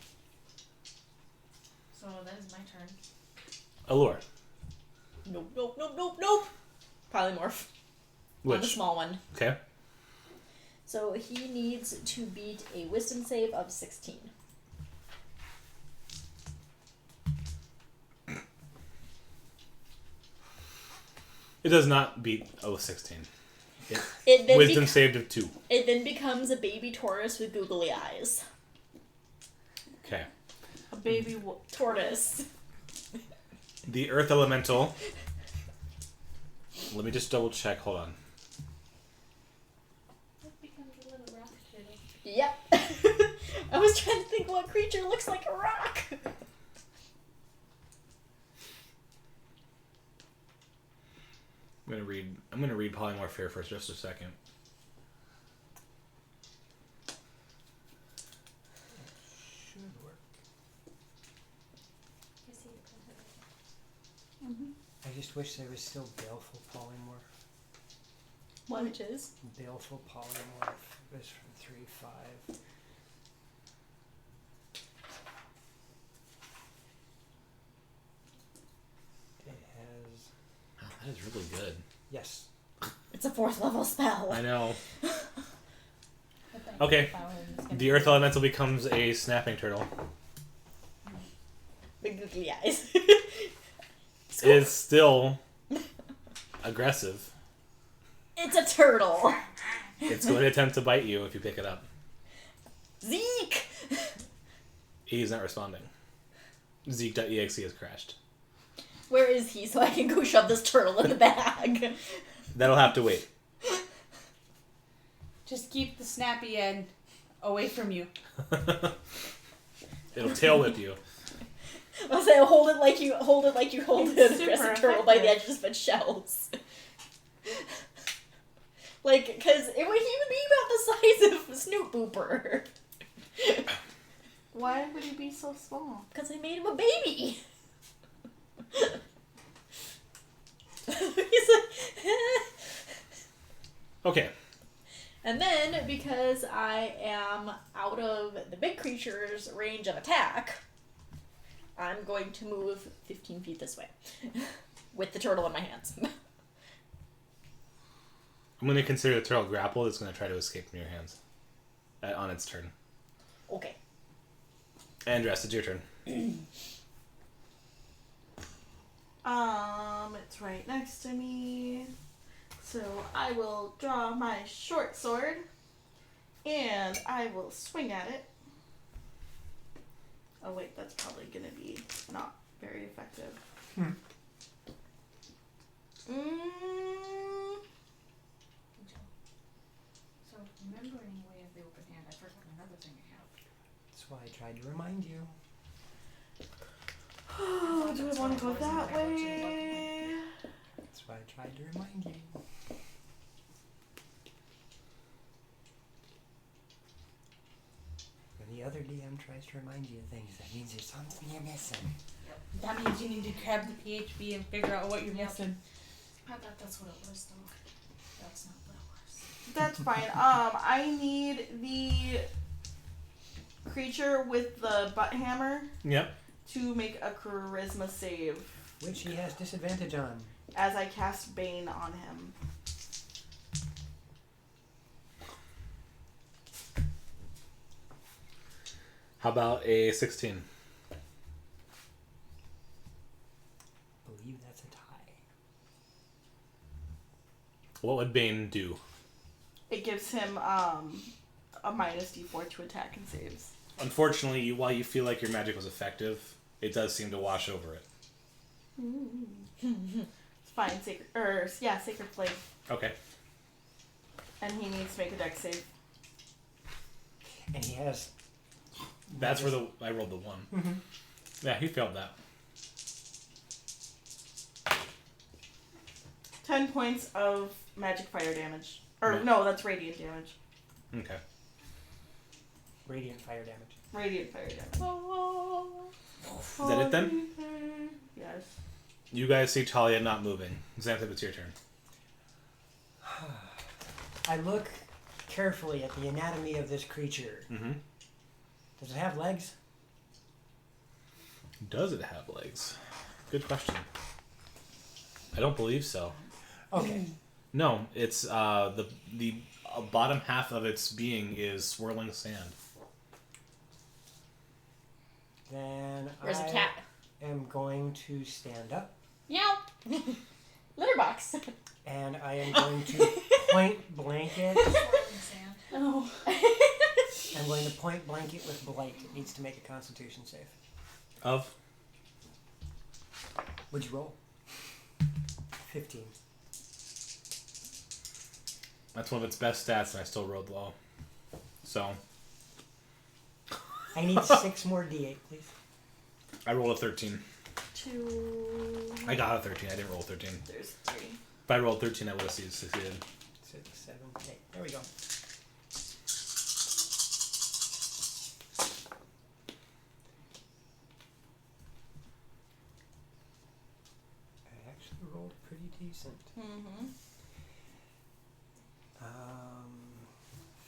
So that is my turn. Allure. Nope, nope, nope, nope, nope. Polymorph. On the Which? small one. Okay. So he needs to beat a wisdom save of 16. It does not beat 16. It then Wisdom saved of 2. It then becomes a baby Taurus with googly eyes. Okay. A baby tortoise. The Earth Elemental. Let me just double check. Hold on. It becomes a little rock kiddo. Yep. I was trying to think what creature looks like a rock. I'm gonna read Polymorph here for just a second. Should work. I just wish there was still baleful polymorph. What? Which is? Baleful polymorph is from 3.5. It has... Oh, that is really good. Yes. It's a 4th level spell. I know. Okay. The Earth Elemental becomes a snapping turtle. Big googly eyes. It is still aggressive. It's a turtle. It's going to attempt to bite you if you pick it up. Zeke! He's not responding. Zeke.exe has crashed. Where is he so I can go shove this turtle in the bag? That'll have to wait. Just keep the snappy end away from you. It'll tail whip you. I'll say hold it like you hold an aggressive turtle by the edges of its shells. Like, because it would even be about the size of Snoop Booper. Why would he be so small? Because I made him a baby. He's like, Okay. and then, because I am out of the big creature's range of attack, I'm going to move 15 feet this way. With the turtle in my hands. I'm going to consider the turtle grappled. It's going to try to escape from your hands. On its turn. Okay. Andress, it's your turn. It's right next to me. So I will draw my short sword and I will swing at it. Oh wait, that's probably gonna be not very effective. So, remembering way of the open hand, I forgot another thing I have. That's why I tried to remind you. Oh, do I want to go that way? That's why I tried to remind you. When the other DM tries to remind you of things, that means there's something you're missing. That means you need to grab the PHB and figure out what you're missing. I thought that's what it was, though. That's not what it was. That's fine. I need the creature with the butt hammer. Yep. To make a charisma save. Which he has disadvantage on. As I cast Bane on him. How about a 16? I believe that's a tie. What would Bane do? It gives him a minus D4 to attack and saves. Unfortunately, while you feel like your magic was effective, it does seem to wash over it. It's fine. Sacred Flame. Okay. And he needs to make a dex save. And he has... That's where I rolled the 1. Mm-hmm. Yeah, he failed that. 10 points of magic fire damage. Or, no, that's radiant damage. Okay. Radiant fire damage. Radiant fire damage. Is that it then? Yes. You guys see Talia not moving. Xanthipp, it's your turn. I look carefully at the anatomy of this creature. Mm-hmm. Does it have legs? Does it have legs? Good question. I don't believe so. Okay. No, it's the bottom half of its being is swirling sand. Then Where's I a cat? am going to stand up. Meow. Litter box. And I am going to point blank it. Oh. I'm going to point blank it with blight. It needs to make a Constitution save. Of? Would you roll? 15. That's one of its best stats, and I still rolled low. So. I need 6 more D8, please. I rolled a 13. 2. I got a 13. I didn't roll a 13. There's 3. If I rolled 13, I would have succeeded. 6, 7, 8. There we go. I actually decent. Mm-hmm.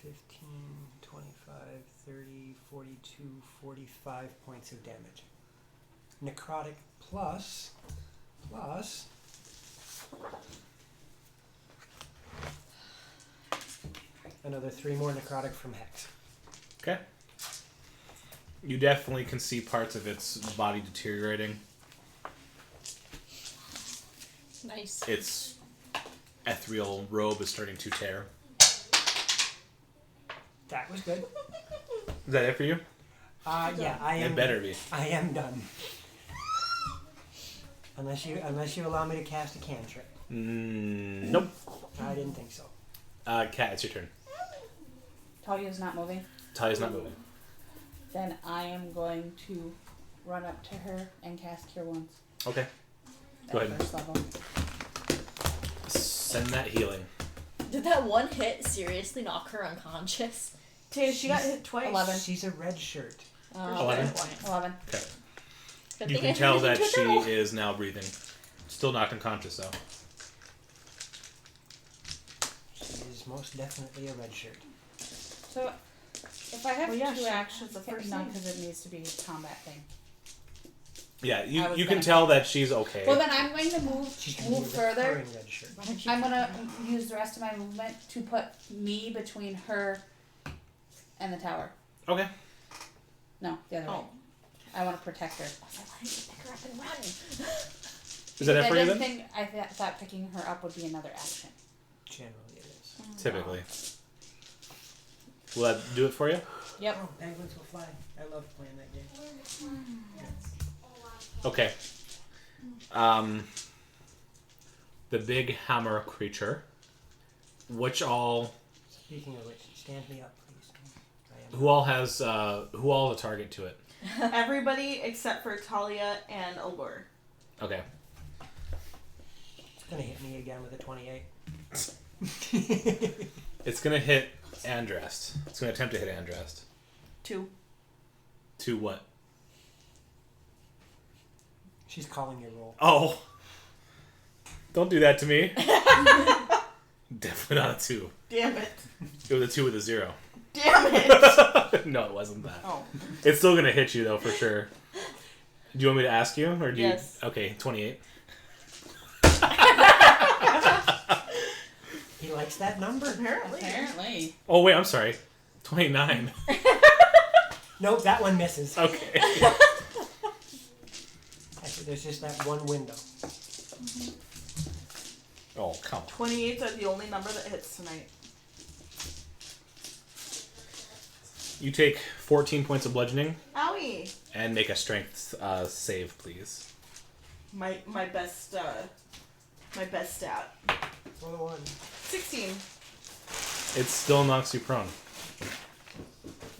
15, 25, 30, 42, 45 points of damage. Necrotic plus another 3 more necrotic from Hex. Okay. You definitely can see parts of its body deteriorating. Nice. Its ethereal robe is starting to tear. That was good. Is that it for you? Yeah, I am. It better be. I am done. Unless you allow me to cast a cantrip. Nope. I didn't think so. Kat, it's your turn. Talia's not moving. Talia's not moving. Then I am going to run up to her and cast Cure Wounds. Okay. Go At ahead. first level. Send that healing. Did that one hit seriously knock her unconscious? She got hit twice. 11. She's a red shirt. 11? 11. Okay. Good You thing can I tell turned that into she a turtle. is now breathing. Still knocked unconscious, though. She is most definitely a red shirt. So, if I have Well, yeah, 2 she- actions, the first no, thing. because it needs to be a combat thing. Yeah, I you was can gonna- tell that she's okay. Well, then I'm going to move She's gonna be a further. recurring red shirt. I'm gonna use the rest of my movement to put me between her and the tower. Okay. No, the other way. I want to protect her. Pick her up and run. Is that it for you, then? I thought picking her up would be another action. Generally it is. Typically. Will that do it for you? Yep. Oh, penguins will fly. I love playing that game. Okay. The big hammer creature. Which all... Speaking of which, stand me up, please. Who all has a target to it? Everybody except for Talia and Allure. Okay. It's gonna hit me again with a 28. It's gonna hit Andrest. It's gonna attempt to hit Andrest. 2. To what? She's calling your roll. Oh. Don't do that to me. Definitely not a 2. Damn it. It was a 2 with a 0. Damn it. No, it wasn't that. Oh. It's still gonna hit you though, for sure. Do you want me to ask you, or do Yes. you? Okay, 28. He likes that number. Apparently. Oh wait, I'm sorry. 29. Nope, that one misses. Okay. Actually, there's just that one window. Oh come on. 28s are the only number that hits tonight. You take 14 points of bludgeoning Owie. and make a strength save, please. My best stat. Roll a 1. 16. It still knocks you prone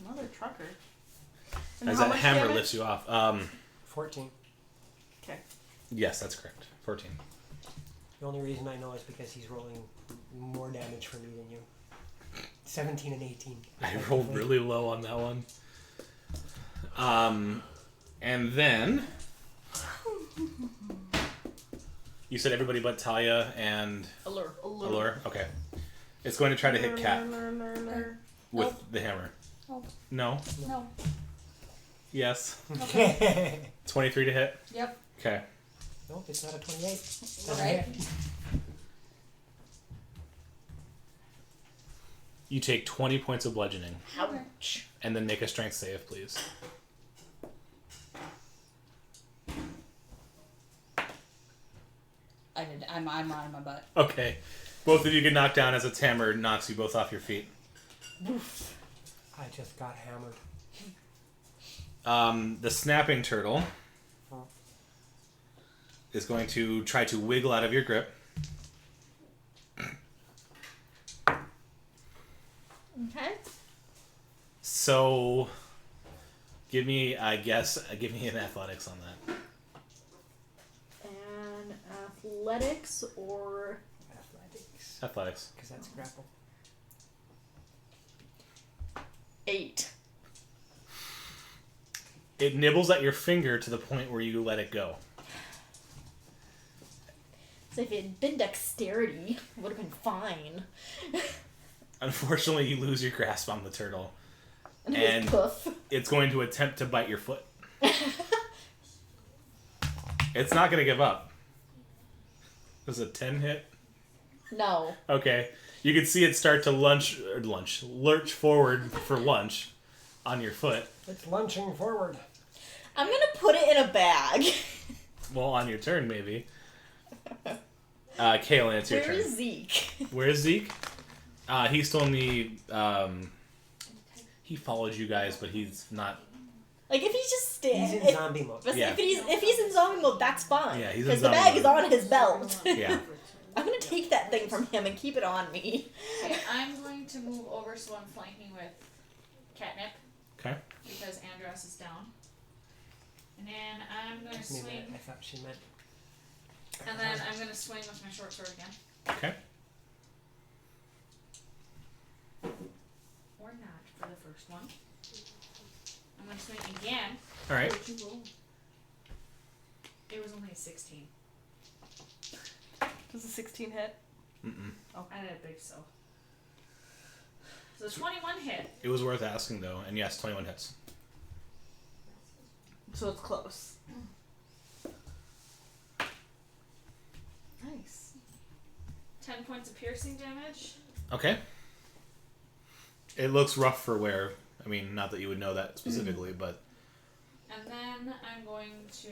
Mother trucker. And as how that much hammer damage? lifts you off. 14. Okay. Yes, that's correct. 14. The only reason I know is because he's rolling more damage for me than you. 17 and 18. I rolled really low on that one. And then you said everybody but Talia and Allure. Okay. It's going to try to hit Kat with the hammer. Oh. No. No. Yes. Okay. 23 to hit. Yep. Okay. Nope, it's not a 28. Doesn't Alright. hit. You take 20 points of bludgeoning. Ouch. And then make a strength save, please. I did. I'm on my butt. Okay. Both of you get knocked down as its hammer knocks you both off your feet. I just got hammered. The snapping turtle is going to try to wiggle out of your grip. Okay. So, give me an athletics on that. And athletics or Athletics. Because that's grapple. 8. It nibbles at your finger to the point where you let it go. So if it had been dexterity, it would have been fine. Unfortunately, you lose your grasp on the turtle. And And poof. it's going to attempt to bite your foot. It's not going to give up. Does a 10 hit? No. Okay. You can see it start to lurch forward for lunch on your foot. It's lunching forward. I'm gonna put it in a bag. Well, on your turn, maybe. Kaylin, it's your Where turn. is Zeke? Where's Zeke? He's told me he follows you guys, but he's not. Like if he's just He's in zombie mode. Yeah. If he's in zombie mode, that's fine. Yeah, he's in because the zombie bag mode. is on his belt. Yeah. I'm gonna take that thing from him and keep it on me. Okay, I'm going to move over so I'm flanking with Catnip. Okay. Because Andros is down. And then I'm going to swing. I thought she meant. And then I'm going to swing with my short sword again. Okay. Or not for the first one. I'm going to swing again. All right. What'd you roll? It was only a 16. Does a 16 hit? Mm-mm. Oh, I didn't think so. So 21 hit. It was worth asking, though. And yes, 21 hits. So it's close. Nice. 10 points of piercing damage. Okay. It looks rough for wear. I mean, not that you would know that specifically, but... And then I'm going to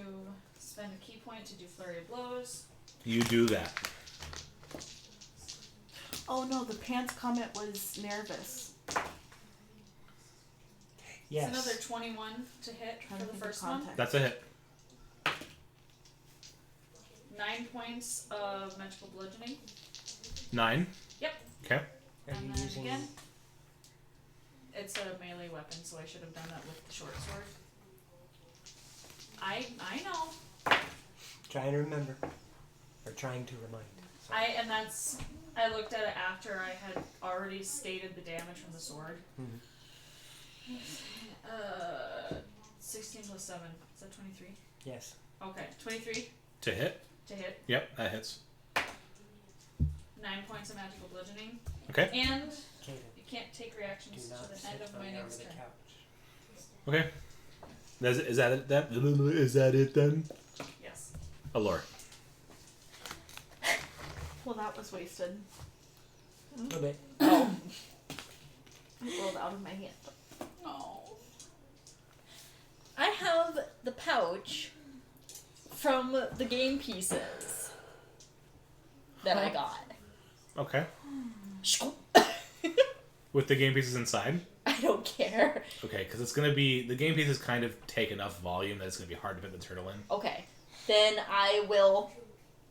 spend a key point to do flurry of blows. You do that. Oh no, the pants comment was nervous. Yes. It's another 21 to hit for the first one. That's a hit. 9 points of magical bludgeoning. 9? Yep. Okay. Are And you then using? again, it's a melee weapon, so I should have done that with the short sword. I know. Trying to remember, or trying to remind. I looked at it after I had already stated the damage from the sword. Mm-hmm. 16 plus 7. Is that 23? Yes. Okay, 23 To hit? to hit. Yep, that hits. 9 points of magical bludgeoning. Okay. And Okay. you can't take reactions Do to not the sit end of on my the arm next of the turn. couch. Okay. Is that it then? Is that it then? Yes. Allure. Well, that was wasted. A little bit. Oh. It rolled out of my hand. Oh. I have the pouch from the game pieces that I got. Okay. With the game pieces inside? I don't care. Okay, because it's going to be... The game pieces kind of take enough volume that it's going to be hard to fit the turtle in. Okay. Then I will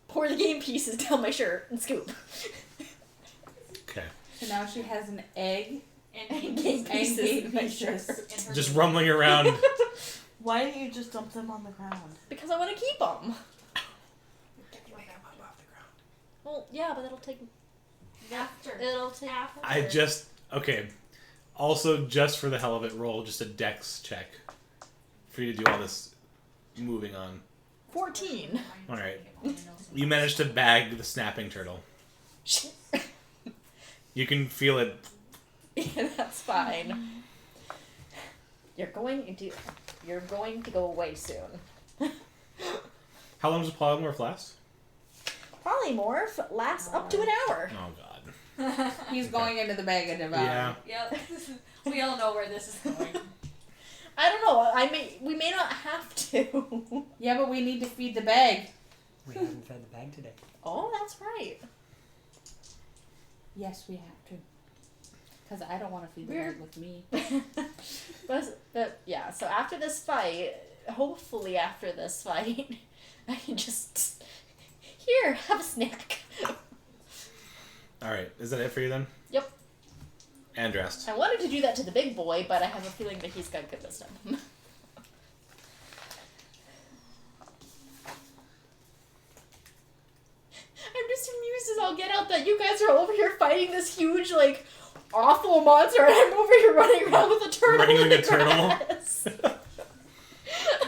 pour the game pieces down my shirt and scoop. Okay. So now she has an egg And game pieces game in my pieces. shirt. in her Just rumbling around. Why didn't you just dump them on the ground? Because I want to keep them. Well, yeah, but it'll take... After. It'll take... I just... Okay. Also, just for the hell of it, roll just a dex check. For you to do all this moving on. 14. Alright. You managed to bag the snapping turtle. You can feel it. Yeah, that's fine. You're going to go away soon. How long does a polymorph last? Polymorph lasts up to an hour. Oh, God. He's going into the bag of devour. Yeah. Yep. We all know where this is going. I don't know. We may not have to. Yeah, but we need to feed the bag. We haven't fed the bag today. Oh, that's right. Yes, we have to. Because I don't want to feed the bag with me. But yeah, so after this fight, hopefully after this fight, I can just... Here, have a snack. Alright. Is that it for you then? Yep. Andrest. I wanted to do that to the big boy, but I have a feeling that he's got good wisdom. I'm just amused as I'll get out that you guys are over here fighting this huge, like, awful monster, and I'm over here running around with a turtle Wrangling in the a turtle? grass.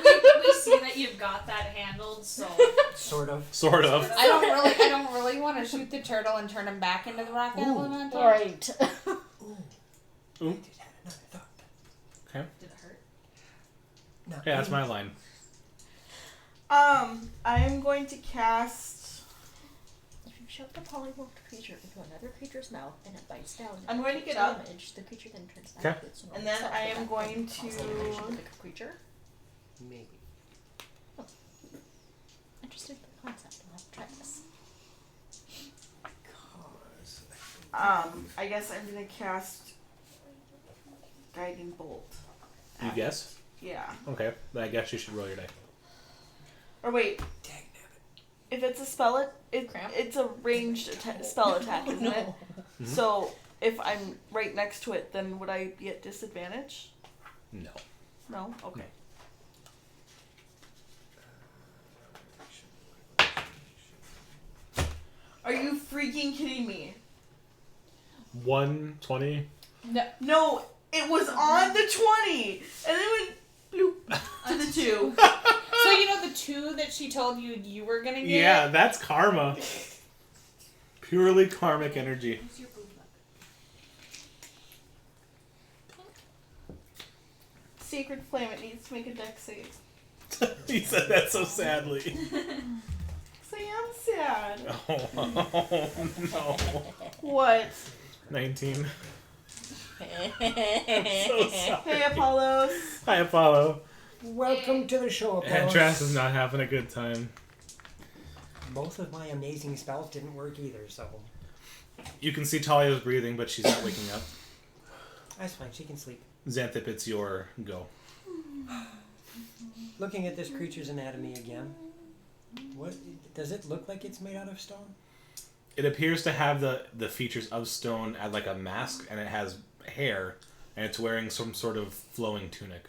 We see that you've got that handled, so Sort of. Sort of. I don't really want to shoot the turtle and turn him back into the rock elemental. Right. Ooh. Okay. Did it hurt? No. Yeah, that's my line. I am going to cast. If you shove the polymorphed creature into another creature's mouth and it bites down, I'm going to takes get up. damage, the creature then turns back Okay. to its normal And then self I at am that going point, cause to- animation to the creature. Maybe. Interesting concept. I'll have to try this. I guess I'm gonna cast Guiding Bolt. You guess? Yeah. Okay. Then I guess you should roll your die. Or wait. If it's a spell, it's a ranged spell attack, isn't it? Mm-hmm. So if I'm right next to it, then would I be at disadvantage? No. No. Okay. Are you freaking kidding me? 120. No, it was on the 20, and then went bloop to the 2. So you know the 2 that she told you were gonna get? Yeah, that's karma. Purely karmic energy. Sacred Flame, it needs to make a dex save. He said that so sadly. Because I am sad. Oh, no. What? 19. So sorry. Hey, Apollos. Hi, Apollo. Welcome to the show, Apollo. Andras is not having a good time. Both of my amazing spells didn't work either, so You can see Talia's breathing, but she's not waking up. that's fine. She can sleep. Xanthip, it's your go. Looking at this creature's anatomy again, what does it look like? It's made out of stone? It appears to have the features of stone as like a mask, and it has hair, and it's wearing some sort of flowing tunic.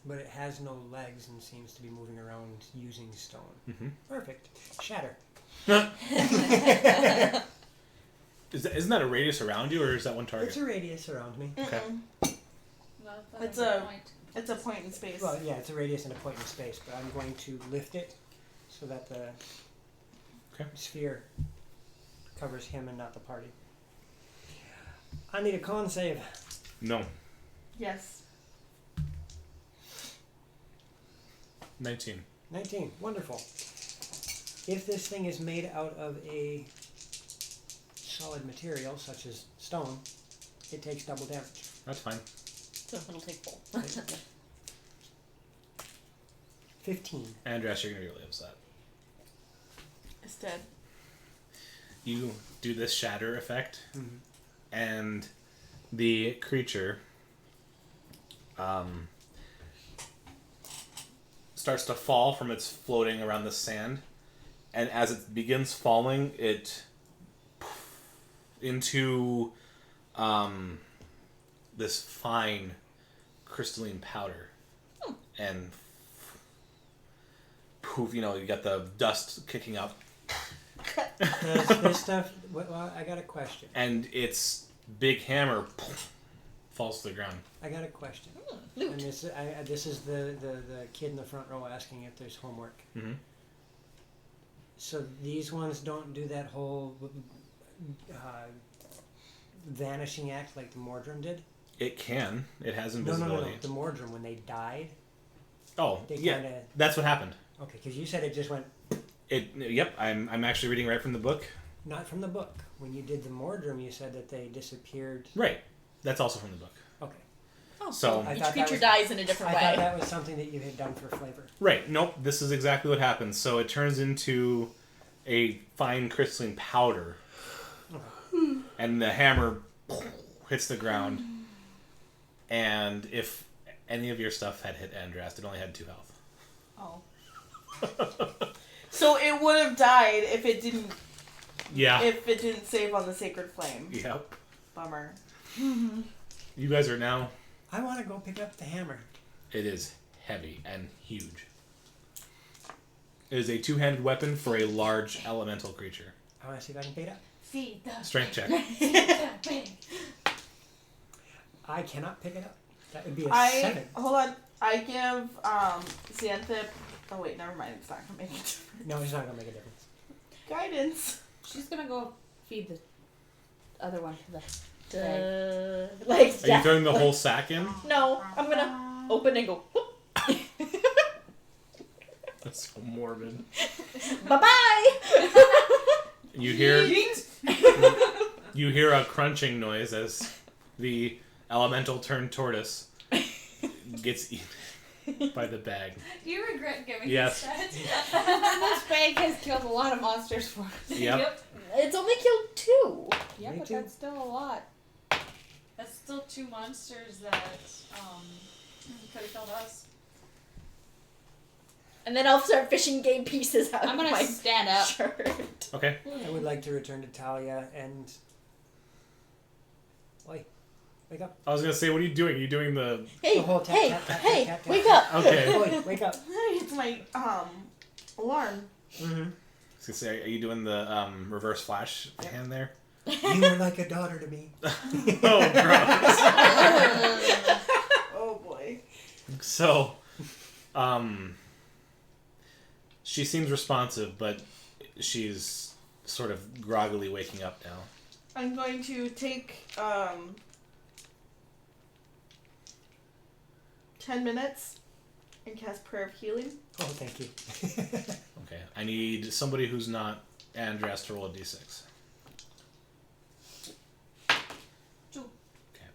But it has no legs and seems to be moving around using stone. Mm-hmm. Perfect. Shatter. Isn't that a radius around you, or is that one target? It's a radius around me. Okay. It's a point in space. Well, yeah, it's a radius and a point in space, but I'm going to lift it so that the sphere covers him and not the party. I need a con save. No. Yes. 19. 19. Wonderful. If this thing is made out of a solid material, such as stone, it takes double damage. That's fine. So it'll take full. 15. Andras, you're going to be really upset. It's dead. You do this shatter effect, Mm-hmm. and the creature starts to fall from its floating around the sand, and as it begins falling, it into this fine crystalline powder, and poof, you got the dust kicking up. Does this stuff... Well, I got a question. And its big hammer falls to the ground. I got a question. And this is the kid in the front row asking if there's homework. Mm-hmm. So these ones don't do that whole vanishing act like the Mordrum did? It can. It has No. invisibility. The Mordrum, when they died... Oh, they yeah. kinda... That's what happened. Okay, because you said it just went... Yep, I'm actually reading right from the book. Not from the book. When you did the Mordrum, you said that they disappeared... Right. That's also from the book. Okay. Oh, so each creature dies in a different way. I thought that was something that you had done for flavor. Right. Nope. This is exactly what happens. So it turns into a fine crystalline powder, and the hammer hits the ground. And if any of your stuff had hit Andras, it only had 2 health. Oh. So it would have died if it didn't. Yeah. If it didn't save on the Sacred Flame. Yep. Bummer. You guys are now... I want to go pick up the hammer. It is heavy and huge. It is a 2-handed weapon for a large elemental creature. I want to see if I can pick it up. See the Strength check. I cannot pick it up. That would be a 7. Hold on. I give Xanthip Oh wait, never mind. It's not gonna make a difference. No, it's not gonna make a difference. Guidance. She's gonna go feed the other one to the. Like, Are you throwing the whole sack in? No, I'm gonna open and go. That's so morbid. Bye bye. You hear you hear a crunching noise as the elemental turned tortoise gets eaten by the bag. Do you regret giving Yes. this This bag has killed a lot of monsters for us. Yep. It's only killed 2. Yeah, Me but too. that's still a lot. That's still 2 monsters that could have killed us. And then I'll start fishing game pieces out I'm of gonna my stand up. shirt. Okay. I would like to return to Talia and. Oi, wake up. I was gonna say, what are you doing? Are you doing the Hey, The whole tap, hey, tap, tap, hey, tap, tap, wake tap. up. Okay. Oi, wake up. It's my alarm. Mm-hmm. I was gonna say, are you doing the reverse flash hand there? You were like a daughter to me. Oh, gross. Oh boy. So, she seems responsive, but she's sort of groggily waking up now. I'm going to take 10 minutes and cast Prayer of Healing. Oh, thank you. Okay. I need somebody who's not Andras to roll a d6. 2. Okay.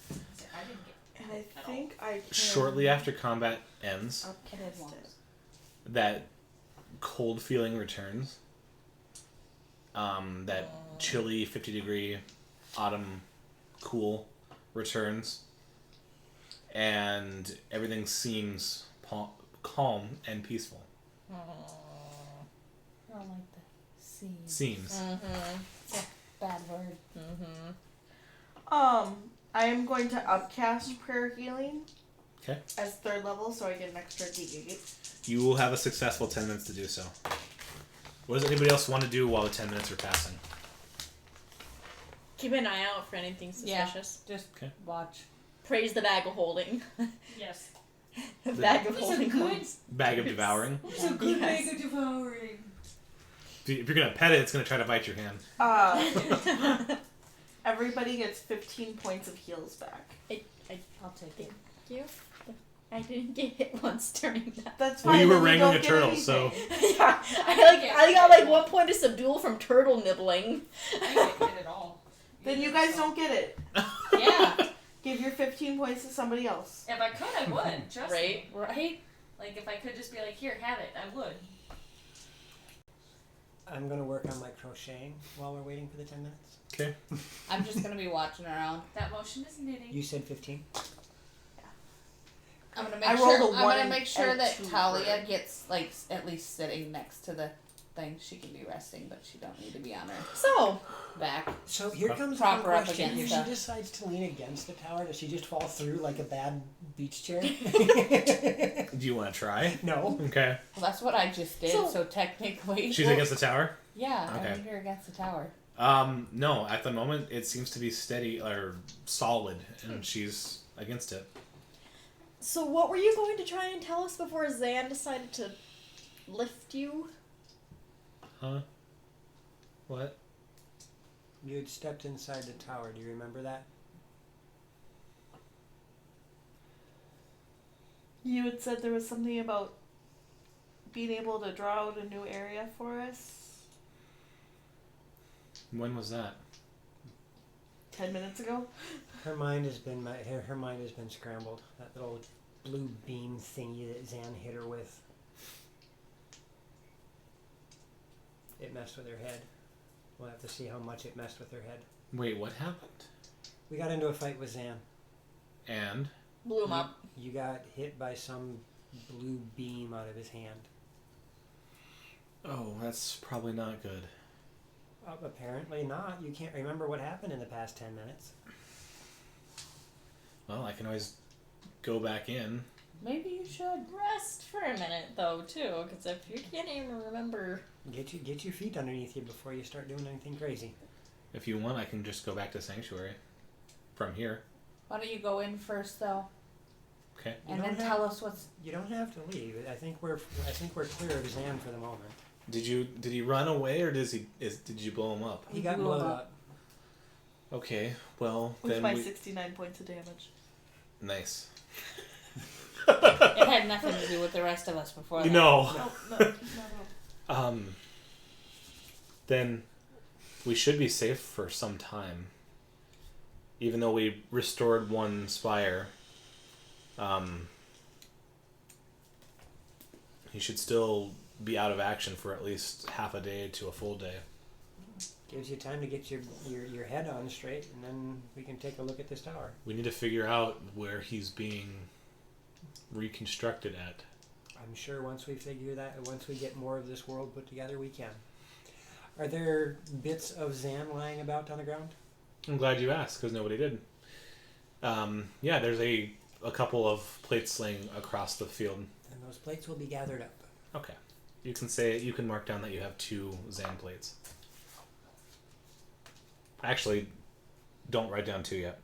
I didn't get. And I think I can Shortly after combat ends, upcast it. that cold feeling returns. That chilly 50-degree autumn cool returns. And everything seems calm and peaceful. I don't like the seams. Seems. It's a bad word. I am going to upcast Prayer Healing. Okay. As 3rd level, so I get an extra D8. You will have a successful 10 minutes to do so. What does anybody else want to do while the 10 minutes are passing? Keep an eye out for anything suspicious. Just watch. Praise the bag of holding. Yes. Bag of It's a holding good- coins. Bag of devouring. It's a good Yes. bag of devouring. If you're going to pet it, it's going to try to bite your hand. Everybody gets 15 points of heals back. I'll take it. Thank you. I didn't get hit once during that. That's Well, fine. you were then wrangling don't a get turtle, anything. so... Yeah, I got like 1 point of subdual from turtle nibbling. I didn't get it all. Then you guys don't get it. Yeah. Give your 15 points to somebody else. If I could, I would. Trust me. Right? Like, if I could just be like, here, have it, I would. I'm gonna work on my crocheting while we're waiting for the 10 minutes. Okay. I'm just gonna be watching around. That motion is knitting. You said 15? I'm gonna I make rolled sure. a I'm one gonna and- make sure and that 2 Talia for- gets like at least sitting next to the thing. She can be resting, but she don't need to be on her So, back. So here comes the Prop fun her up question. If against she the- decides to lean against the tower, does she just fall through like a bad beach chair? Do you want to try? No. Okay. Well, that's what I just did. So technically, She's against the tower? Yeah, I Okay. need her against the tower. No, at the moment it seems to be steady or solid, and she's against it. so what were you going to try and tell us before Zan decided to lift you? Huh? What? You had stepped inside the tower. Do you remember that? You had said there was something about being able to draw out a new area for us When was that? 10 minutes ago. Her mind has been her mind has been scrambled. That little blue beam thingy that Zan hit her with. It messed with her head. We'll have to see how much it messed with her head. Wait, what happened? We got into a fight with Zan. And? Blew him up. You got hit by some blue beam out of his hand. Oh, that's probably not good. Apparently not. You can't remember what happened in the past 10 minutes. Well, I can always go back in. Maybe you should rest for a minute though too, because if you can't even remember, Get your feet underneath you before you start doing anything crazy. If you want, I can just go back to Sanctuary from here. Why don't you go in first, though? Okay. And then tell us what's. You don't have to leave. I think we're clear of Zan for the moment. Did he run away or did you blow him up? He got blown up. Okay, well With then my 69 points of damage. Nice. It had nothing to do with the rest of us before that. No. No. Then we should be safe for some time. Even though we restored one spire, he should still be out of action for at least half a day to a full day. Gives you time to get your head on straight, and then we can take a look at this tower. We need to figure out where he's being reconstructed at. I'm sure once we get more of this world put together, we can. Are there bits of Zan lying about on the ground? I'm glad you asked, because nobody did. Yeah, there's a couple of plates laying across the field. And those plates will be gathered up. Okay. You can mark down that you have 2 Zan plates. Actually, don't write down 2 yet.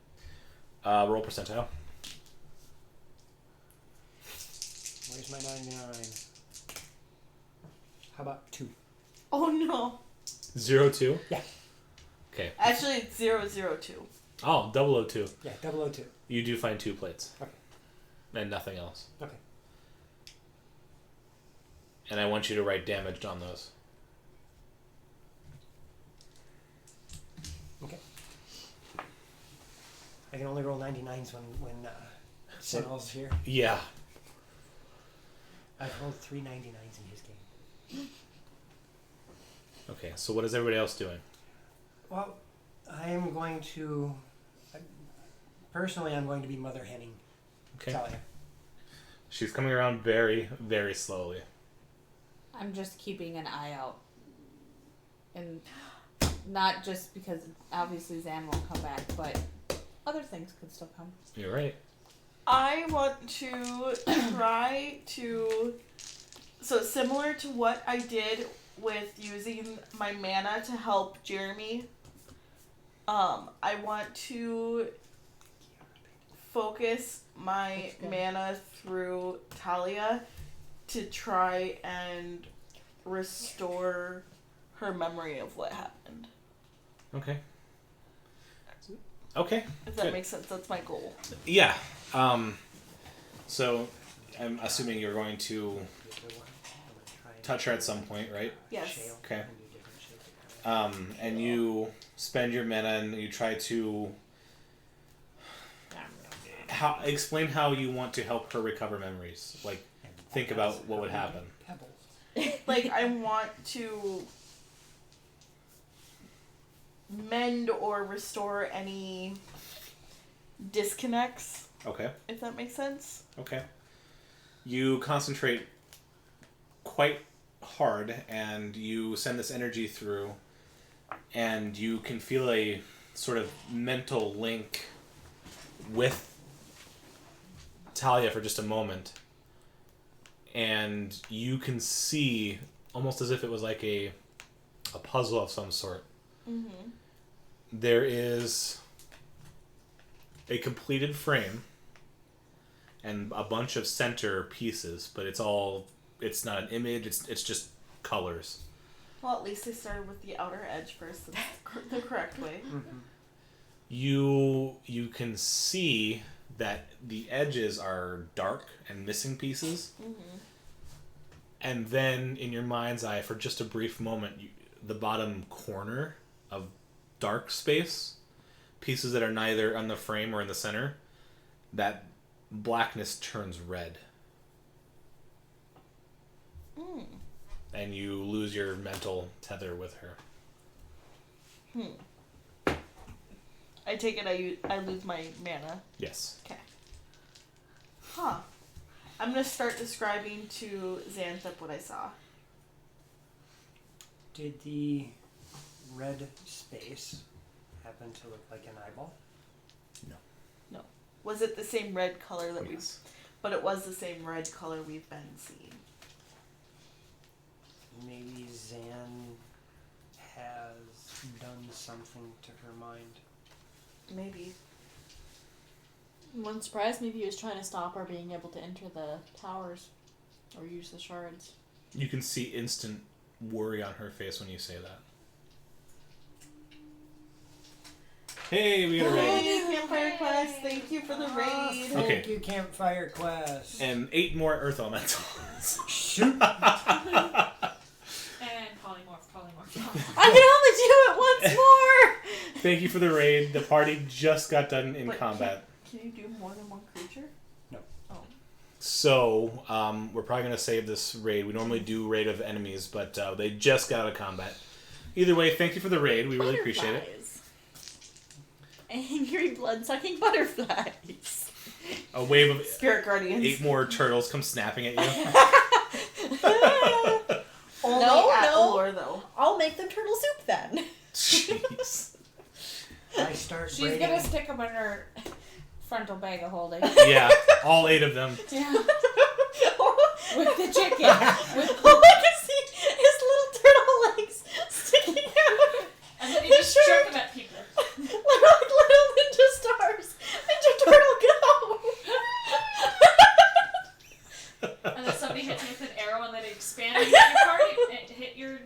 Roll percentile. Where's my 99? How about 2? Oh no. 02? Yeah. Okay. Actually, it's 002. Oh, 002. Yeah, 002. You do find 2 plates. Okay. And nothing else. Okay. And I want you to write damaged on those. Okay. I can only roll 99s when Sentinel's here. Yeah. I've rolled 3 99s in his game. Okay, so what is everybody else doing? Well, I am going to... Personally, I'm going to be Mother Henning. Okay. Talia. She's coming around very, very slowly. I'm just keeping an eye out. And not just because obviously Zan won't come back, but other things could still come. You're right. I want to try to... So similar to what I did with using my mana to help Jeremy, I want to focus my mana through Talia to try and restore her memory of what happened. Okay. Okay. If that good. makes sense, that's my goal. Yeah. So I'm assuming you're going to touch her at some point, right? Yes. Okay. And you spend your mana and you try to explain how you want to help her recover memories. Like, think about what would happen. Like, I want to mend or restore any disconnects. Okay. If that makes sense. Okay. You concentrate quite hard and you send this energy through and you can feel a sort of mental link with Talia for just a moment. And you can see, almost as if it was like a puzzle of some sort. Mm-hmm. There is a completed frame and a bunch of center pieces, but it's not an image, it's just colors. Well, at least I started with the outer edge first, the correct way. Mm-hmm. You can see that the edges are dark and missing pieces. Mm-hmm. And then in your mind's eye, for just a brief moment, the bottom corner of dark space, pieces that are neither on the frame or in the center, that blackness turns red. Mm. And you lose your mental tether with her. I take it I lose my mana. Yes. Okay. Huh. I'm going to start describing to Xanthip what I saw. Did the red space happen to look like an eyeball? No. Was it the same red color that Yes. But it was the same red color we've been seeing. Maybe Zan has done something to her mind. Maybe. I'm not surprised. Maybe he was trying to stop our being able to enter the towers or use the shards. You can see instant worry on her face when you say that. Hey, we got a raid. Hey, Campfire Quest. Thank you for the raid. Thank you, Campfire Quest. And 8 more Earth Elementals. Shoot. And polymorph. I can only do it once more! Thank you for the raid. The party just got done in combat. Can you do more than one creature? No. Oh. So, we're probably going to save this raid. We normally do raid of enemies, but they just got out of combat. Either way, thank you for the raid. We really appreciate it. Angry blood-sucking butterflies. A wave of Spirit Guardians. 8 more turtles come snapping at you. Only No, at no. Allure, though. I'll make them turtle soup then. Jeez. I start She's braiding. gonna stick them in her frontal bag of holding. Yeah, all 8 of them. Yeah. With the chicken. With All I can see is little turtle legs sticking out. And then you just chuck them at people. Like little ninja stars. Ninja turtle go! And then somebody hits you with an arrow and then it expands your party and hit your...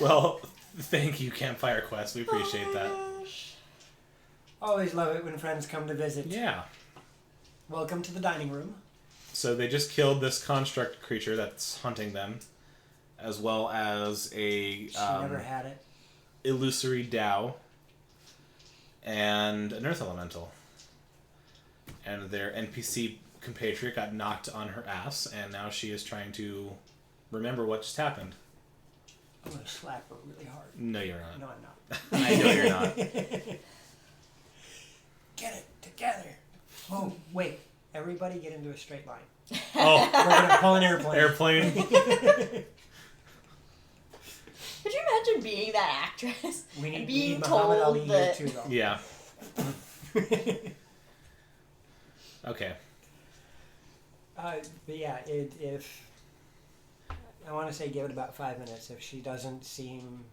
Well, thank you, Campfire Quest. We appreciate that. Always love it when friends come to visit. Yeah. Welcome to the dining room. So they just killed this construct creature that's hunting them, as well as a She never had it. illusory Dao and an Earth Elemental. And their NPC compatriot got knocked on her ass, and now she is trying to remember what just happened. I'm going to slap her really hard. No, you're not. No, I'm not. I know you're not. Get it together. Oh, wait. Everybody get into a straight line. Oh. We're going to pull an airplane. Airplane. Could you imagine being that actress? We and need being Muhammad Ali told here that... too, though. Yeah. Okay. But yeah, if... I want to say give it about 5 minutes. If she doesn't seem...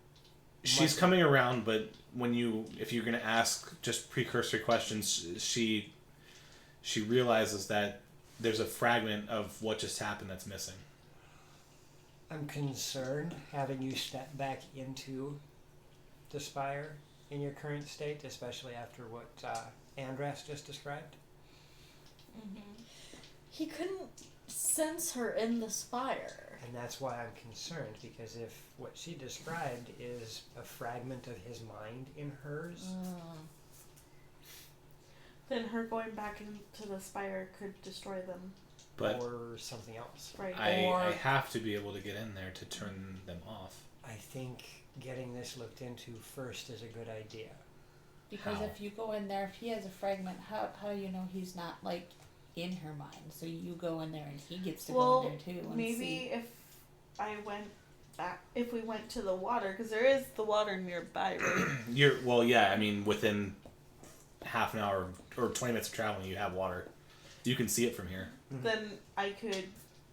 She's coming around, but if you're going to ask just precursory questions, she realizes that there's a fragment of what just happened that's missing. I'm concerned having you step back into the spire in your current state, especially after what Andras just described. Mm-hmm. He couldn't sense her in the spire. And that's why I'm concerned, because if what she described is a fragment of his mind in hers... Then her going back into the spire could destroy them. But or something else. Right. I have to be able to get in there to turn them off. I think getting this looked into first is a good idea. Because How? if you go in there, if he has a fragment, how do you know he's not, like, in her mind? So you go in there and he gets to go in there too. And maybe see. if I went back, if we went to the water, because there is the water nearby, right? Within half an hour or 20 minutes of traveling, you have water. You can see it from here. Then I could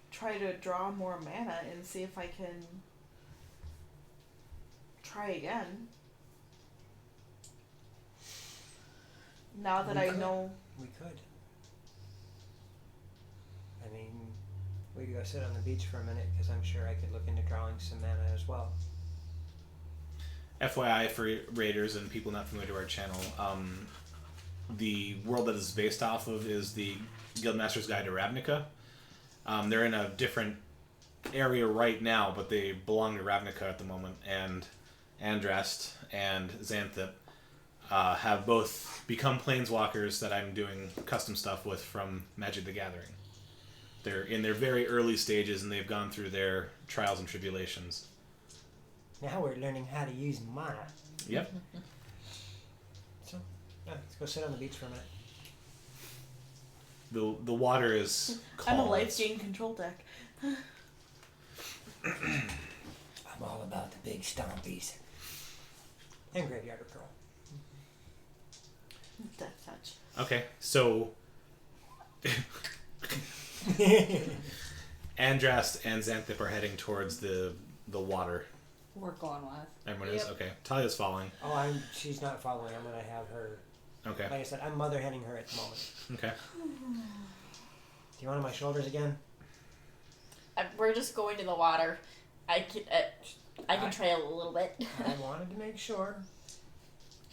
try to draw more mana and see if I can try again. Now that I know. We could. I mean, we could go sit on the beach for a minute, because I'm sure I could look into drawing some mana as well. FYI for Raiders and people not familiar to our channel, the world that is based off of is the Guildmaster's Guide to Ravnica. They're in a different area right now, but they belong to Ravnica at the moment, and Andrast and Xanthip have both become planeswalkers that I'm doing custom stuff with from Magic the Gathering. They're in their very early stages, and they've gone through their trials and tribulations. Now we're learning how to use mana. Yep. So, yeah, let's go sit on the beach for a minute. The water is calm. I'm a life gain control deck. I'm all about the big stompies. And Graveyard of Girl. Death touch. Okay, so Andrast and Xanthip are heading towards the water. We're going with. Everyone is? Okay. Talia's following. Oh, she's not following. I'm going to have her Okay. Like I said, I'm mother heading her at the moment. Okay. Do you want on my shoulders again? We're just going to the water. I can trail a little bit. I wanted to make sure.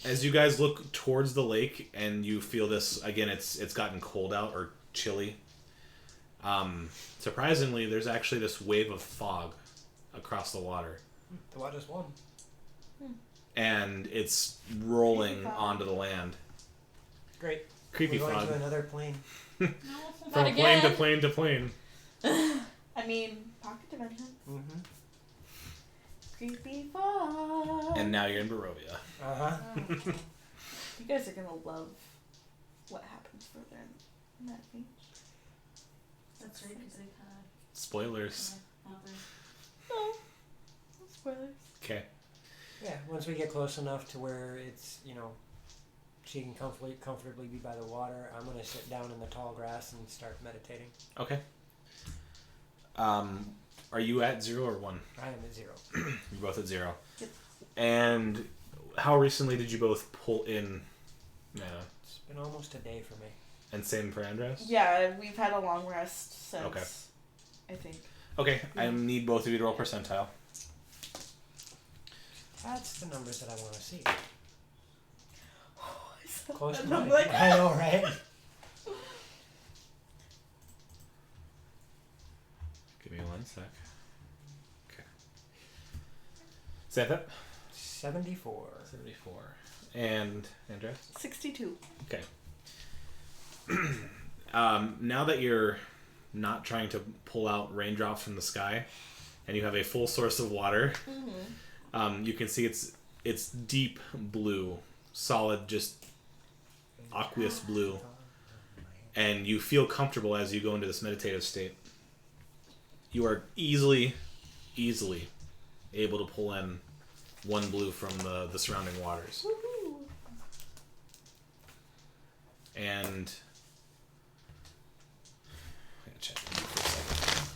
As you guys look towards the lake and you feel this again, it's gotten cold out or chilly. Surprisingly, there's actually this wave of fog across the water. The water's warm. And it's rolling onto the land. Great. Creepy We're going fog. to another plane. From plane to plane to plane. I mean, pocket dimension. Mm-hmm. Creepy fog. And now you're in Barovia. Uh-huh. You guys are gonna love what happens further in that beach. That's right, because they kind Spoilers. of out there. No. No spoilers. Okay. Yeah, once we get close enough to where it's, she can comfortably be by the water, I'm going to sit down in the tall grass and start meditating. Okay. Are you at 0 or 1? I am at 0. You're both at 0. Yep. And how recently did you both pull in? Yeah. It's been almost a day for me. And same for Andres? Yeah, we've had a long rest since, Okay. I think. Okay, I need both of you to roll percentile. That's the numbers that I want to see. Oh, Close to I'm mine. like, I know, right? Give me 1 sec. Okay. Is that 74. 74. And Andres? 62. Okay. Now that you're not trying to pull out raindrops from the sky, and you have a full source of water, you can see it's deep blue, solid, just aqueous blue, and you feel comfortable as you go into this meditative state. You are easily able to pull in 1 blue from the surrounding waters. Woohoo. And I gotta check for a second.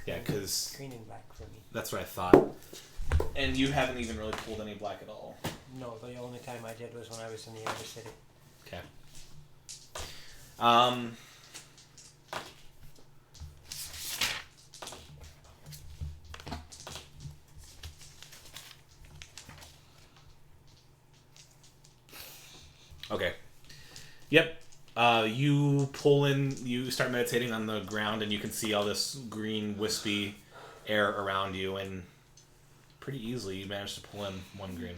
Yeah, because Green and black for me. that's what I thought. And you haven't even really pulled any black at all. No, the only time I did was when I was in the other city. Okay. Okay. Yep. You pull in, you start meditating on the ground, and you can see all this green, wispy air around you, and pretty easily you manage to pull in 1 green.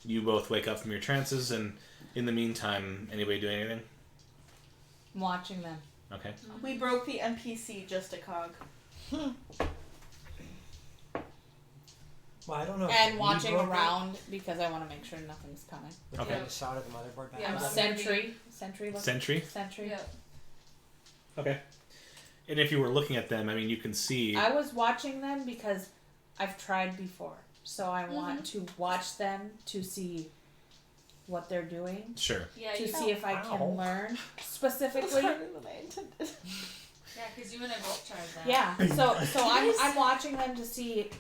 You both wake up from your trances, and in the meantime, anybody doing anything? I'm watching them. Okay. We broke the NPC just a cog. Well, I don't know. if And we watching broke it. around because I want to make sure nothing's coming. With Okay. the solder of the motherboard back. Yeah, I'm well, sentry. Sentry? Sentry. Yeah. Okay. And if you were looking at them, I mean, you can see... I was watching them because I've tried before. So I want to watch them to see what they're doing. Sure. Yeah, To you see if I can Ow. learn That's specifically. harder than I intended. Yeah, because you and I both tried that. Yeah. So I'm watching them to see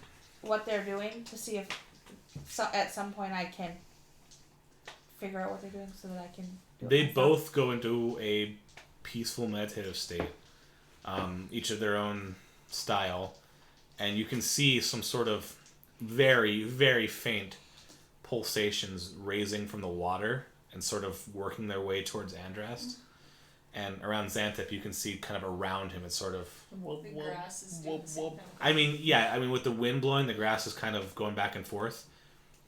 what they're doing to see if at some point I can figure out what they're doing so that I can do it They myself. both go into a peaceful meditative state, each of their own style, and you can see some sort of very, very faint pulsations raising from the water and sort of working their way towards Andrast. And around Xanthip, you can see kind of around him, it's sort of... The grass is doing the same thing. with the wind blowing, the grass is kind of going back and forth.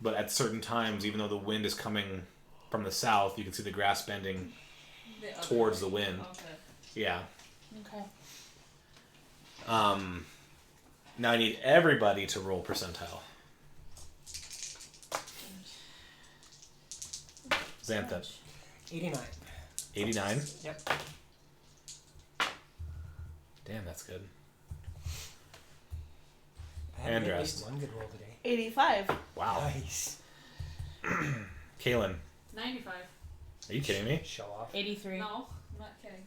But at certain times, even though the wind is coming from the south, you can see the grass bending The other towards way. the wind. Okay. Yeah. Okay. Now I need everybody to roll percentile. Xanthip. 89. 89? Yep. Damn, that's good. I had at Andrest. least one good roll today. 85. Wow. Nice. Kaylin, 95. are you kidding me? Show off. 83. No, I'm not kidding.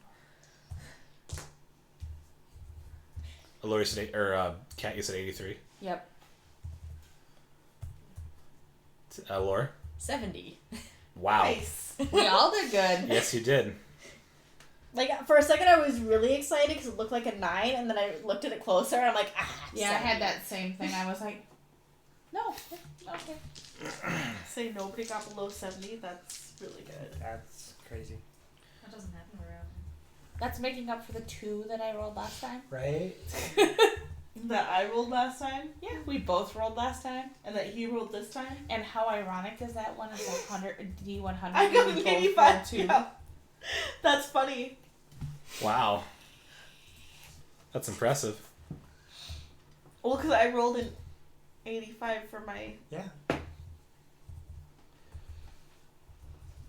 Lori said, Kat, you said 83. Yep. Laura? 70. Wow. Nice. We all did good. Yes, you did. Like, for a second I was really excited because it looked like a 9, and then I looked at it closer, and I'm like, Yeah, 70. I had that same thing. I was like, no, okay. Say nobody got below 70. That's really good. That's crazy. That doesn't happen very often. That's making up for the 2 that I rolled last time. Right? That I rolled last time, Yeah, we both rolled last time. and that he rolled this time. And how ironic is that one? Is 100 D100? I got we both an 85. rolled 2. Yeah. That's funny. Wow. That's impressive. Well, because I rolled an 85 for my. Yeah.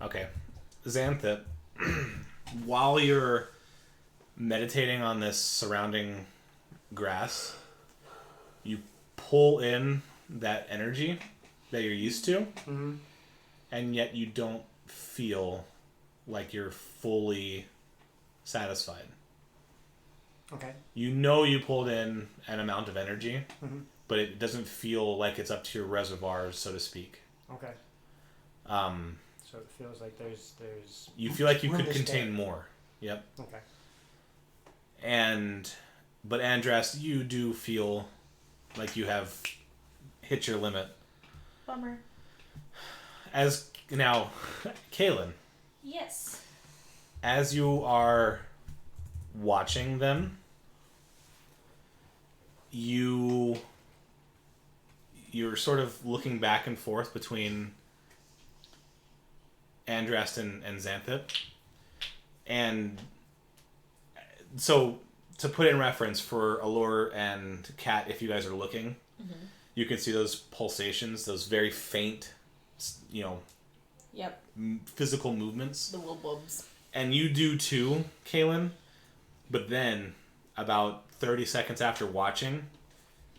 Okay. Xanthip, while you're meditating on this surrounding grass, you pull in that energy that you're used to, Mm-hmm. and yet you don't feel like you're fully satisfied. Okay. You know you pulled in an amount of energy, Mhm. but it doesn't feel like it's up to your reservoirs, so to speak. Okay. So it feels like there's. You feel like you room could to contain stay. more. Yep. Okay. But Andras, you do feel like you have hit your limit. Bummer. As now, Kaylin, Yes. as you are watching them, you're sort of looking back and forth between Andras and Xanthip. And so, to put in reference for Allure and Kat, if you guys are looking, you can see those pulsations, those very faint, Yep. physical movements. The wubs. And you do too, Kaylin. But then, about 30 seconds after watching,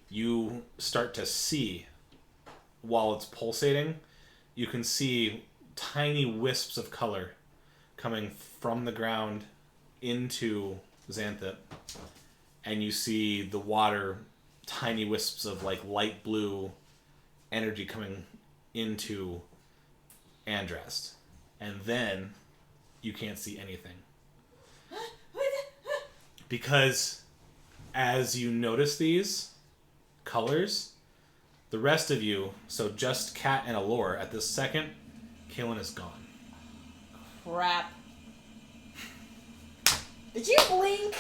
you start to see, while it's pulsating, you can see tiny wisps of color coming from the ground into Xanthip. And you see the water, tiny wisps of like light blue energy coming into Andras. And then you can't see anything. Because as you notice these colors, the rest of you, so just Kat and Allure, at this second, Kaylin is gone. Crap. Did you blink?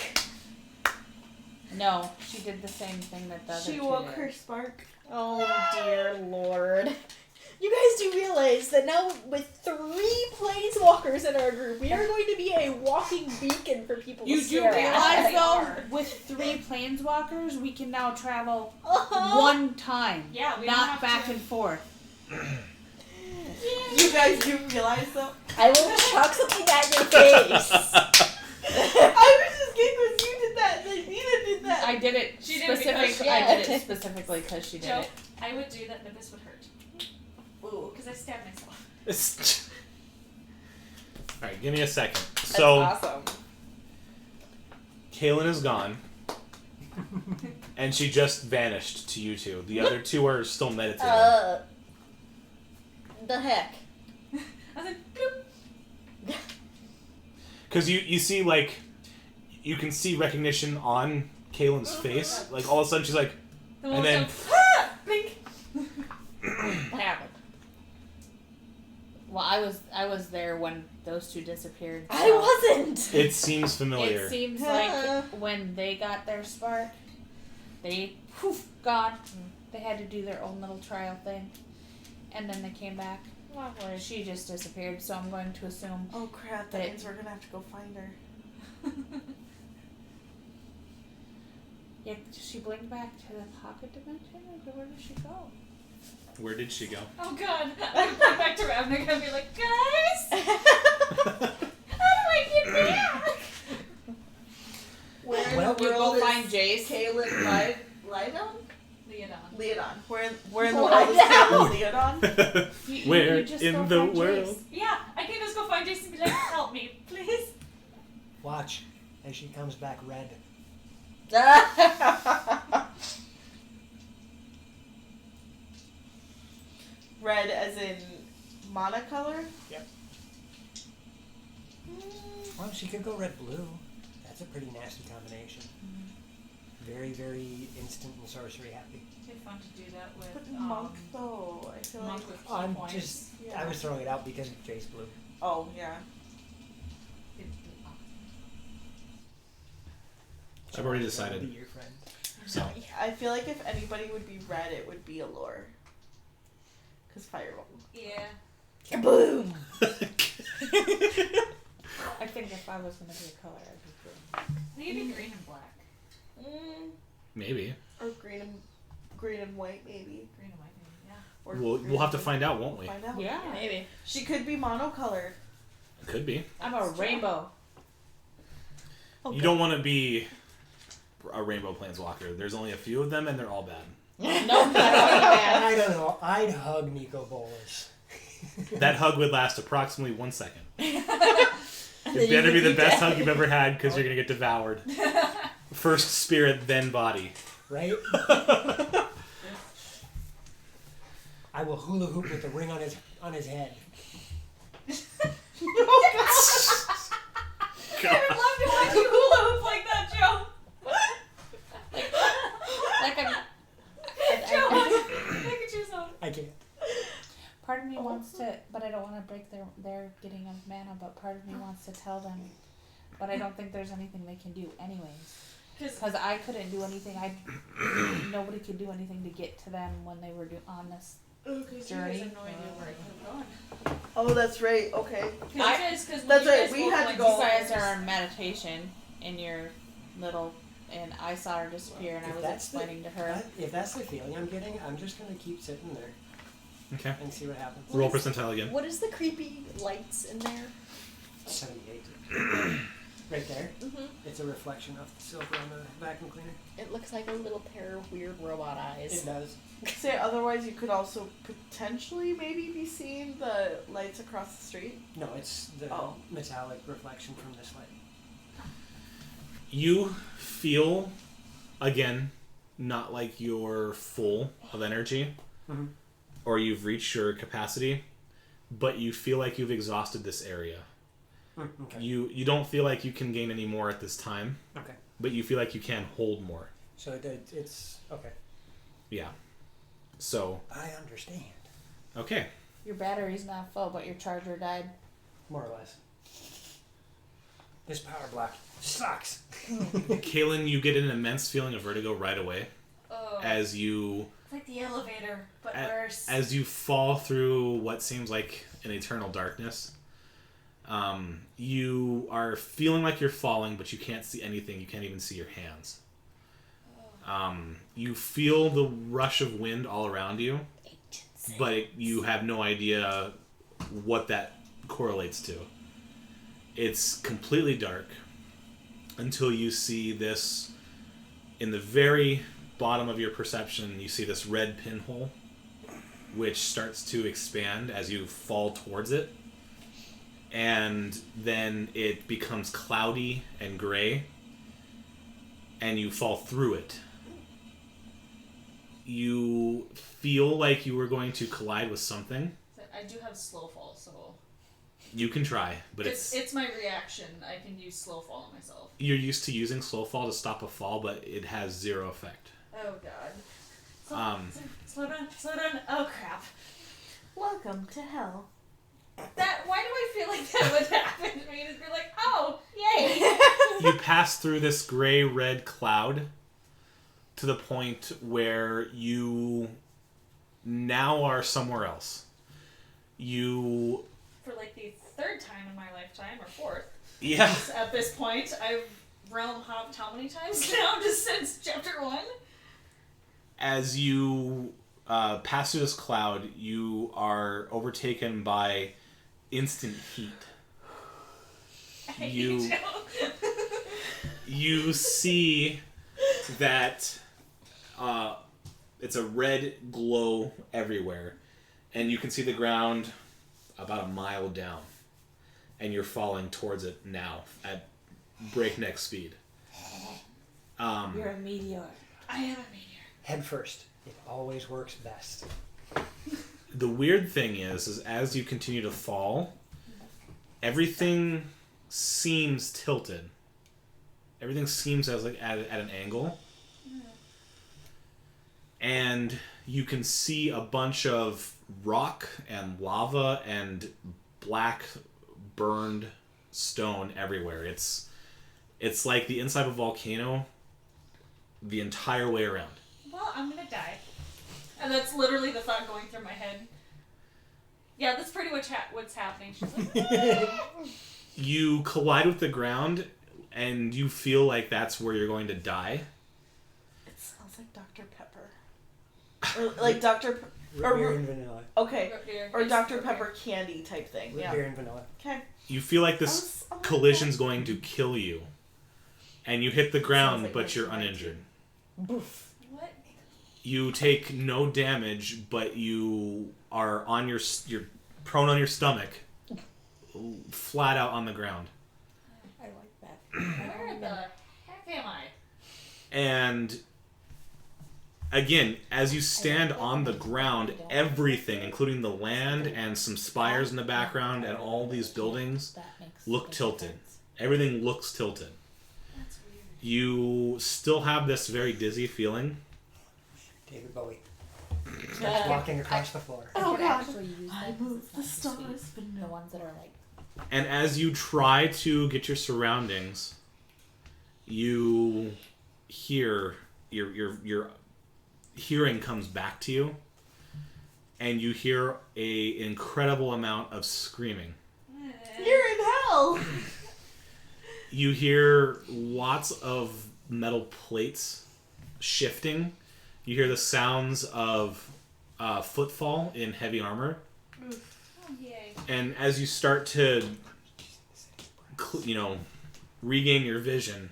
No, she did the same thing that the other She two woke did. her spark. Oh dear Lord. You guys do realize that now with 3 planeswalkers in our group, we are going to be a walking beacon for people to You do stare realize at. though, with 3 planeswalkers, we can now travel Uh-huh. one time. Yeah, we don't not have back to- and forth. You guys do realize though? I will chuck something at your face. I was just kidding because you did that. Then Nina did that. I did it She did it specifically. because I did it specifically because she did Joe, it. I would do that, but this would hurt. Ooh, because I stabbed myself. Alright, give me a second. So, awesome. Kaylin is gone. And she just vanished to you two. The other two are still meditating. The heck? I was like, bloop. Because you see, like, you can see recognition on Kaylin's face. Like, all of a sudden she's like, The and then, blink. What happened? Well, I was there when those two disappeared. I wasn't. it seems familiar. It seems like when they got their spark, they gone. They had to do their own little trial thing, and then they came back. Lovely. She just disappeared, so I'm going to assume. Oh crap! That means we're gonna have to go find her. Yeah, did she blink back to the pocket dimension, or where did she go? Where did she go? Oh god. I would go back to Ravnik and be like, guys! How do I get back? Where Well, in the you world go find is Jace. Kaylin Lydon? Leodon. Leodon. Where in the world is Kaylin Leodon? Where you just in go the find world? Jace. Yeah, I can just go find Jason and be like, help me, please. Watch as she comes back red. Red as in monocolor? Yep. Well, she could go red-blue. That's a pretty nasty combination. Very, very instant and sorcery happy. It'd be fun to do that with. But monk though, I feel monk like. with key I'm points. just, I was throwing it out because of Jace Blue. Oh yeah. I've already decided. Be your friend. So I feel like if anybody would be red, it would be Allure. Cause fireball. Yeah. Kaboom! I think if I was gonna be a color, I'd be blue. Maybe green and black. maybe. Or green and white, maybe. Green and white, maybe. Yeah. Or We'll have to find out, won't we? Find out. Yeah, maybe. She could be monocolored. It could be. I'm a rainbow. You don't want to be a rainbow planeswalker. There's only a few of them, and they're all bad. Nope, bad. I don't know. I'd hug Nico Bolas. That hug would last approximately 1 second. It better be the best hug you've ever had, because you're gonna get devoured. First spirit, then body. Right? I will hula hoop with the ring on his head. I would love to watch you hula hoop like that, Joe. Like I'm. Joe, look at yourself. I can't. Part of me wants to, but I don't want to break their getting of mana, but part of me wants to tell them, but I don't think there's anything they can do anyways. Because I couldn't do anything. Nobody could do anything to get to them when they were on this journey. You guys have no idea where I could have gone. Oh, that's right. Okay. That's right, we had to go. You guys are on meditation in your little, and I saw her disappear, and I was explaining to her. If that's the feeling I'm getting, I'm just going to keep sitting there. Okay. And see what happens. Roll percentile again. What is the creepy lights in there? 78. Right there. Mm-hmm. It's a reflection of the silver on the vacuum cleaner. It looks like a little pair of weird robot eyes. It does. Say otherwise, you could also potentially maybe be seeing the lights across the street. No, it's the metallic reflection from this light. You feel, again, not like you're full of energy, or you've reached your capacity, but you feel like you've exhausted this area. Okay. You don't feel like you can gain any more at this time. Okay. But you feel like you can hold more. So it's okay. Yeah. So. I understand. Okay. Your battery's not full, but your charger died. More or less. This power block sucks. Kaylin, you get an immense feeling of vertigo right away. Oh. As you. It's like the elevator, but worse. As you fall through what seems like an eternal darkness. You are feeling like you're falling, but you can't see anything. You can't even see your hands. You feel the rush of wind all around you, but you have no idea what that correlates to. It's completely dark until you see this, in the very bottom of your perception, you see this red pinhole, which starts to expand as you fall towards it. And then it becomes cloudy and gray, and you fall through it. You feel like you were going to collide with something. I do have slow fall, so You can try, but it's my reaction. I can use slow fall on myself. You're used to using slow fall to stop a fall, but it has zero effect. Oh god. Slow down. Oh crap. Welcome to hell. Why do I feel like that would happen to me? And be like, oh, yay! You pass through this gray-red cloud to the point where you now are somewhere else. You... For like the third time in my lifetime, or fourth. Yeah. At this point, I've realm hopped how many times now, just since chapter 1? As you pass through this cloud, you are overtaken by instant heat. You see that it's a red glow everywhere, and you can see the ground about a mile down, and you're falling towards it now at breakneck speed. You're a meteor. I am a meteor. Head first. It always works best. the weird thing is as you continue to fall, everything seems tilted. Everything seems as like at an angle. And you can see a bunch of rock and lava and black burned stone everywhere. It's like the inside of a volcano the entire way around. Well, I'm gonna die. And that's literally the thought going through my head. Yeah, that's pretty much what's happening. She's like, You collide with the ground, and you feel like that's where you're going to die. It sounds like Dr. Pepper. Or like Dr. Root beer and vanilla. Okay. Root beer. Or Dr. Pepper candy type thing. Root Yeah. beer and vanilla. Okay. You feel like this collision's going to kill you. And you hit the ground, like but you're uninjured. Boof. What? You take no damage, but you are on you're prone on your stomach, flat out on the ground. I like that. Where the heck am I? And again, as you stand on the ground, everything, including the land and some spires in the background and all these buildings, look tilted. Everything looks tilted. That's weird. You still have this very dizzy feeling. David Bowie. Starts walking across the floor. Oh god. Actually use I them 'cause moved it's the not stars, sweet. but The no. ones that are like. And as you try to get your surroundings, you hear your hearing comes back to you, and you hear a incredible amount of screaming. You're in hell. You hear lots of metal plates shifting. You hear the sounds of footfall in heavy armor. Oh, yay. And as you start to, regain your vision,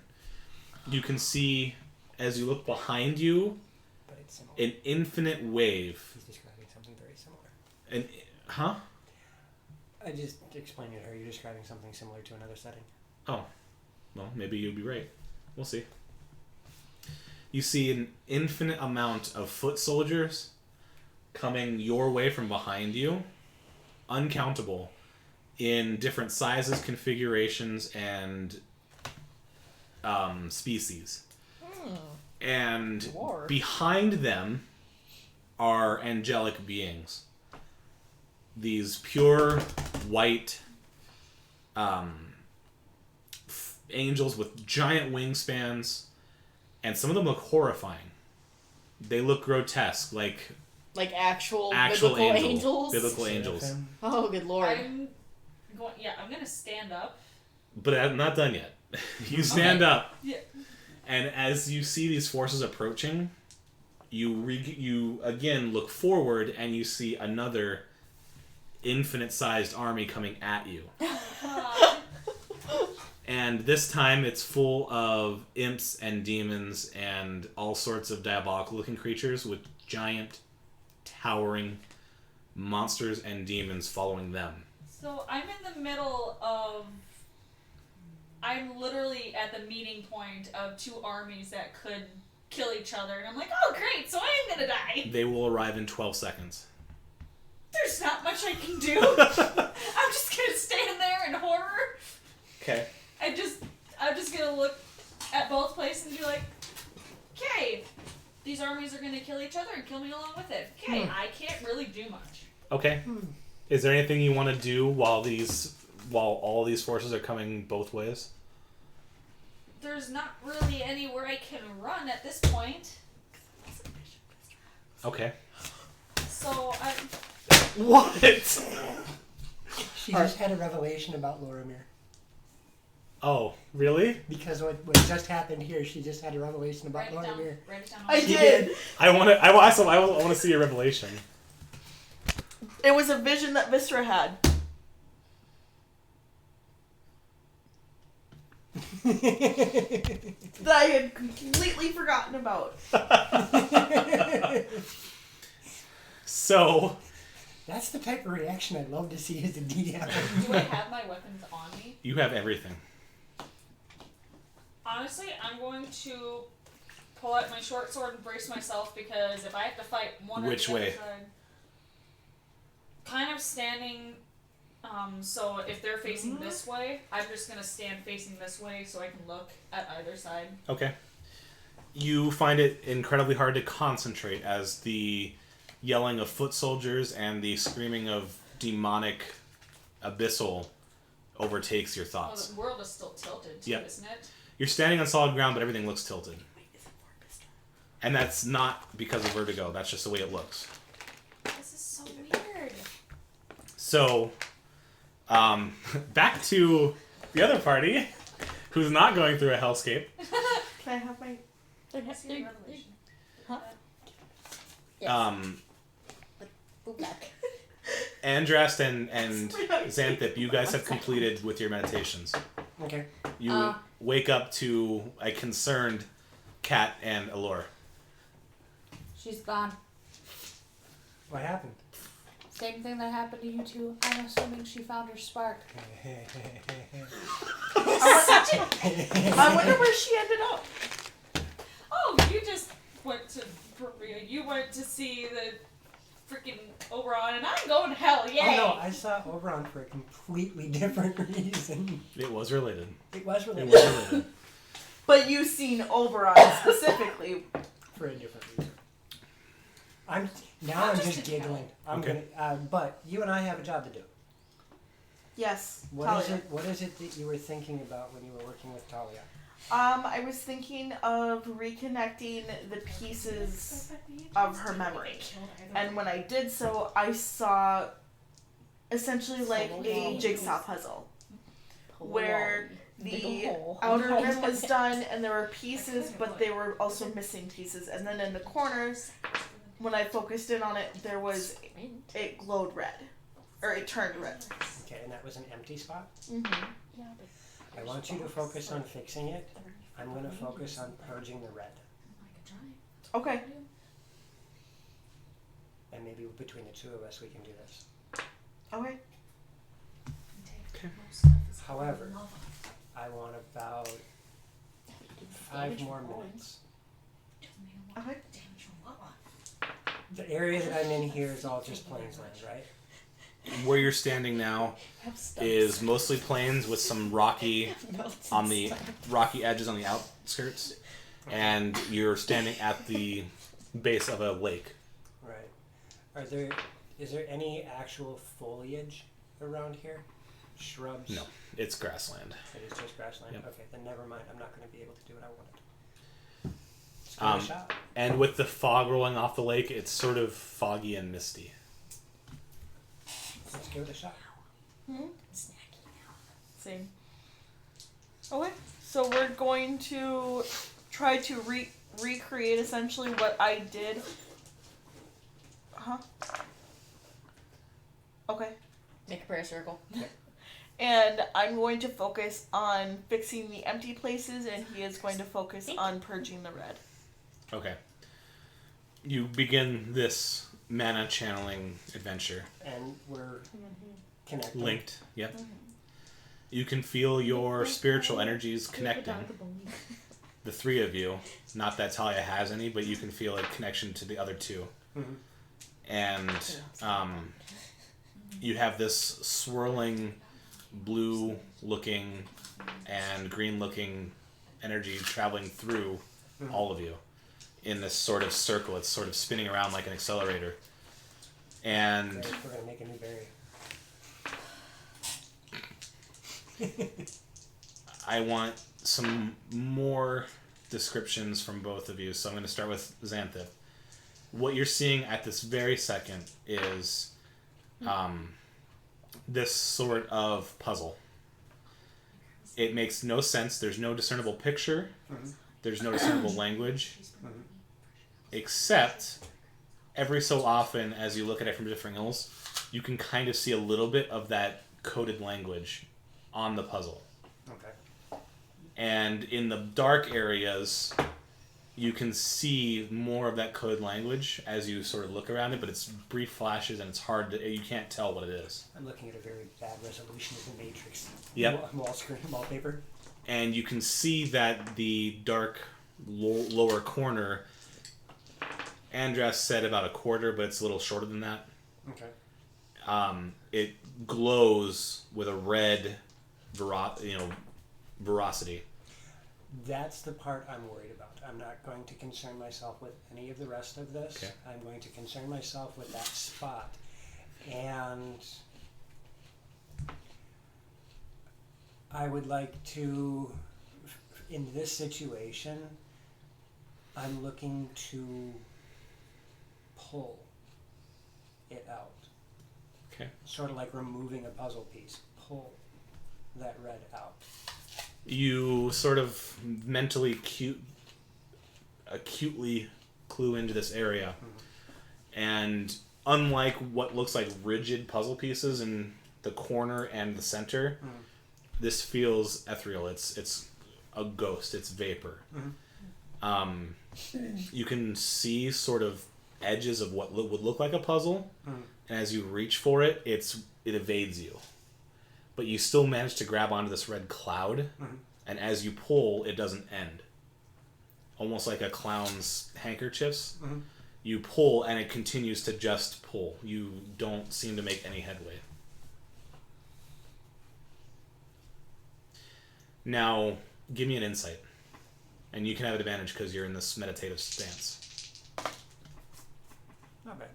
you can see, as you look behind you, But it's similar. an infinite wave. He's describing something very similar. Huh? I just explained it to her. You're describing something similar to another setting. Oh. Well, maybe you'll be right. We'll see. You see an infinite amount of foot soldiers coming your way from behind you. Uncountable. In different sizes, configurations, and species. And behind them are angelic beings. These pure white angels with giant wingspans, and some of them look horrifying. They look grotesque, like actual actual biblical angels. angels. Biblical angels. Oh, good lord. I'm gonna stand up. But I'm not done yet. You stand up, Yeah. and as you see these forces approaching, you again look forward, and you see another infinite-sized army coming at you. And this time it's full of imps and demons and all sorts of diabolical-looking creatures with giant, towering monsters and demons following them. So I'm in the middle of. I'm literally at the meeting point of two armies that could kill each other, and I'm like, oh great, so I am gonna die. They will arrive in 12 seconds. There's not much I can do. I'm just gonna stand there in horror. Okay. I'm just gonna look at both places and be like, okay, these armies are gonna kill each other and kill me along with it. Okay, I can't really do much. Okay. Is there anything you want to do while all these forces are coming both ways? There's not really anywhere I can run at this point. Okay. So I'm. What? She just had a revelation about Lorimir. Oh, really? Because what just happened here, she just had a revelation about Write it down. Lorimir. Write it down. I did. I want to see your revelation. It was a vision that Vistra had. That I had completely forgotten about. So. That's the type of reaction I'd love to see as a DM. Do I have my weapons on me? You have everything. Honestly, I'm going to pull out my short sword and brace myself because if I have to fight one or Which the other way? side, kind of standing. So if they're facing this way, I'm just gonna stand facing this way so I can look at either side. Okay. You find it incredibly hard to concentrate as the yelling of foot soldiers and the screaming of demonic abyssal overtakes your Well, thoughts. the world is still tilted too, isn't it? You're standing on solid ground, but everything looks tilted. And that's not because of vertigo. That's just the way it looks. This is so weird. So, back to the other party, who's not going through a hellscape. Can I have my... Huh? Back. Andrast and Xanthip, you guys have completed with your meditations. Okay. You wake up to a concerned Cat and Allure. She's gone. What happened? Same thing that happened to you two. I'm assuming she found her spark. I wonder where she ended up. Oh, you just went to see the freaking Oberon, and I'm going to hell. Yay! Oh no, I saw Oberon for a completely different reason. It was related. It was related. It was related. But you've seen Oberon specifically For a different reason. I'm just giggling. I'm Okay. gonna. But you and I have a job to do. Yes. What is it that you were thinking about when you were working with Talia? I was thinking of reconnecting the pieces of her memory. And when I did so, I saw essentially like a jigsaw puzzle where the outer rim was done and there were pieces, but they were also missing pieces. And then in the corners, when I focused in on it, it glowed red. Or it turned red. Okay, and that was an empty spot? Mm-hmm. I want you to focus on fixing it. I'm going to focus on purging the red. Okay. And maybe between the two of us we can do this. Okay. However, I want about 5 more minutes. Okay. The area that I'm in here is all just plains land, right? Where you're standing now is mostly plains with some rocky edges on the outskirts, and you're standing at the base of a lake. Right. Is there any actual foliage around here? Shrubs? No, it's grassland. It is just grassland? Yep. Okay, then never mind. I'm not going to be able to do what I wanted. Let's give it a shot. And with the fog rolling off the lake, it's sort of foggy and misty. Let's give it a shot. Same. Okay, so we're going to try to recreate essentially what I did. Okay. Make a prayer circle. And I'm going to focus on fixing the empty places, and he is going to focus on purging the red. Okay. You begin this mana channeling adventure. And we're connected. Linked, yep. You can feel your spiritual energies connecting. The 3 of you. Not that Talia has any, but you can feel a connection to the other 2. And you have this swirling blue-looking and green-looking energy traveling through all of you in this sort of circle. It's sort of spinning around like an accelerator. And Great, we're going to make a new berry. I want some more descriptions from both of you, so I'm going to start with Xanthip. What you're seeing at this very second is this sort of puzzle. It makes no sense. There's no discernible picture. There's no discernible language. Except, every so often, as you look at it from different angles, you can kind of see a little bit of that coded language on the puzzle. Okay. And in the dark areas, you can see more of that code language as you sort of look around it, but it's brief flashes and it's hard to, you can't tell what it is. I'm looking at a very bad resolution of the Matrix. Yep. Wallpaper. And you can see that the dark lower corner, Andras said about a quarter, but it's a little shorter than that. Okay. it glows with a red veracity. That's the part I'm worried about. I'm not going to concern myself with any of the rest of this. Okay. I'm going to concern myself with that spot. And I would like to, in this situation, I'm looking to pull it out. Okay. Sort of like removing a puzzle piece. Pull that red out. You sort of mentally acutely clue into this area. And unlike what looks like rigid puzzle pieces in the corner and the center, this feels ethereal. It's a ghost. It's vapor. You can see sort of edges of what would look like a puzzle, and as you reach for it, it evades you. But you still manage to grab onto this red cloud, and as you pull, it doesn't end. Almost like a clown's handkerchiefs. You pull, and it continues to just pull. You don't seem to make any headway. Now, give me an insight. And you can have an advantage because you're in this meditative stance. Not bad.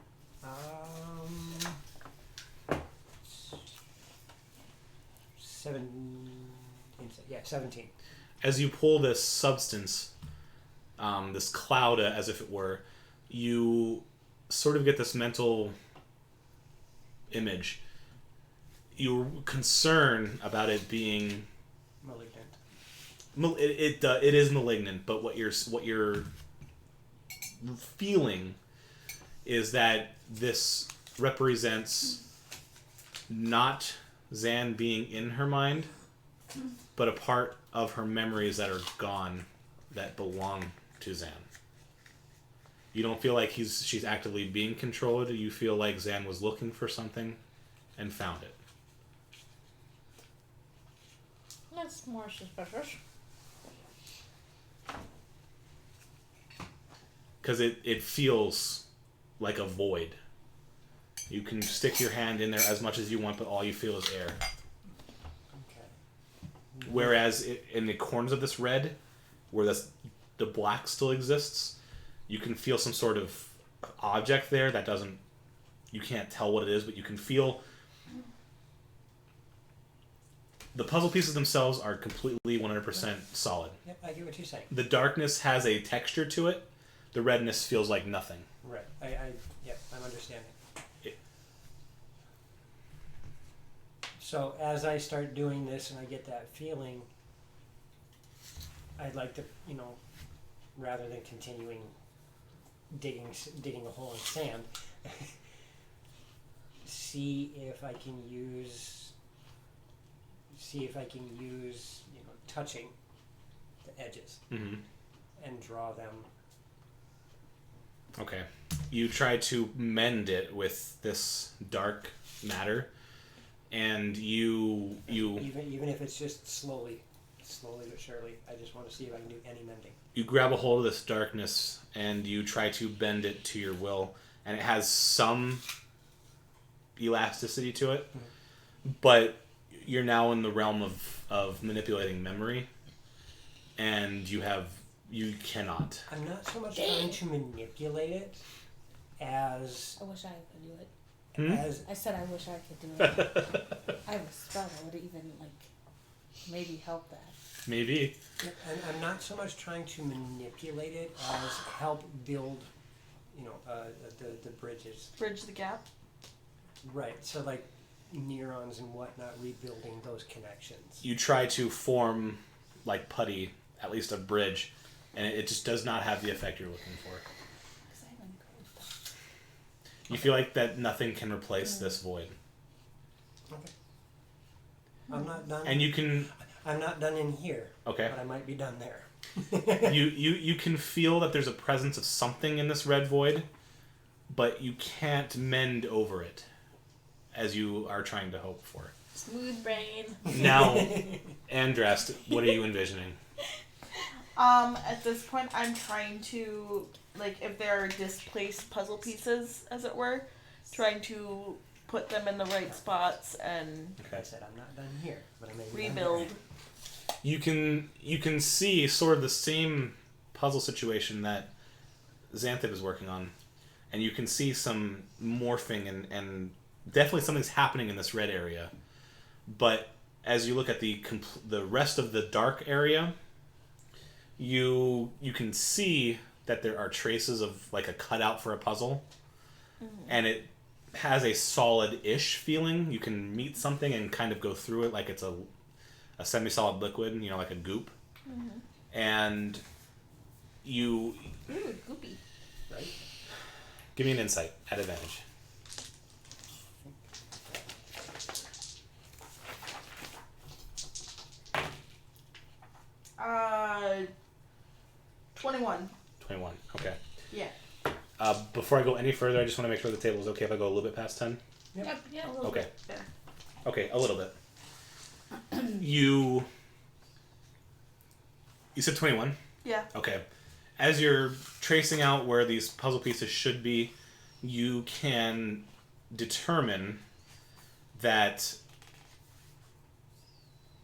17. As you pull this substance, this cloud, as if it were, you sort of get this mental image. Your concern about it being malignant. It is malignant, but what you're feeling is that this represents not Zan being in her mind, but a part of her memories that are gone that belong to Zan. You don't feel like she's actively being controlled. You feel like Zan was looking for something and found it. That's more suspicious. Because it feels like a void. You can stick your hand in there as much as you want, but all you feel is air. Okay. Whereas in the corners of this red, where the black still exists, you can feel some sort of object there that doesn't... You can't tell what it is, but you can feel... The puzzle pieces themselves are completely 100% solid. Yep, I get what you're saying. The darkness has a texture to it. The redness feels like nothing. Right. I'm understanding. So as I start doing this and I get that feeling, I'd like to, rather than continuing digging a hole in sand, see if I can use, touching the edges and draw them. Okay. You try to mend it with this dark matter, and you even if it's just slowly but surely, I just want to see if I can do any mending. You grab a hold of this darkness and you try to bend it to your will, and it has some elasticity to it, but you're now in the realm of manipulating memory, and you cannot. I'm not so much trying to manipulate it as... I wish I could do it. As I said I wish I could do it. I have a spell that would even, maybe help that. Maybe. I'm not so much trying to manipulate it as help build, the bridges. Bridge the gap? Right, so neurons and whatnot, rebuilding those connections. You try to form, like putty, at least a bridge, and it just does not have the effect you're looking for. You feel like that nothing can replace this void. Okay. I'm not done. And you can... I'm not done in here. Okay. But I might be done there. You can feel that there's a presence of something in this red void, but you can't mend over it, as you are trying to hope for. Smooth brain. Now, Andrast, what are you envisioning? At this point, I'm trying to, if there are displaced puzzle pieces, as it were, trying to put them in the right spots and Like I said, I'm not done here, but I may be done rebuild. there. You can see sort of the same puzzle situation that Xanthid is working on, and you can see some morphing and definitely something's happening in this red area. But as you look at the rest of the dark area, you can see that there are traces of like a cutout for a puzzle, and it has a solid-ish feeling. You can meet something and kind of go through it like it's a semi-solid liquid, like a goop. And you... Ooh, goopy. Right? Give me an insight at advantage. Uh, 21. 21. Okay. Yeah. Before I go any further, I just want to make sure the table is okay if I go a little bit past 10. Yep. Yeah. Okay. Yeah. Okay, a little bit. You said 21? Yeah. Okay. As you're tracing out where these puzzle pieces should be, you can determine that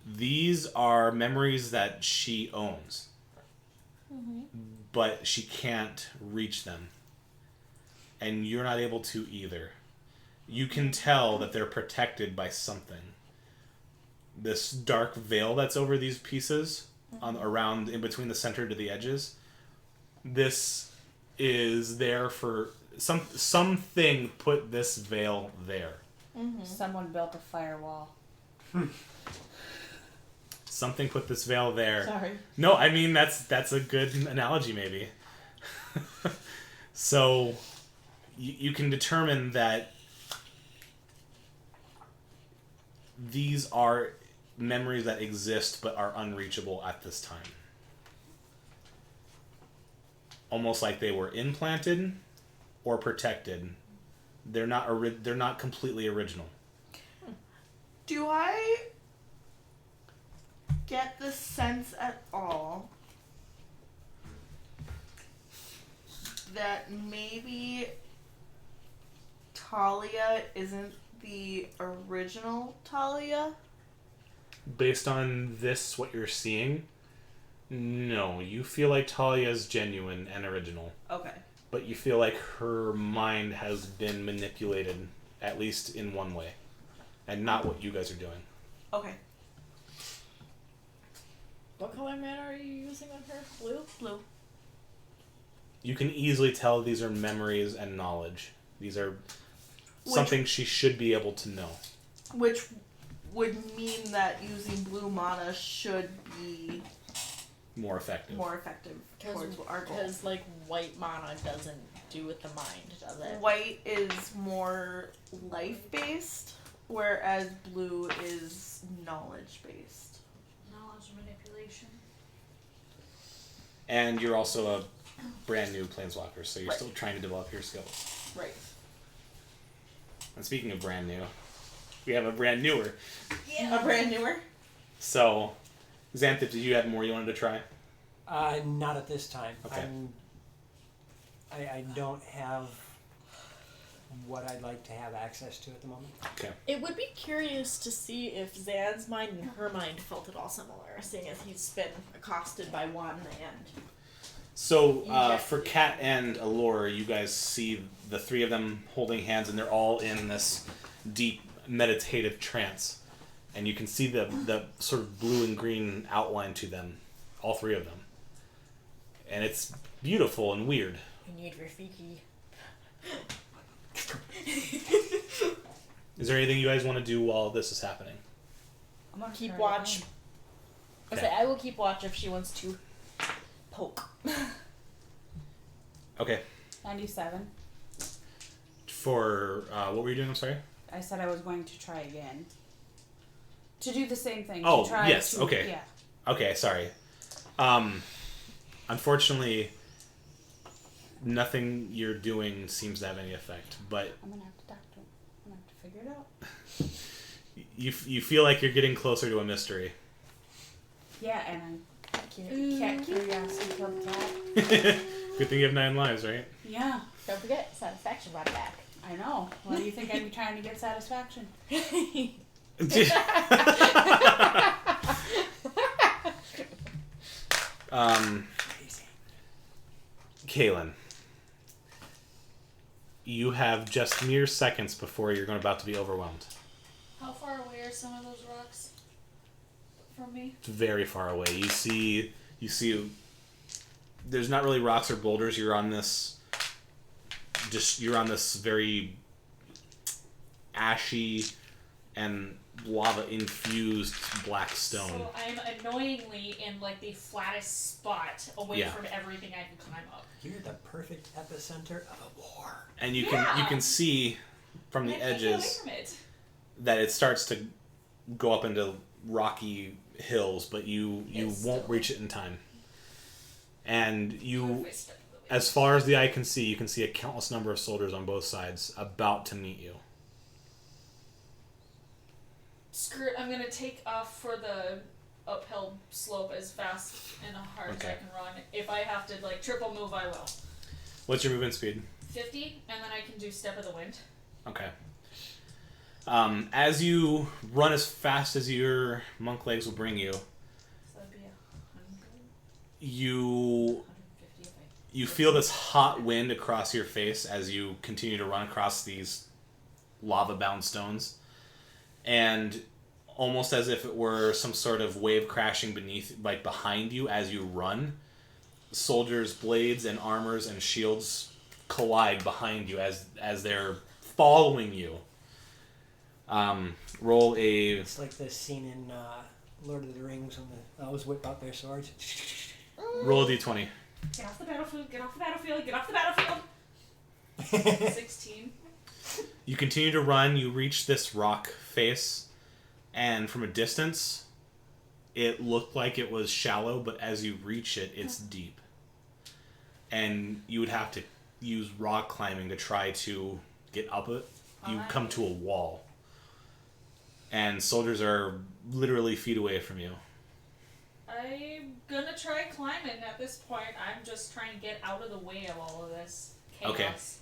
these are memories that she owns, but she can't reach them. And you're not able to either. You can tell that they're protected by something. This dark veil that's over these pieces, around in between the center to the edges, this is there for something put this veil there. Someone built a firewall. Something put this veil there. Sorry. No, I mean that's a good analogy maybe. So you can determine that these are memories that exist but are unreachable at this time. Almost like they were implanted or protected. They're not completely original. Do I get the sense at all that maybe Talia isn't the original Talia? Based on this, what you're seeing, no. You feel like Talia's genuine and original. Okay. But you feel like her mind has been manipulated, at least in one way. And not what you guys are doing. Okay. What color mana are you using on her? Blue? Blue. You can easily tell these are memories and knowledge. These are something she should be able to know. Which would mean that using blue mana should be More effective. towards our goal. Because, like, white mana doesn't do with the mind, does it? White is more life-based, whereas blue is knowledge-based. Knowledge manipulation. And you're also a brand new planeswalker, so you're still trying to develop your skills. Right. And speaking of brand new, we have a brand newer. Yeah. A brand newer? So, Xanthid, did you have more you wanted to try? Not at this time. Okay. I don't have what I'd like to have access to at the moment. Okay. It would be curious to see if Zan's mind and her mind felt at all similar, seeing as he's been accosted by one and... So, for Kat and Allure, you guys see the three of them holding hands, and they're all in this deep meditative trance. And you can see the sort of blue and green outline to them, all three of them. And it's beautiful and weird. You need Rafiki. Is there anything you guys want to do while this is happening? I'm gonna keep watch. Okay. I will keep watch if she wants to poke. Okay. 97. For, what were you doing? I'm sorry? I said I was going to try again. To do the same thing. Oh, to try yes. to, Okay. Yeah. Okay, sorry. Unfortunately, nothing you're doing seems to have any effect, but I'm gonna have to talk to him. I'm gonna have to figure it out. you feel like you're getting closer to a mystery. Yeah, and cat curiosity killed cat. Good thing you have 9 lives, right? Yeah. Don't forget, satisfaction brought it back. I know. Why do you think I'd be trying to get satisfaction? Kaylin, you have just mere seconds before you're about to be overwhelmed. How far away are some of those rocks from me? It's very far away. You see. There's not really rocks or boulders. You're on this very ashy and lava infused black stone. So I'm annoyingly in like the flattest spot away from everything I can climb up. You're the perfect epicenter of a war. And you can see from the edges that it starts to go up into rocky hills, but you won't reach it in time. And you, as far as the eye can see, you can see a countless number of soldiers on both sides about to meet you. Screw it, I'm gonna take off for the uphill slope as fast and hard as I can run. If I have to like triple move, I will. What's your movement speed? 50, and then I can do Step of the Wind. Okay. As you run as fast as your monk legs will bring you, So that'd be 100. you feel this hot wind across your face as you continue to run across these lava-bound stones. And almost as if it were some sort of wave crashing behind you as you run, soldiers' blades and armors and shields collide behind you as they're following you. Roll a... It's like the scene in Lord of the Rings when the elves whip out their swords. Roll a d20. Get off the battlefield, get off the battlefield, get off the battlefield! 16. You continue to run, you reach this rock face, and from a distance, it looked like it was shallow, but as you reach it, it's deep. And you would have to use rock climbing to try to get up it. You come to a wall. And soldiers are literally feet away from you. I'm gonna try climbing at this point. I'm just trying to get out of the way of all of this chaos.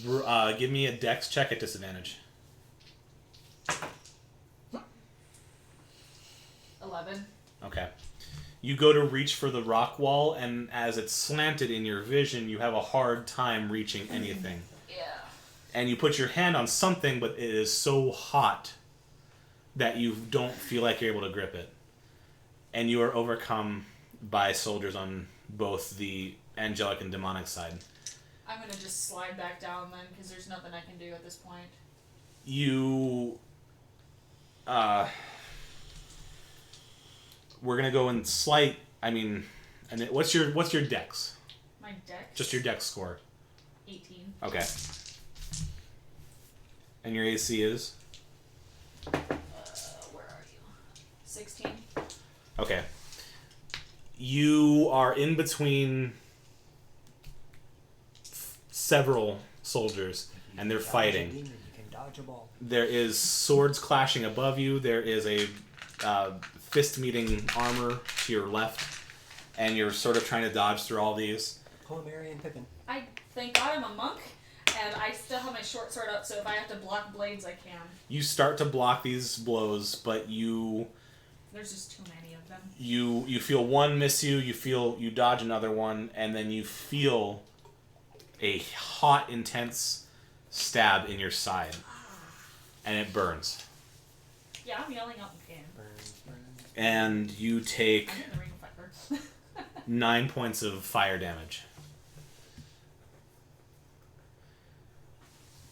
Okay. Give me a dex check at disadvantage. 11. Okay. You go to reach for the rock wall, and as it's slanted in your vision, you have a hard time reaching anything. Yeah. And you put your hand on something, but it is so hot that you don't feel like you're able to grip it. And you are overcome by soldiers on both the angelic and demonic side. I'm gonna just slide back down then, because there's nothing I can do at this point. You... we're gonna go in slight... and what's your dex? My dex? Just your dex score. 18. Okay. And your AC is? Where are you? 16. Okay. You are in between several soldiers, and they're fighting. You can dodge a ball. There is swords clashing above you. There is a fist-meeting armor to your left, and you're sort of trying to dodge through all these. Pull Mary and Pippin. I thank God I'm a monk, and I still have my short sword up, so if I have to block blades, I can. You start to block these blows, but There's just too many of them. You feel one miss you, you dodge another one, and then you feel a hot, intense stab in your side. And it burns. Yeah, I'm yelling up again. And you take I'm in the ring of fire. 9 points of fire damage.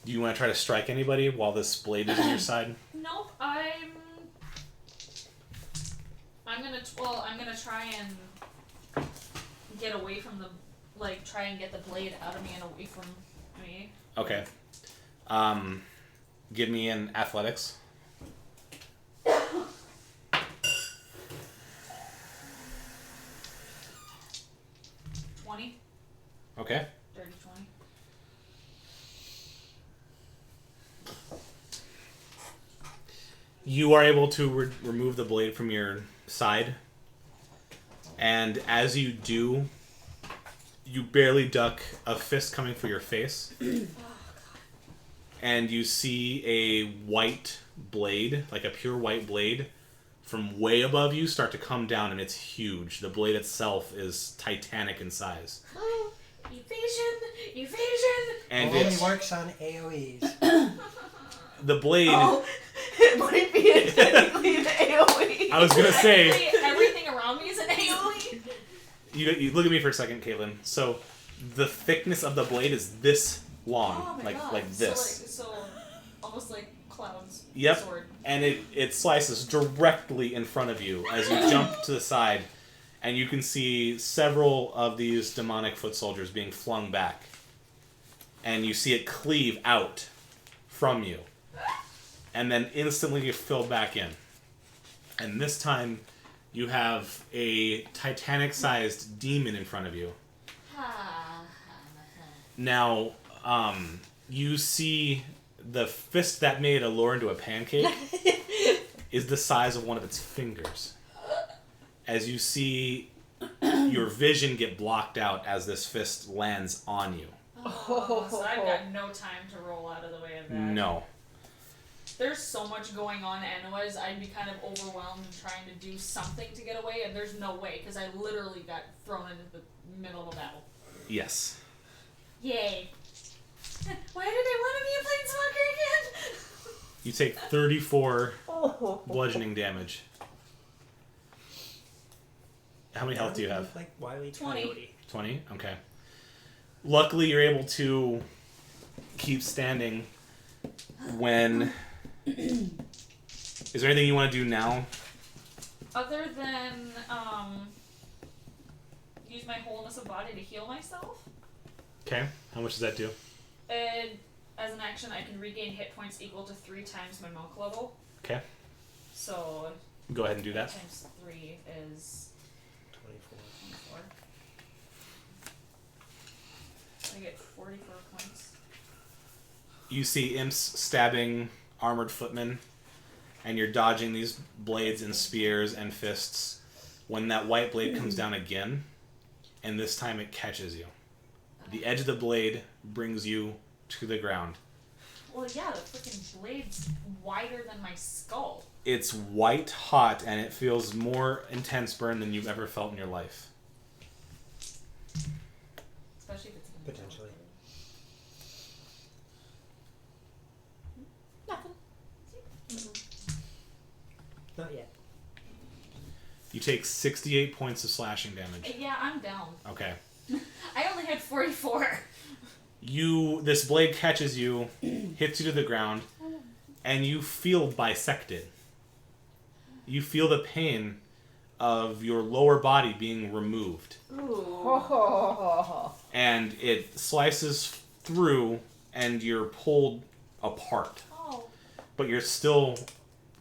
Do you want to try to strike anybody while this blade is in your side? Nope, I'm gonna try and get away from try and get the blade out of me and away from me. Okay. Give me an athletics. 20. Okay. Dirty 20. You are able to remove the blade from your side. And as you do, you barely duck a fist coming for your face. and you see a white blade, like a pure white blade, from way above you start to come down, and it's huge. The blade itself is titanic in size. Oh, evasion! And only it works on AoEs. The blade. Oh, it might be technically an AoE. I was gonna say. Everything around me is an AoE. You look at me for a second, Caitlin. So, the thickness of the blade is this long, Oh my God. like this. So almost like clouds. Yep. Sword. And it slices directly in front of you as you jump to the side, and you can see several of these demonic foot soldiers being flung back, and you see it cleave out from you, and then instantly get filled back in. And this time, you have a Titanic-sized demon in front of you. Now, you see the fist that made Allure into a pancake is the size of one of its fingers. As you see your vision get blocked out as this fist lands on you. Oh, so I've got no time to roll out of the way of that. No. There's so much going on anyways, I'd be kind of overwhelmed and trying to do something to get away, and there's no way, because I literally got thrown into the middle of a battle. Yes. Yay. Why did I want to be a planeswalker again? You take 34 bludgeoning damage. How many health do you have? Like Wile E. 20. Coyote. 20? Okay. Luckily, you're able to keep standing when... Is there anything you want to do now? Other than, use my wholeness of body to heal myself. Okay. How much does that do? And as an action, I can regain hit points equal to 3 times my monk level. Okay. So... Go ahead and do that. Times 3 is... 24. I get 44 points. You see imps stabbing armored footmen, and you're dodging these blades and spears and fists. When that white blade comes down again, and this time it catches you. The edge of the blade brings you to the ground. Well, yeah, the freaking blade's wider than my skull. It's white hot, and it feels more intense burn than you've ever felt in your life. Especially if it's potentially. Nothing. Not yet. You take 68 points of slashing damage. Yeah, I'm down. Okay. I only had 44. This blade catches you, hits you to the ground, and you feel bisected. You feel the pain of your lower body being removed. Ooh. And it slices through, and you're pulled apart. Oh. But you're still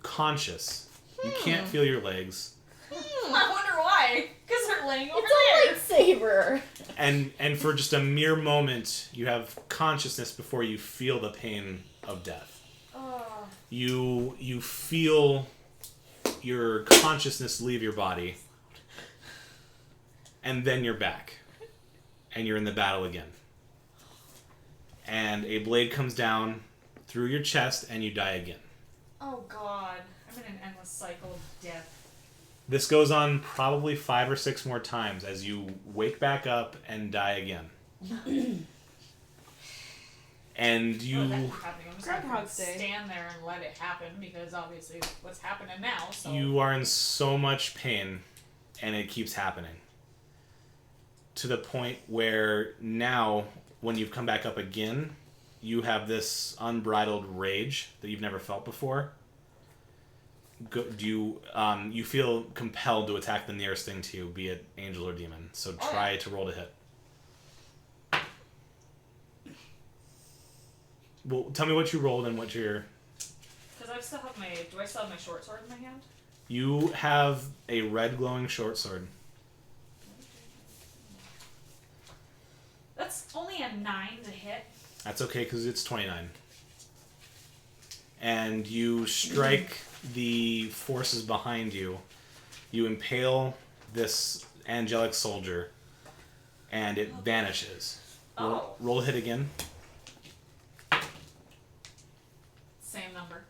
conscious. You can't feel your legs. I wonder why. Because they're laying over It's a lightsaber. And for just a mere moment, you have consciousness before you feel the pain of death. Oh. You feel your consciousness leave your body, and then you're back, and you're in the battle again. And a blade comes down through your chest, and you die again. Oh god. I'm in an endless cycle of death. This goes on probably 5 or 6 more times as you wake back up and die again. And you... Oh, that keeps happening. I'm just gonna Groundhog's Day. stand there and let it happen because obviously what's happening now. So You are in so much pain, and it keeps happening. To the point where now, when you've come back up again, you have this unbridled rage that you've never felt before. You feel compelled to attack the nearest thing to you, be it angel or demon. So try to roll to hit. Well, tell me what you rolled and what your... Because I still have my... Do I still have my short sword in my hand? You have a red glowing short sword. That's only a 9 to hit. That's okay, because it's 29. And you strike the forces behind you. You impale this angelic soldier, and it vanishes. Roll a hit again. number.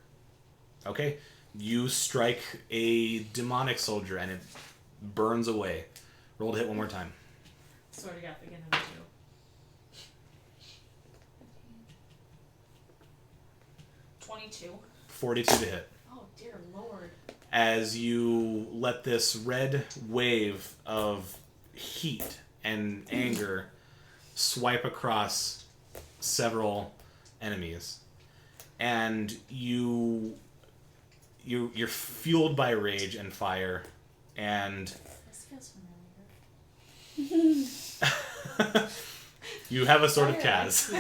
Okay. You strike a demonic soldier and it burns away. Roll to hit one more time. Sort of got begin number 2. 22. 42 to hit. Oh dear lord. As you let this red wave of heat and anger swipe across several enemies, and you're fueled by rage and fire, and This feels familiar. you have a sword of Kaz.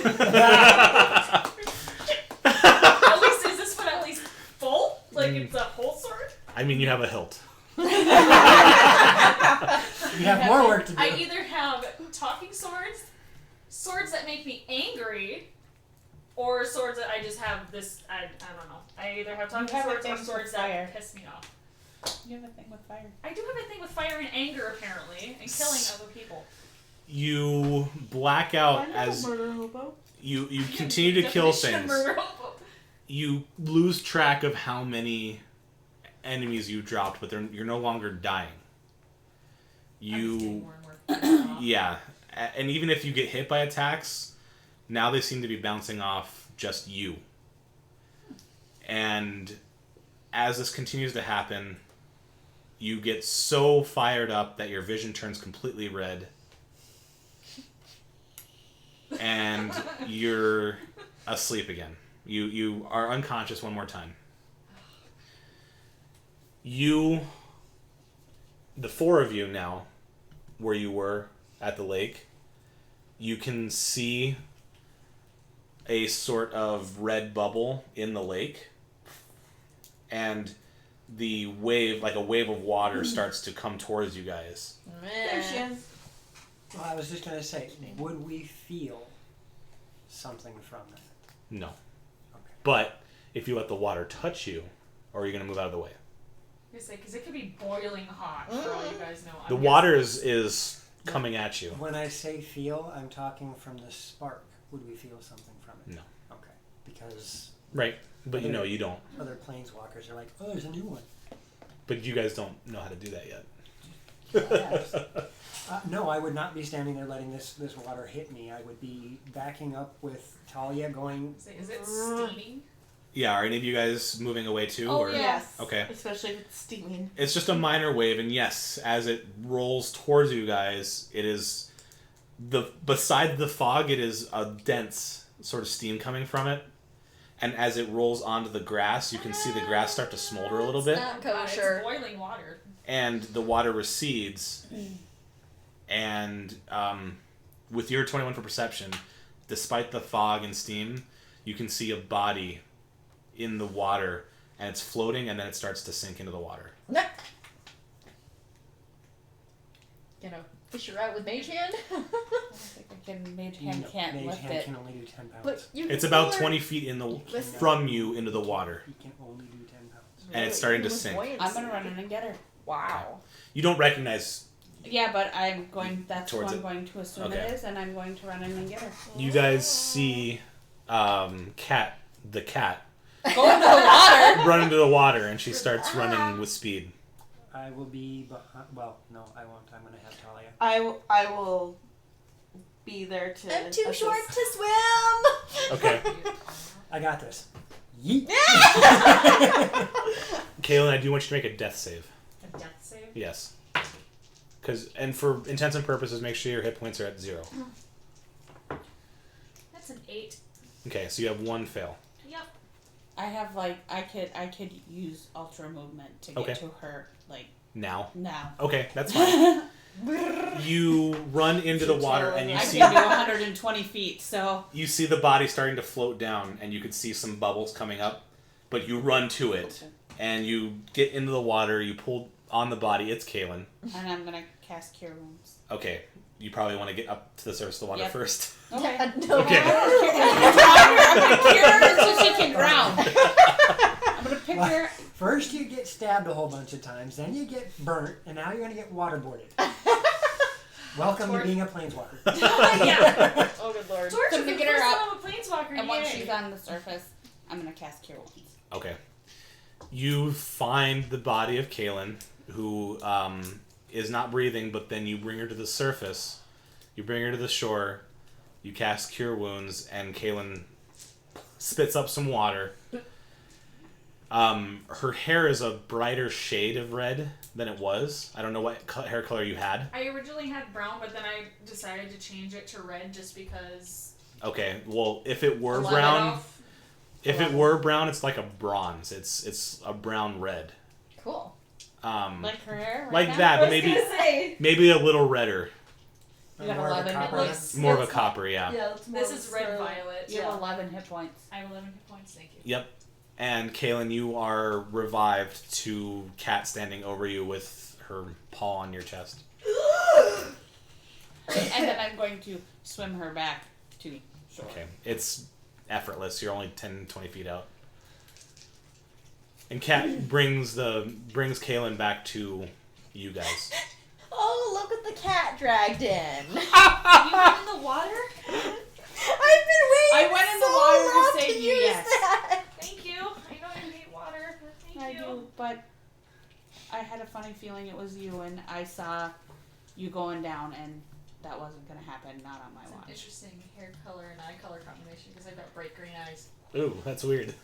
At least is this one at least full? Like it's a whole sword? I mean, you have a hilt. You have more work to do. I either have talking swords, swords that make me angry, or swords that I just have this. I don't know. I either have talking You have a swords or thing swords with fire. that piss me off. You have a thing with fire. I do have a thing with fire and anger apparently, and killing other people. You black out as murder hobo. you continue to kill Definition of things. murder hobo. You lose track of how many enemies you dropped, but you're no longer dying. I'm just getting You, more and more pissed off. yeah, and even if you get hit by attacks, now they seem to be bouncing off just you. And as this continues to happen, you get so fired up that your vision turns completely red. And you're asleep again. You are unconscious one more time. The four of you now, where you were at the lake, you can see a sort of red bubble in the lake, and the wave, like a wave of water, starts to come towards you guys. There she is. Well, I was just going to say, would we feel something from that? No. Okay. But if you let the water touch you, or are you going to move out of the way? Because it could be boiling hot for all you guys know. The water is coming at you. When I say feel, I'm talking from the spark. Would we feel something from it? No. Okay. Because Right. But you know you don't. other planeswalkers are like, oh, there's a new one. But you guys don't know how to do that yet. Yes. No, I would not be standing there letting this water hit me. I would be backing up with Talia going... Is it steaming? Yeah, are any of you guys moving away too? Oh, or? Yes. Okay. Especially if it's steaming. It's just a minor wave, and yes, as it rolls towards you guys, it is beside the fog, it is a dense sort of steam coming from it. And as it rolls onto the grass, you can see the grass start to smolder a little bit. Not It's kosher. boiling water. And the water recedes. And with your 21 for perception, despite the fog and steam, you can see a body in the water, and it's floating, and then it starts to sink into the water. You know, fish her out with Mage Hand. I don't think I can. Mage hand can't Mage lift hand it. can only do 10 pounds. But you It's can about pull her- 20 feet from you into the water, He can only do 10 pounds. and it's starting to With sink. buoyancy. I'm gonna run in and get her. Wow. You don't recognize. Yeah, but I'm going. That's who Towards I'm it. going to assume Okay. it is, and I'm going to run in and get her. You guys see Cat, the cat, Go into the water. run into the water, and she starts running with speed. I will be behind... Well, no, I won't. I'm going to have Talia. I will be there to I'm too assist. short to swim. Okay. I got this. Yeet. Kaylin, I do want you to make a death save. A death save? Yes. And for intents and purposes, make sure your hit points are at 0. That's an 8. Okay, so you have 1 fail. Yep. I have I could use ultra movement to get Okay. to her Now. now. Okay, that's fine. You run into the water, and you I see can do 120 feet. So you see the body starting to float down, and you can see some bubbles coming up. But you run to it, and you get into the water. You pull on the body. It's Kaylin. and I'm gonna cast Cure Wounds. Okay, you probably want to get up to the surface of the water Yep. first. Okay. No. Okay. I'm gonna cure her so she can drown. I'm gonna pick Well, her. First you get stabbed a whole bunch of times, then you get burnt, and now you're going to get waterboarded. Welcome to being a planeswalker. Yeah. Oh, good lord. Torture So for to the get her first up, time I'm a planeswalker, And once yay. she's on the surface, I'm gonna cast Cure Wounds. Okay. You find the body of Kaylin, who is not breathing, but then you bring her to the surface. You bring her to the shore. You cast Cure Wounds, and Kaylin spits up some water. Her hair is a brighter shade of red than it was. I don't know what hair color you had. I originally had brown, but then I decided to change it to red just because. Okay, well, if it were brown, it's like a bronze. It's a brown red. Cool. Like her hair, like that, but maybe a little redder. You got 11 hit points. More of a copper, yeah. Yeah, This is red violet. You have 11 hit points. I have 11 hit points. Thank you. Yep. And Kaylin, you are revived to Kat standing over you with her paw on your chest. And then I'm going to swim her back to shore. Okay. It's effortless. You're only 10, 20 feet out. And Kat brings Kaylin back to you guys. Oh, look what the cat dragged in. You went in the water? I've been waiting I went in the so water long to save you, use yes. that. Thank you. I know you hate water. Thank you. I do, but I had a funny feeling it was you, and I saw you going down, and that wasn't going to happen, not on my It's an watch. interesting hair color and eye color combination because I've got bright green eyes. Ooh, that's weird.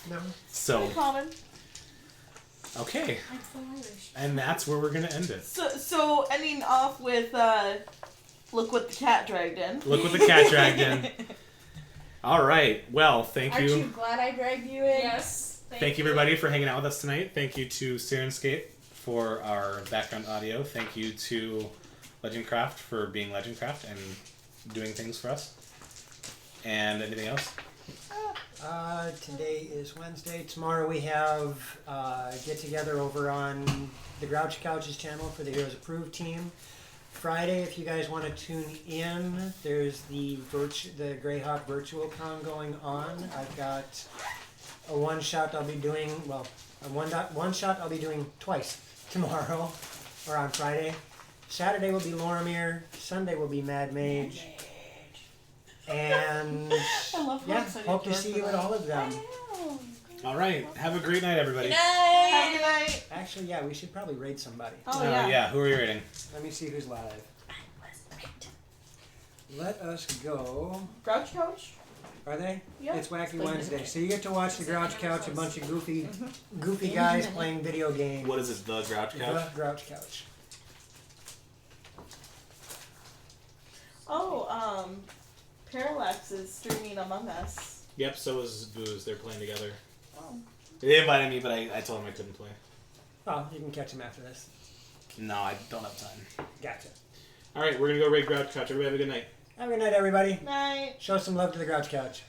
No. So, Common. okay. I'm full Irish. And that's where we're going to end it. So ending off with look what the cat dragged in. Look what the cat dragged in. All right. Well, thank Aren't you. you glad I dragged you in? Yes. Thank you, everybody, for hanging out with us tonight. Thank you to Syrinscape for our background audio. Thank you to Legendcraft for being Legendcraft and doing things for us. And anything else? Today is Wednesday. Tomorrow we have get together over on the Grouch Couch's channel for the Heroes Approved team. Friday, if you guys want to tune in, there's the Greyhawk Virtual Con going on. I've got a one shot I'll be doing. Well, a one shot I'll be doing twice tomorrow or on Friday. Saturday will be Loromir. Sunday will be Mad Mage. And I love how excited hope you to are see for you at that. all of them. All right. Have a great night, everybody. Have a good night. Actually, yeah, we should probably raid somebody. Oh, yeah. Who are you rating? Let me see who's live. Let us go. Grouch Couch? Are they? Yeah. It's Wacky Wednesday. So you get to watch the Grouch Couch, a bunch of goofy guys playing video games. What is it? The Grouch Couch? The Grouch Couch. Oh, Parallax is streaming Among Us. Yep, so is Booze. They're playing together. Oh. They invited me, but I told them I couldn't play. Oh, you can catch them after this. No, I don't have time. Gotcha. All right, we're going to go raid Grouch Couch. Everybody have a good night. Have a good night, everybody. Night. Show some love to the Grouch Couch.